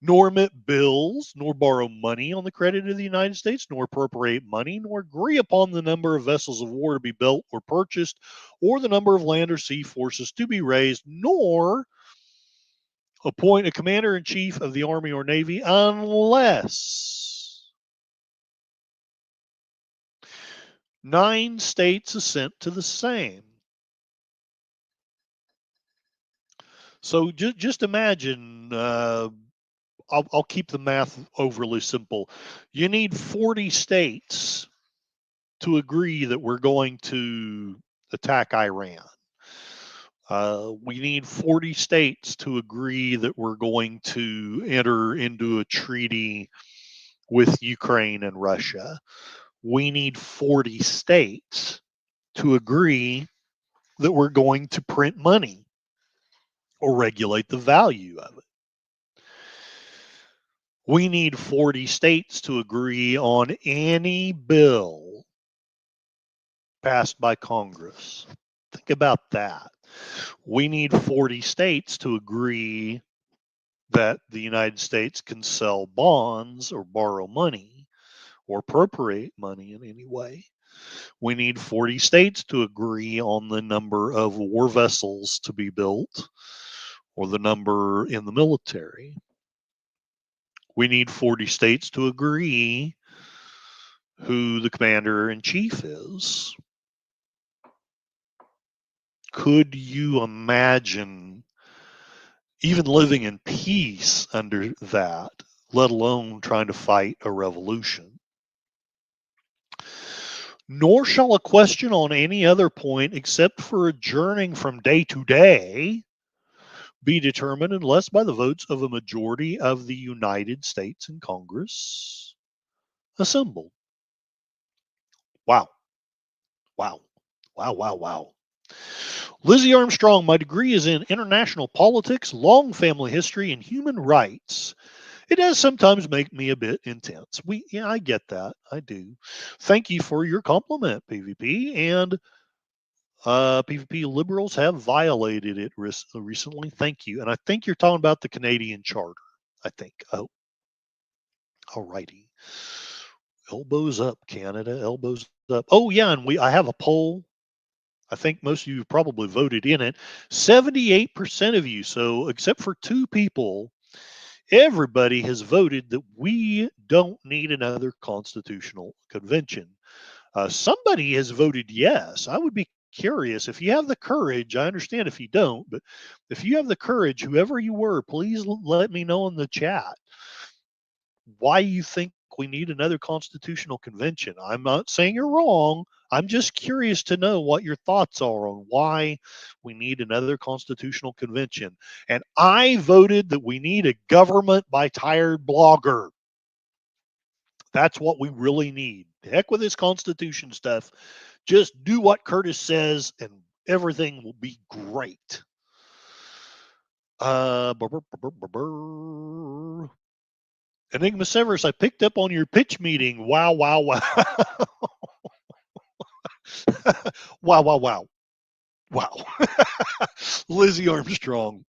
Nor emit bills, nor borrow money on the credit of the United States, nor appropriate money, nor agree upon the number of vessels of war to be built or purchased, or the number of land or sea forces to be raised, nor appoint a commander-in-chief of the Army or Navy unless 9 states assent to the same. So just imagine, I'll keep the math overly simple. You need 40 states to agree that we're going to attack Iran. We need 40 states to agree that we're going to enter into a treaty with Ukraine and Russia. We need 40 states to agree that we're going to print money or regulate the value of it. We need 40 states to agree on any bill passed by Congress. Think about that. We need 40 states to agree that the United States can sell bonds or borrow money or appropriate money in any way. We need 40 states to agree on the number of war vessels to be built or the number in the military. We need 40 states to agree who the commander-in-chief is. Could you imagine even living in peace under that, let alone trying to fight a revolution? Nor shall a question on any other point except for adjourning from day to day be determined unless by the votes of a majority of the United States and Congress assembled. Wow. Wow. Wow, wow, wow. Lizzie Armstrong, my degree is in international politics, long family history, and human rights. It does sometimes make me a bit intense. Yeah, I get that. I do. Thank you for your compliment, PvP. And PvP liberals have violated it recently. Thank you. And I think you're talking about the Canadian Charter. I think. Oh, all righty. Elbows up, Canada. Elbows up. Oh yeah, and I have a poll. I think most of you probably voted in it. 78% of you, so except for 2 people, everybody has voted that we don't need another constitutional convention. Somebody has voted yes. I would be curious if you have the courage. I understand if you don't, but if you have the courage, whoever you were, please let me know in the chat why you think we need another constitutional convention. I'm not saying you're wrong. I'm just curious to know what your thoughts are on why we need another constitutional convention. And I voted that we need a government by tired blogger. That's what we really need. Heck with this Constitution stuff. Just do what Curtis says and everything will be great. Enigma Severus, I picked up on your pitch meeting. Wow, wow, wow. Wow, wow, wow. Wow. Lizzie Armstrong.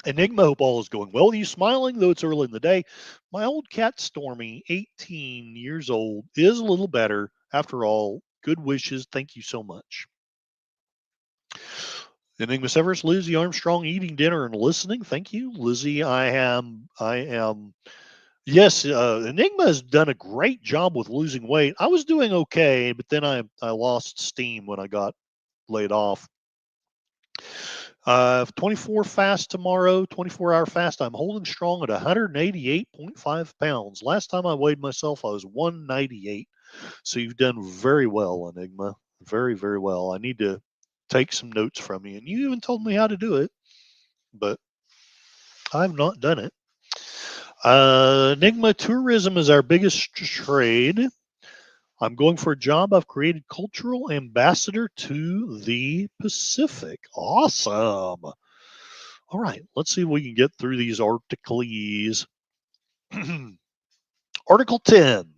Enigma, hope all is going well. You smiling, though it's early in the day. My old cat Stormy, 18 years old, is a little better. After all, good wishes. Thank you so much. Enigma Severus, Lizzie Armstrong, eating dinner and listening. Thank you, Lizzie. I am. Yes, Enigma has done a great job with losing weight. I was doing okay, but then I lost steam when I got laid off. 24 fast tomorrow, 24-hour fast. I'm holding strong at 188.5 pounds. Last time I weighed myself, I was 198. So you've done very well, Enigma. Very, very well. I need to take some notes from you. And you even told me how to do it, but I've not done it. Enigma, tourism is our biggest trade. I'm going for a job. I've created cultural ambassador to the Pacific. Awesome. All right, let's see if we can get through these articles. Article 10.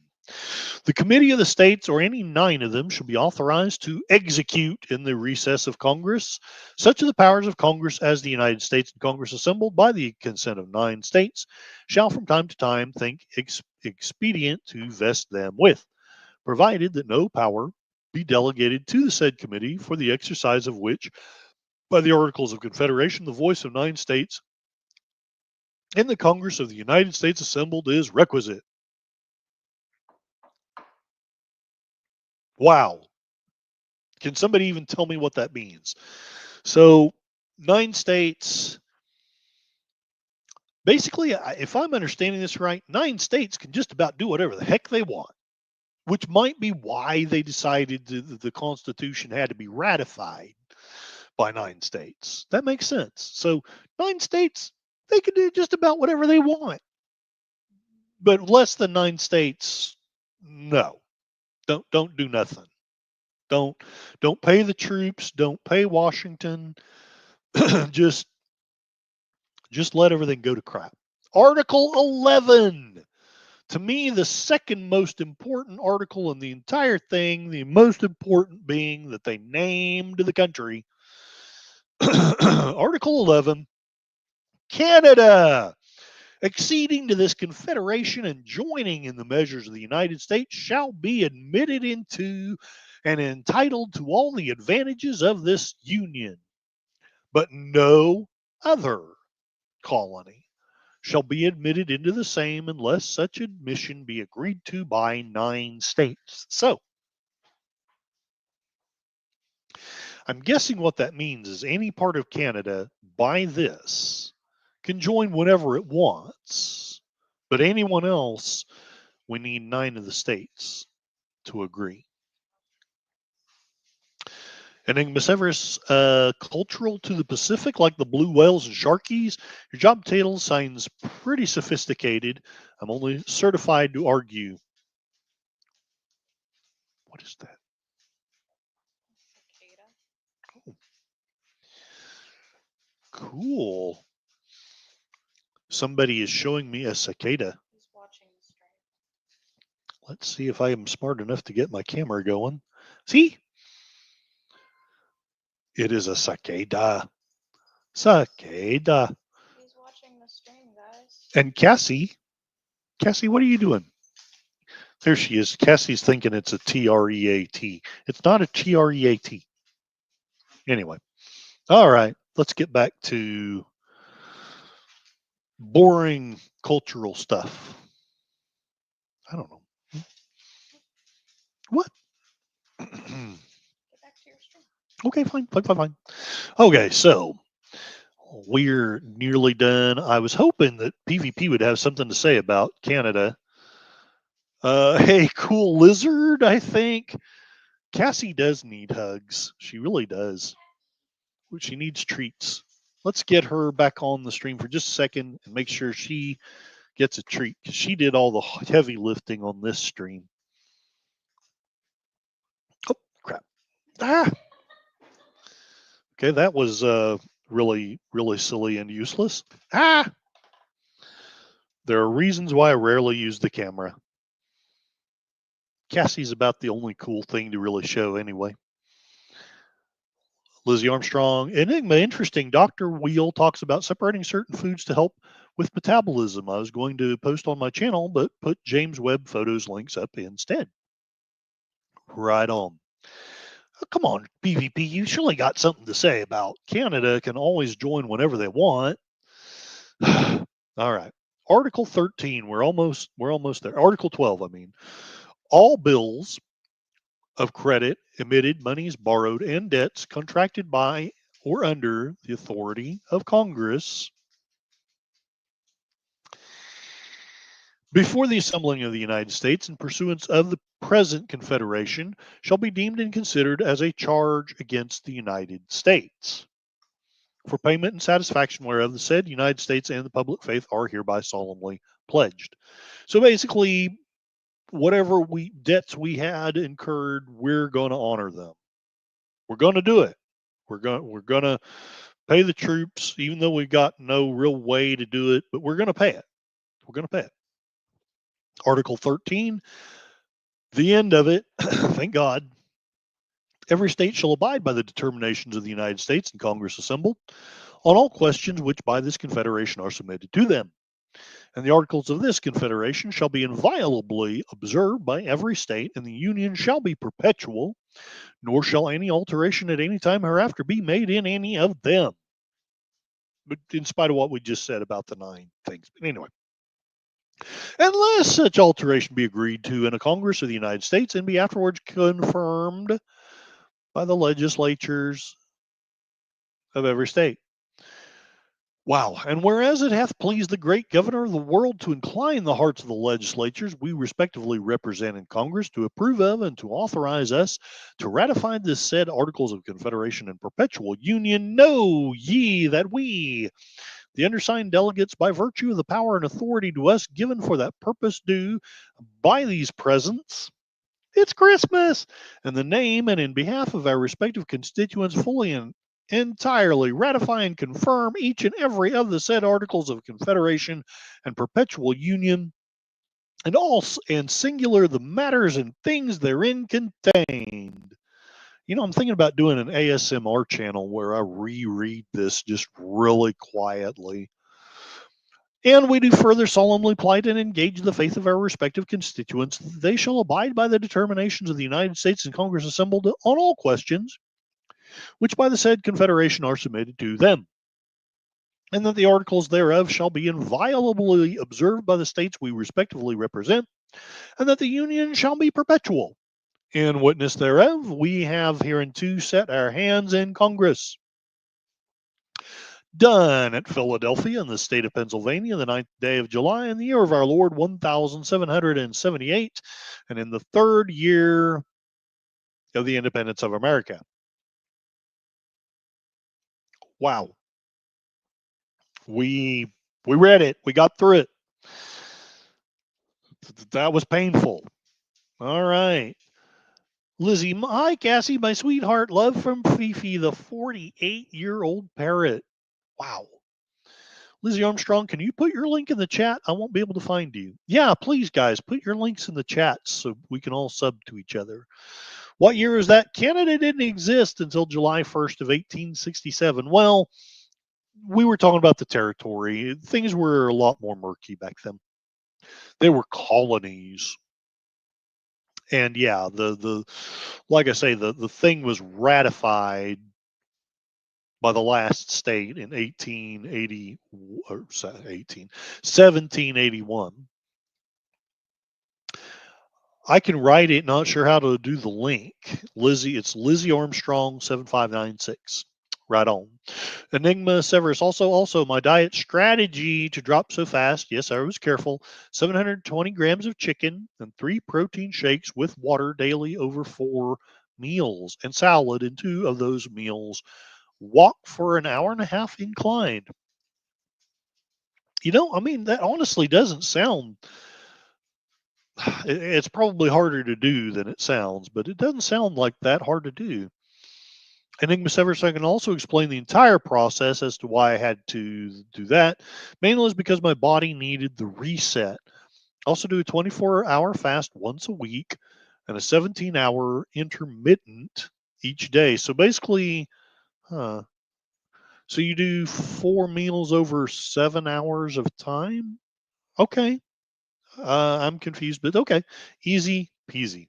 The committee of the states, or any 9 of them, shall be authorized to execute in the recess of Congress such of the powers of Congress as the United States and Congress assembled by the consent of 9 states shall from time to time think expedient to vest them with, provided that no power be delegated to the said committee for the exercise of which, by the Articles of Confederation, the voice of 9 states in the Congress of the United States assembled is requisite. Wow. Can somebody even tell me what that means? So 9 states, basically, if I'm understanding this right, 9 states can just about do whatever the heck they want, which might be why they decided the Constitution had to be ratified by 9 states. That makes sense. So 9 states, they can do just about whatever they want. But less than 9 states, no. Don't do nothing. Don't pay the troops, don't pay Washington. just let everything go to crap. Article 11. To me, the second most important article in the entire thing, the most important being that they named the country. Article 11. Canada, acceding to this confederation and joining in the measures of the United States, shall be admitted into and entitled to all the advantages of this union, but no other colony shall be admitted into the same unless such admission be agreed to by 9 states. So, I'm guessing what that means is any part of Canada by this can join whenever it wants, but anyone else, we need 9 of the states to agree. Enigma Severus, cultural to the Pacific, like the blue whales and sharkies. Your job title sounds pretty sophisticated. I'm only certified to argue. What is that? Oh. Cool. Somebody is showing me a cicada. He's watching the stream. Let's see if I am smart enough to get my camera going. See? It is a cicada. Cicada. He's watching the stream, guys. And Cassie, what are you doing? There she is. Cassie's thinking it's a T-R-E-A-T. It's not a T-R-E-A-T. Anyway. All right. Let's get back to boring cultural stuff. I don't know. What? Get back to your stream. Okay, fine. Okay, so we're nearly done. I was hoping that PvP would have something to say about Canada. Hey, cool lizard, I think. Cassie does need hugs. She really does. She needs treats. Let's get her back on the stream for just a second and make sure she gets a treat. She did all the heavy lifting on this stream. Oh, crap. Ah! Okay, that was really, really silly and useless. Ah! There are reasons why I rarely use the camera. Cassie's about the only cool thing to really show anyway. Lizzie Armstrong, Enigma, interesting. Dr. Wheel talks about separating certain foods to help with metabolism. I was going to post on my channel, but put James Webb photos links up instead. Right on. Oh, come on, PvP, you surely got something to say about Canada can always join whenever they want. All right. Article 13, we're almost there. Article 12, I mean. All bills of credit emitted, monies borrowed, and debts contracted by or under the authority of Congress before the assembling of the United States in pursuance of the present Confederation shall be deemed and considered as a charge against the United States. For payment and satisfaction whereof the said United States and the public faith are hereby solemnly pledged. So basically, whatever debts we had incurred, we're going to honor them. We're going to do it. We're going to pay the troops, even though we've got no real way to do it, but we're going to pay it. We're going to pay it. Article 13, the end of it, thank God. Every state shall abide by the determinations of the United States and Congress assembled on all questions which by this Confederation are submitted to them. And the articles of this Confederation shall be inviolably observed by every state, and the Union shall be perpetual, nor shall any alteration at any time hereafter be made in any of them. But in spite of what we just said about the 9 things. But anyway, unless such alteration be agreed to in a Congress of the United States and be afterwards confirmed by the legislatures of every state. Wow. And whereas it hath pleased the great governor of the world to incline the hearts of the legislatures we respectively represent in Congress to approve of and to authorize us to ratify the said Articles of Confederation and Perpetual Union, know ye that we, the undersigned delegates, by virtue of the power and authority to us given for that purpose, do by these presents, it's Christmas, in the name and in behalf of our respective constituents, fully and entirely ratify and confirm each and every of the said Articles of Confederation and Perpetual Union, and all and singular the matters and things therein contained. You know, I'm thinking about doing an ASMR channel where I reread this just really quietly. And we do further solemnly plight and engage the faith of our respective constituents that they shall abide by the determinations of the United States and Congress assembled on all questions which by the said Confederation are submitted to them, and that the articles thereof shall be inviolably observed by the states we respectively represent, and that the Union shall be perpetual. In witness thereof, we have hereunto set our hands in Congress. Done at Philadelphia in the state of Pennsylvania, the 9th day of July, in the year of our Lord 1778, and in the 3rd year of the independence of America. Wow. We read it. We got through it. That was painful. All right. Lizzie, hi, Cassie, my sweetheart. Love from Fifi, the 48-year-old parrot. Wow. Lizzie Armstrong, can you put your link in the chat? I won't be able to find you. Yeah, please, guys, put your links in the chat so we can all sub to each other. What year is that? Canada didn't exist until July 1st of 1867. Well, we were talking about the territory. Things were a lot more murky back then. They were colonies. And yeah, the like I say, the thing was ratified by the last state in 1781. I can write it, not sure how to do the link. Lizzie, it's Lizzie Armstrong 7596. Right on. Enigma Severus, also my diet strategy to drop so fast. Yes, I was careful. 720 grams of chicken and 3 protein shakes with water daily over 4 meals, and salad in 2 of those meals. Walk for an hour and a half inclined. You know, I mean, that honestly doesn't sound, it's probably harder to do than it sounds, but it doesn't sound like that hard to do. Enigma Severus, I can also explain the entire process as to why I had to do that. Mainly is because my body needed the reset. I also do a 24-hour fast once a week and a 17-hour intermittent each day. So basically, so you do 4 meals over 7 hours of time? Okay. I'm confused, but okay. Easy peasy.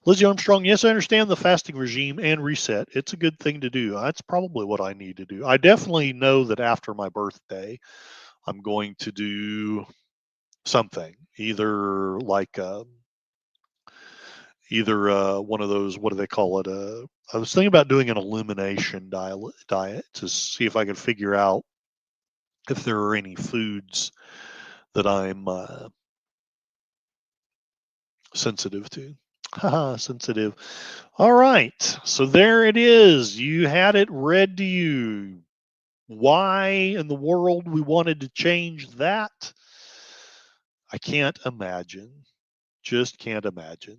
Lizzie Armstrong, yes, I understand the fasting regime and reset. It's a good thing to do. That's probably what I need to do. I definitely know that after my birthday, I'm going to do something, either like one of those, what do they call it? I was thinking about doing an elimination diet to see if I could figure out if there are any foods that I'm sensitive to. Haha, sensitive. All right. So there it is. You had it read to you. Why in the world we wanted to change that? I can't imagine. Just can't imagine.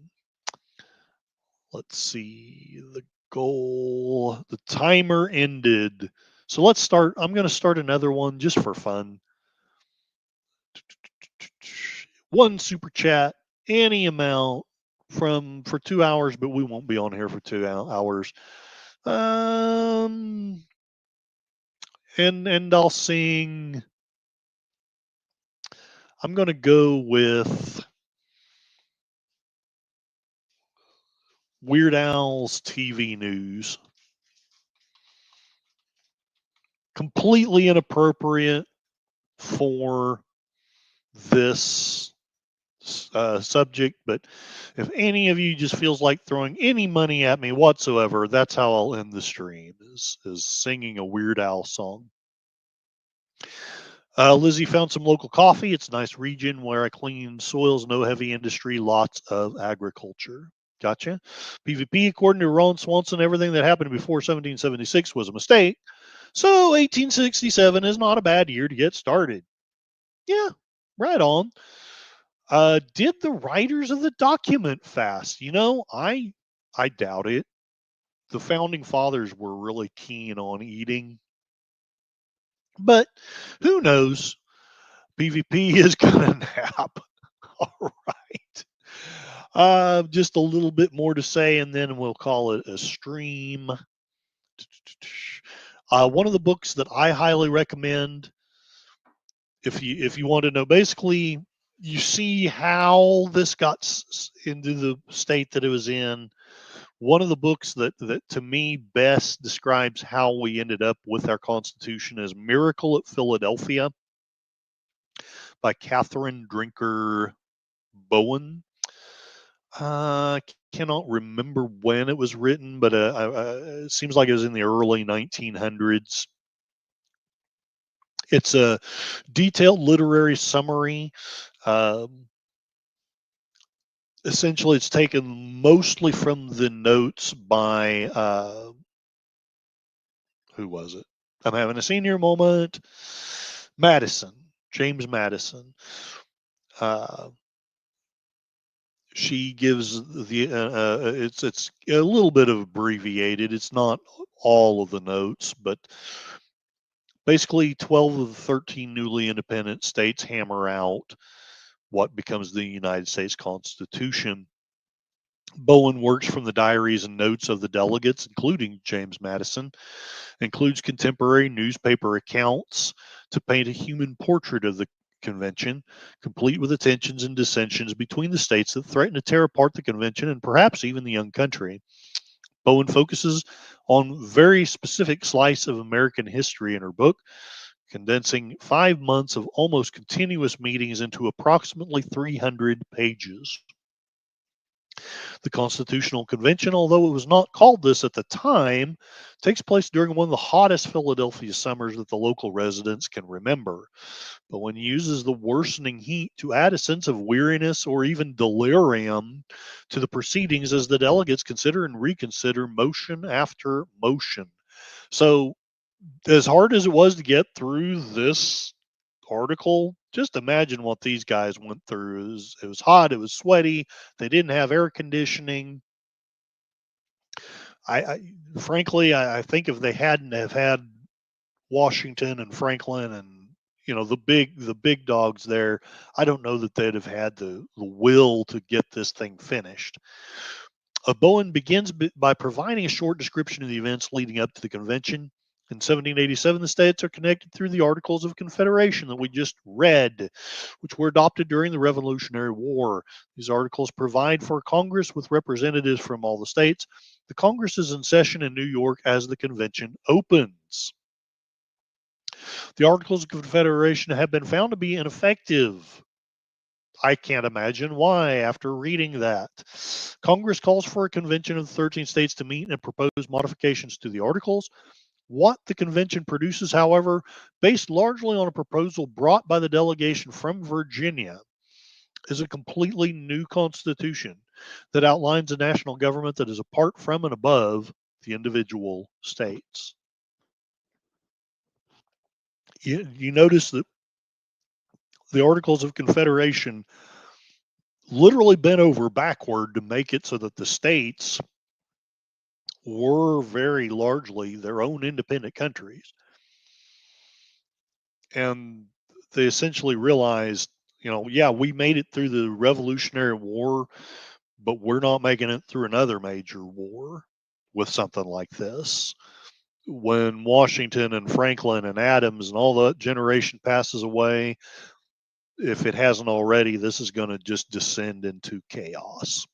Let's see. The goal. The timer ended. So let's start. I'm going to start another one just for fun. One super chat, any amount for 2 hours, but we won't be on here for 2 hours. And I'll sing. I'm going to go with Weird Al's TV news. Completely inappropriate for this subject, but if any of you just feels like throwing any money at me whatsoever, that's how I'll end the stream, is singing a Weird Al song. Lizzie found some local coffee. It's a nice region where I clean soils, no heavy industry, lots of agriculture. Gotcha. PvP, according to Ron Swanson, everything that happened before 1776 was a mistake. So 1867 is not a bad year to get started. Yeah, right on. Did the writers of the document fast? I doubt it. The founding fathers were really keen on eating, but who knows? PvP is gonna nap. All right. Just a little bit more to say, and then we'll call it a stream. One of the books that I highly recommend, if you want to know, basically, you see how this got into the state that it was in. One of the books that to me best describes how we ended up with our Constitution is Miracle at Philadelphia by Catherine Drinker Bowen. Cannot remember when it was written, but it seems like it was in the early 1900s. It's a detailed literary summary. Essentially, it's taken mostly from the notes by who was it? I'm having a senior moment. Madison, James Madison. She gives the it's a little bit of abbreviated. It's not all of the notes, but basically 12 of the 13 newly independent states hammer out what becomes the United States Constitution. Bowen works from the diaries and notes of the delegates, including James Madison, includes contemporary newspaper accounts to paint a human portrait of the convention, complete with the tensions and dissensions between the states that threaten to tear apart the convention and perhaps even the young country. Bowen focuses on very specific slice of American history in her book, condensing 5 months of almost continuous meetings into approximately 300 pages. The Constitutional Convention, although it was not called this at the time, takes place during one of the hottest Philadelphia summers that the local residents can remember. But when he uses the worsening heat to add a sense of weariness or even delirium to the proceedings as the delegates consider and reconsider motion after motion. So, as hard as it was to get through this article, just imagine what these guys went through. It was hot, it was sweaty, they didn't have air conditioning. Frankly, I think if they hadn't have had Washington and Franklin and the big dogs there, I don't know that they'd have had the will to get this thing finished. Bowen begins by providing a short description of the events leading up to the convention. In 1787, the states are connected through the Articles of Confederation that we just read, which were adopted during the Revolutionary War. These articles provide for Congress with representatives from all the states. The Congress is in session in New York as the convention opens. The Articles of Confederation have been found to be ineffective. I can't imagine why after reading that. Congress calls for a convention of the 13 states to meet and propose modifications to the articles. What the convention produces, however, based largely on a proposal brought by the delegation from Virginia, is a completely new constitution that outlines a national government that is apart from and above the individual states. You notice that the Articles of Confederation literally bent over backward to make it so that the states were very largely their own independent countries. And they essentially realized, yeah, we made it through the Revolutionary War, but we're not making it through another major war with something like this. When Washington and Franklin and Adams and all that generation passes away, if it hasn't already, this is going to just descend into chaos.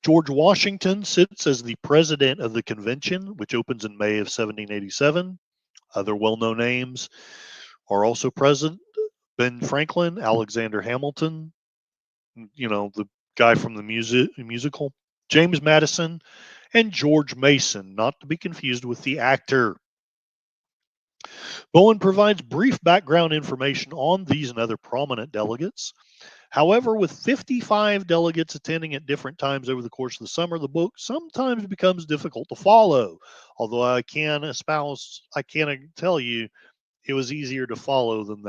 George Washington sits as the president of the convention, which opens in May of 1787. Other well-known names are also present: Ben Franklin, Alexander Hamilton, the guy from the musical, James Madison, and George Mason, not to be confused with the actor. Bowen provides brief background information on these and other prominent delegates. However, with 55 delegates attending at different times over the course of the summer, the book sometimes becomes difficult to follow. Although I can tell you it was easier to follow than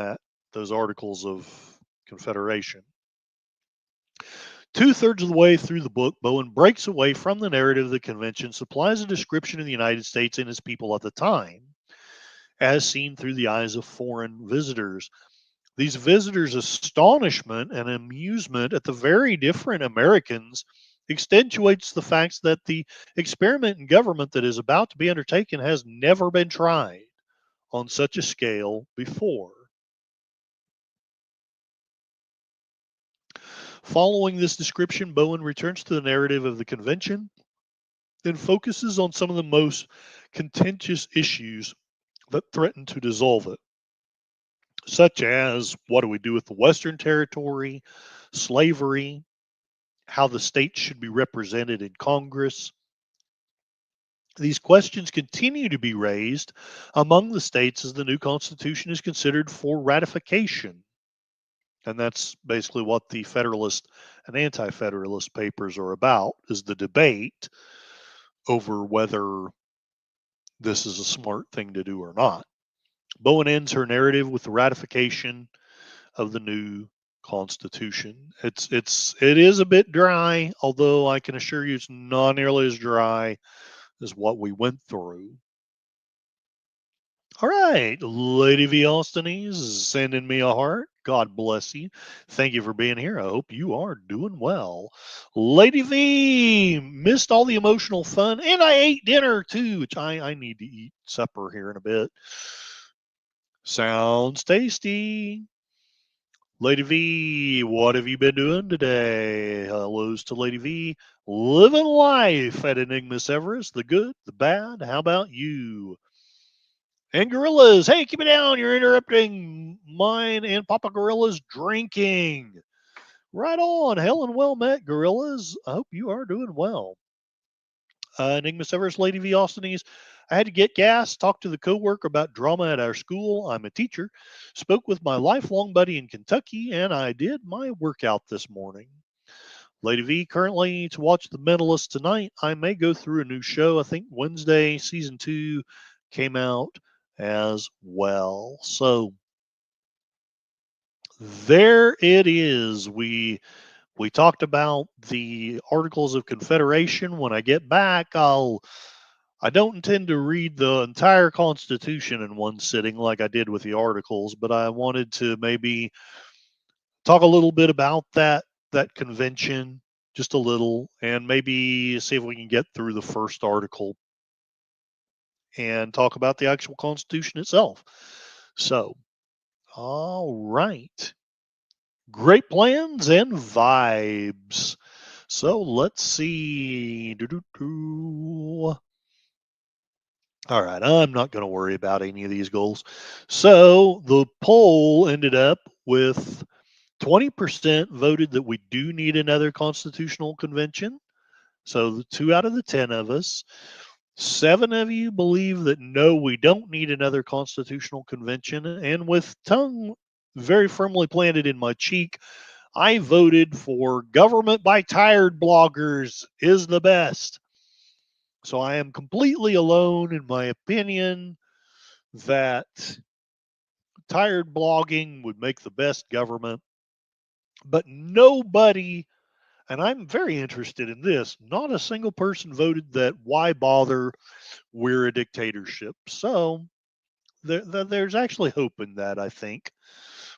those Articles of Confederation. 2/3 of the way through the book, Bowen breaks away from the narrative of the convention, supplies a description of the United States and its people at the time, as seen through the eyes of foreign visitors. These visitors' astonishment and amusement at the very different Americans accentuates the facts that the experiment in government that is about to be undertaken has never been tried on such a scale before. Following this description, Bowen returns to the narrative of the convention and focuses on some of the most contentious issues that threaten to dissolve it, such as what do we do with the Western Territory, slavery, how the states should be represented in Congress. These questions continue to be raised among the states as the new Constitution is considered for ratification. And that's basically what the Federalist and Anti-Federalist papers are about, is the debate over whether this is a smart thing to do or not. Bowen ends her narrative with the ratification of the new Constitution. It is a bit dry, although I can assure you it's not nearly as dry as what we went through. All right, Lady V. Austinese is sending me a heart. God bless you. Thank you for being here. I hope you are doing well. Lady V missed all the emotional fun, and I ate dinner too, which I need to eat supper here in a bit. Sounds tasty. Lady V, what have you been doing today? Hellos to Lady V. Living life at Enigmas Everest, the good, the bad. How about you? And Gorillas, hey, keep it down. You're interrupting mine and Papa Gorilla's drinking. Right on. Hell and well met, Gorillas. I hope you are doing well. Enigmas Everest, Lady V. Austinese. I had to get gas, talk to the coworker about drama at our school. I'm a teacher. Spoke with my lifelong buddy in Kentucky, and I did my workout this morning. Lady V, currently to watch The Mentalist tonight. I may go through a new show. I think Wednesday, season 2 came out as well. So there it is. We talked about the Articles of Confederation. When I get back, I don't intend to read the entire Constitution in one sitting like I did with the Articles, but I wanted to maybe talk a little bit about that convention, just a little, and maybe see if we can get through the first article and talk about the actual Constitution itself. So, all right. Great plans and vibes. So let's see. All right, I'm not going to worry about any of these goals. So the poll ended up with 20% voted that we do need another constitutional convention. So the 2 out of the 10 of us. 7 of you believe that no, we don't need another constitutional convention. And with tongue very firmly planted in my cheek, I voted for government by tired bloggers is the best. So I am completely alone in my opinion that tired blogging would make the best government. But nobody, and I'm very interested in this, not a single person voted that why bother, we're a dictatorship. So there's actually hope in that, I think.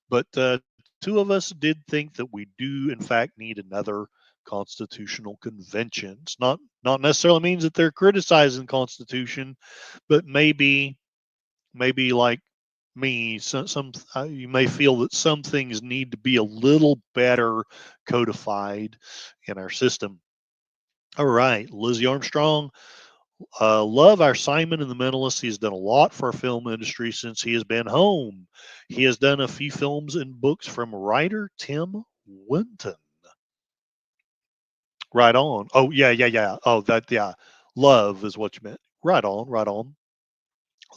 But 2 of us did think that we do, in fact, need another constitutional convention. It's not necessarily means that they're criticizing the Constitution, but maybe like me, some you may feel that some things need to be a little better codified in our system. All right, Lizzie Armstrong. Love our Simon and the Mentalist. He's done a lot for our film industry since he has been home. He has done a few films and books from writer Tim Winton. Right on. Oh, yeah. Oh, that, yeah. Love is what you meant. Right on.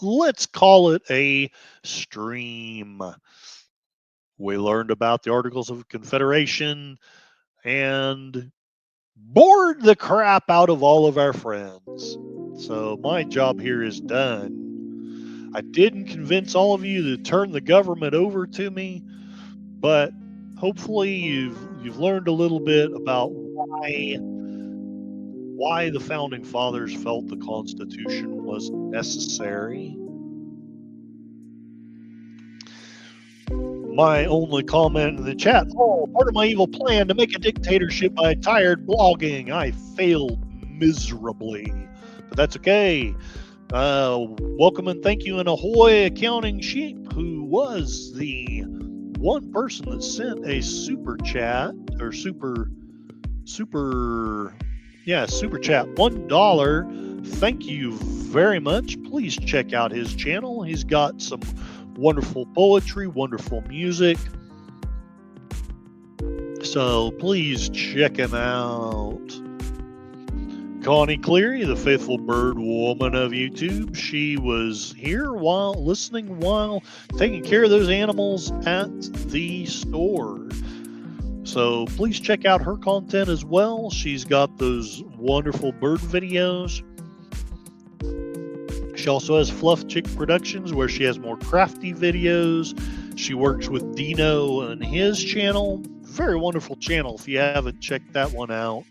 Let's call it a stream. We learned about the Articles of Confederation and bored the crap out of all of our friends. So my job here is done. I didn't convince all of you to turn the government over to me, but hopefully you've learned a little bit about why the founding fathers felt the Constitution was necessary. My only comment in the chat, part of my evil plan to make a dictatorship by tired blogging. I failed miserably, but that's okay. Welcome and thank you, and ahoy, Accounting Sheep, who was the one person that sent a super chat or super chat, $1. Thank you very much. Please check out his channel. He's got some wonderful poetry, wonderful music. So please check him out. Connie Cleary, the faithful bird woman of YouTube, she was here while taking care of those animals at the store. So please check out her content as well. She's got those wonderful bird videos. She also has Fluff Chick Productions, where she has more crafty videos. She works with Dino and his channel. Very wonderful channel if you haven't checked that one out.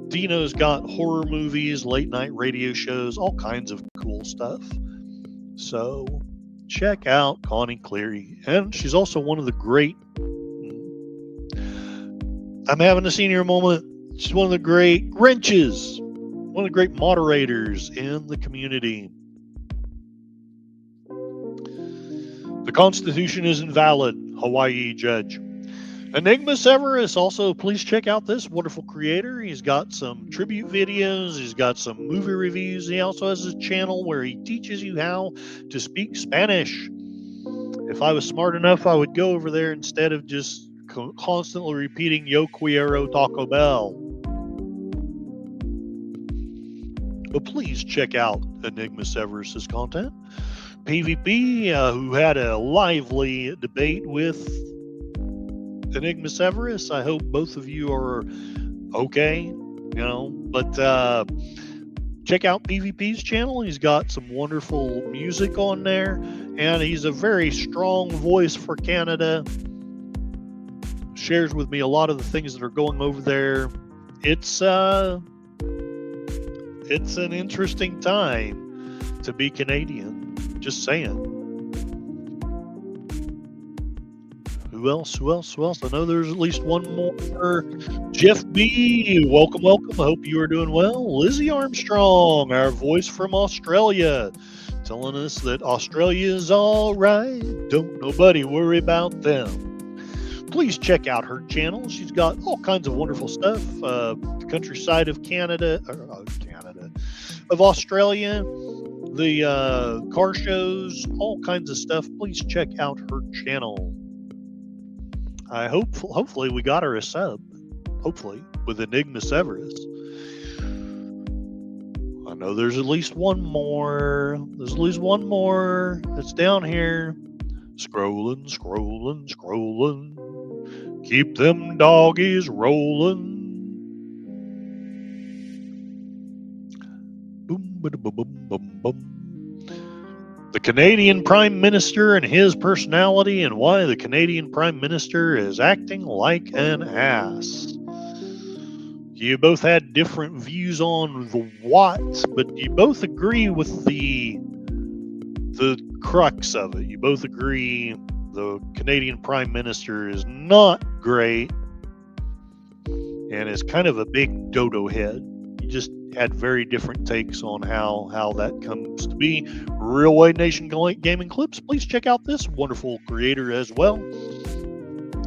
Dino's got horror movies, late night radio shows, all kinds of cool stuff. So check out Connie Cleary. And she's also one of the great, I'm having a senior moment, she's one of the great wrenches, one of the great moderators in the community. The Constitution is invalid, Hawaii judge. Enigma Severus, also please check out this wonderful creator. He's got some tribute videos, he's got some movie reviews. He also has a channel where he teaches you how to speak Spanish. If I was smart enough, I would go over there instead of just constantly repeating Yo quiero Taco Bell. But please check out Enigma Severus's content. PvP, who had a lively debate with Enigma Severus. I hope both of you are okay, but check out PvP's channel. He's got some wonderful music on there, and he's a very strong voice for Canada. Shares with me a lot of the things that are going over there. It's an interesting time to be Canadian. Just saying. Who else? I know there's at least one more. Jeff B. Welcome. I hope you are doing well. Lizzie Armstrong, our voice from Australia, telling us that Australia is all right. Don't nobody worry about them. Please check out her channel. She's got all kinds of wonderful stuff. The countryside of of Australia, the car shows, all kinds of stuff. Please check out her channel. hopefully we got her a sub. Hopefully, with Enigma Severus. I know there's at least one more. There's at least one more that's down here. Scrolling. Keep them doggies rolling. Boom, boom, boom, boom, boom. The Canadian Prime Minister and his personality, and why the Canadian Prime Minister is acting like an ass. You both had different views on the what, but you both agree with the crux of it. You both agree the Canadian Prime Minister is not great and is kind of a big dodo head. You just had very different takes on how that comes to be. Real White Nation Gaming Clips, please check out this wonderful creator as well.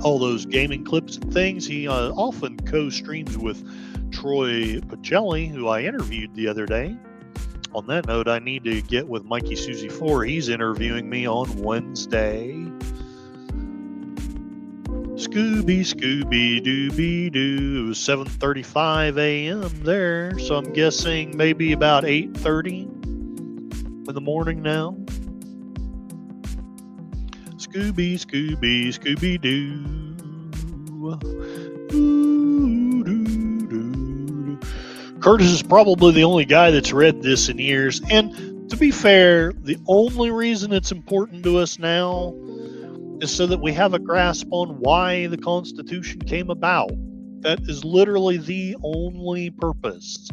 All those gaming clips and things. He often co-streams with Troy Pacelli, who I interviewed the other day. On that note, I need to get with Mikey Susie 4. He's interviewing me on Wednesday. Scooby dooby doo. It was 7:35 a.m. there, so I'm guessing maybe about 8:30 in the morning now. Scooby doo. Curtis is probably the only guy that's read this in years, and to be fair, the only reason it's important to us now is so that we have a grasp on why the Constitution came about. That is literally the only purpose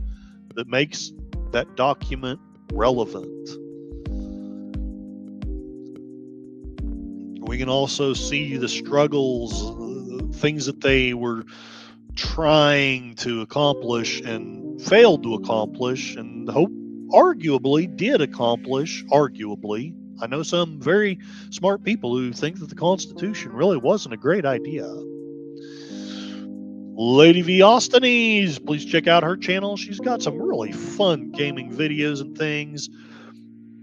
that makes that document relevant. We can also see the struggles, things that they were trying to accomplish and failed to accomplish, and arguably did accomplish, arguably. I know some very smart people who think that the Constitution really wasn't a great idea. Lady V. Austinese, please check out her channel. She's got some really fun gaming videos and things.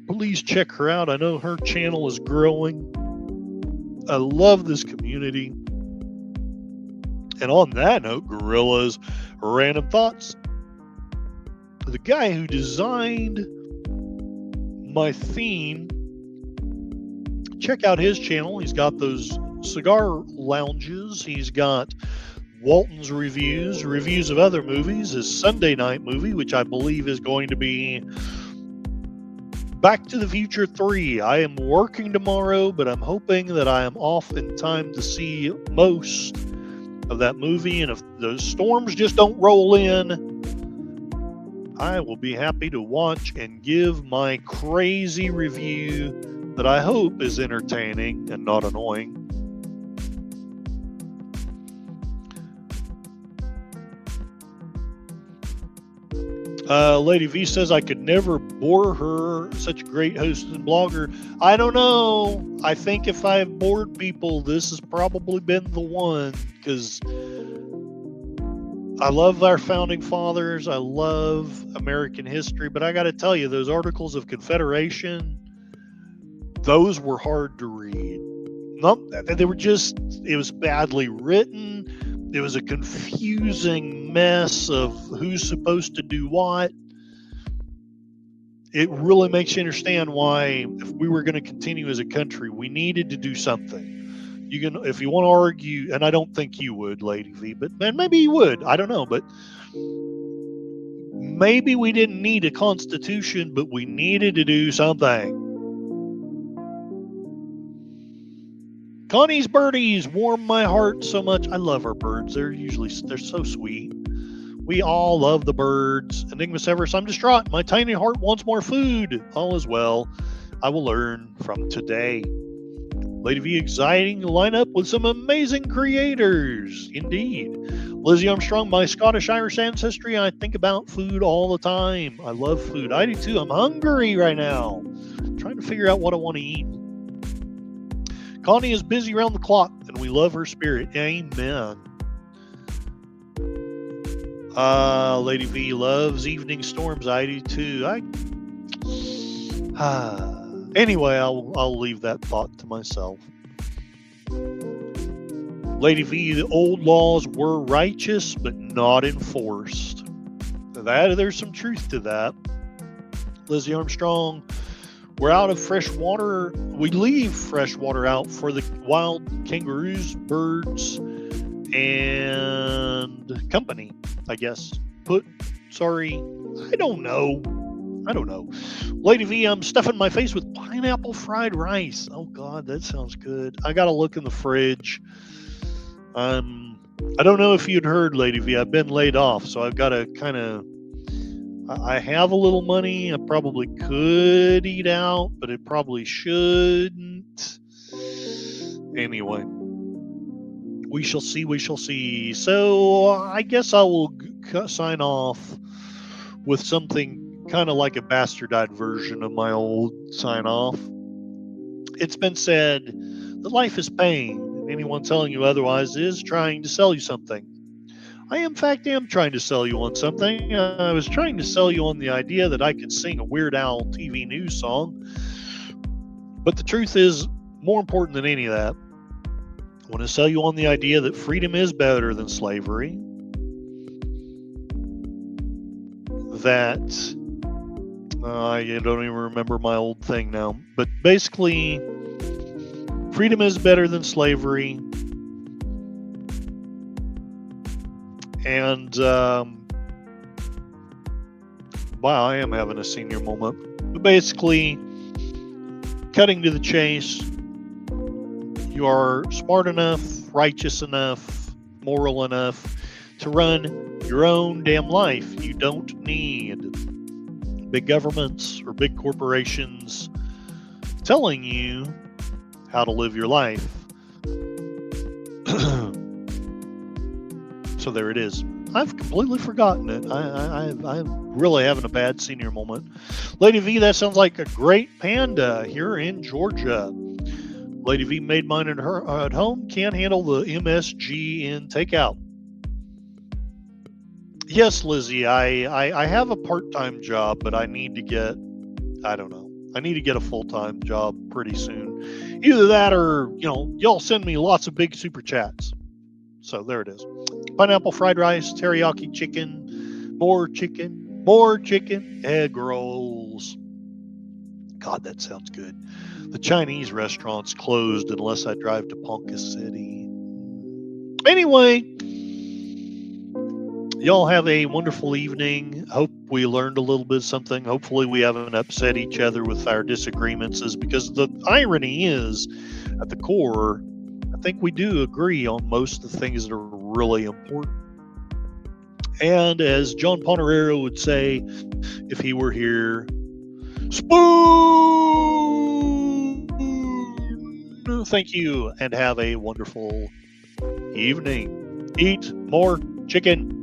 Please check her out. I know her channel is growing. I love this community. And on that note, Gorilla's Random Thoughts. The guy who designed my theme, check out his channel. He's got those cigar lounges. He's got Walton's reviews of other movies, his Sunday night movie, which I believe is going to be Back to the Future 3. I am working tomorrow, but I'm hoping that I am off in time to see most of that movie. And if the storms just don't roll in, I will be happy to watch and give my crazy review that I hope is entertaining and not annoying. Lady V says I could never bore her, such a great host and blogger. I don't know. I think if I've bored people, this has probably been the one, because I love our founding fathers. I love American history, but I got to tell you, those Articles of Confederation, those were hard to read. They were just, it was badly written. It was a confusing mess of who's supposed to do what. It really makes you understand why, if we were going to continue as a country, we needed to do something. You can, if you want to argue, and I don't think you would, Lady V, but man, maybe you would. I don't know, but maybe we didn't need a constitution, but we needed to do something. Connie's birdies warm my heart so much. I love our birds. They're so sweet. We all love the birds. Enigma Severus, I'm distraught. My tiny heart wants more food. All is well. I will learn from today. Lady V, exciting lineup with some amazing creators. Indeed. Lizzie Armstrong, my Scottish-Irish ancestry, I think about food all the time. I love food. I do too. I'm hungry right now. I'm trying to figure out what I want to eat. Connie is busy around the clock, and we love her spirit. Amen. Lady V loves evening storms. I do too. Anyway, I'll leave that thought to myself. Lady V, the old laws were righteous but not enforced. There's some truth to that. Lizzie Armstrong, we're out of fresh water. We leave fresh water out for the wild kangaroos, birds, and company, I guess. I don't know. Lady V, I'm stuffing my face with pineapple fried rice. Oh, God, that sounds good. I got to look in the fridge. I don't know if you'd heard, Lady V, I've been laid off, so I've got to kind of... I have a little money. I probably could eat out, but it probably shouldn't. Anyway, we shall see. So I guess I will sign off with something kind of like a bastardized version of my old sign off. It's been said that life is pain, and anyone telling you otherwise is trying to sell you something. I, in fact, am trying to sell you on something. I was trying to sell you on the idea that I could sing a Weird Al TV news song. But the truth is, more important than any of that, I want to sell you on the idea that freedom is better than slavery. That, I don't even remember my old thing now. But basically, freedom is better than slavery. And, wow, I am having a senior moment. But basically, cutting to the chase, you are smart enough, righteous enough, moral enough to run your own damn life. You don't need big governments or big corporations telling you how to live your life. So there it is. I've completely forgotten it. I'm really having a bad senior moment. Lady V, that sounds like a great panda here in Georgia. Lady V made mine at home. Can't handle the MSG in takeout. Yes, Lizzie, I have a part-time job, but I need to get, I don't know. I need to get a full-time job pretty soon. Either that or, y'all send me lots of big super chats. So there it is. Pineapple fried rice, teriyaki chicken, more chicken, egg rolls. God, that sounds good. The Chinese restaurant's closed unless I drive to Ponca City. Anyway, y'all have a wonderful evening. Hope we learned a little bit of something. Hopefully we haven't upset each other with our disagreements, because the irony is, at the core, I think we do agree on most of the things that are really important. And as John Ponerero would say, if he were here, spoon! Thank you, and have a wonderful evening. Eat more chicken.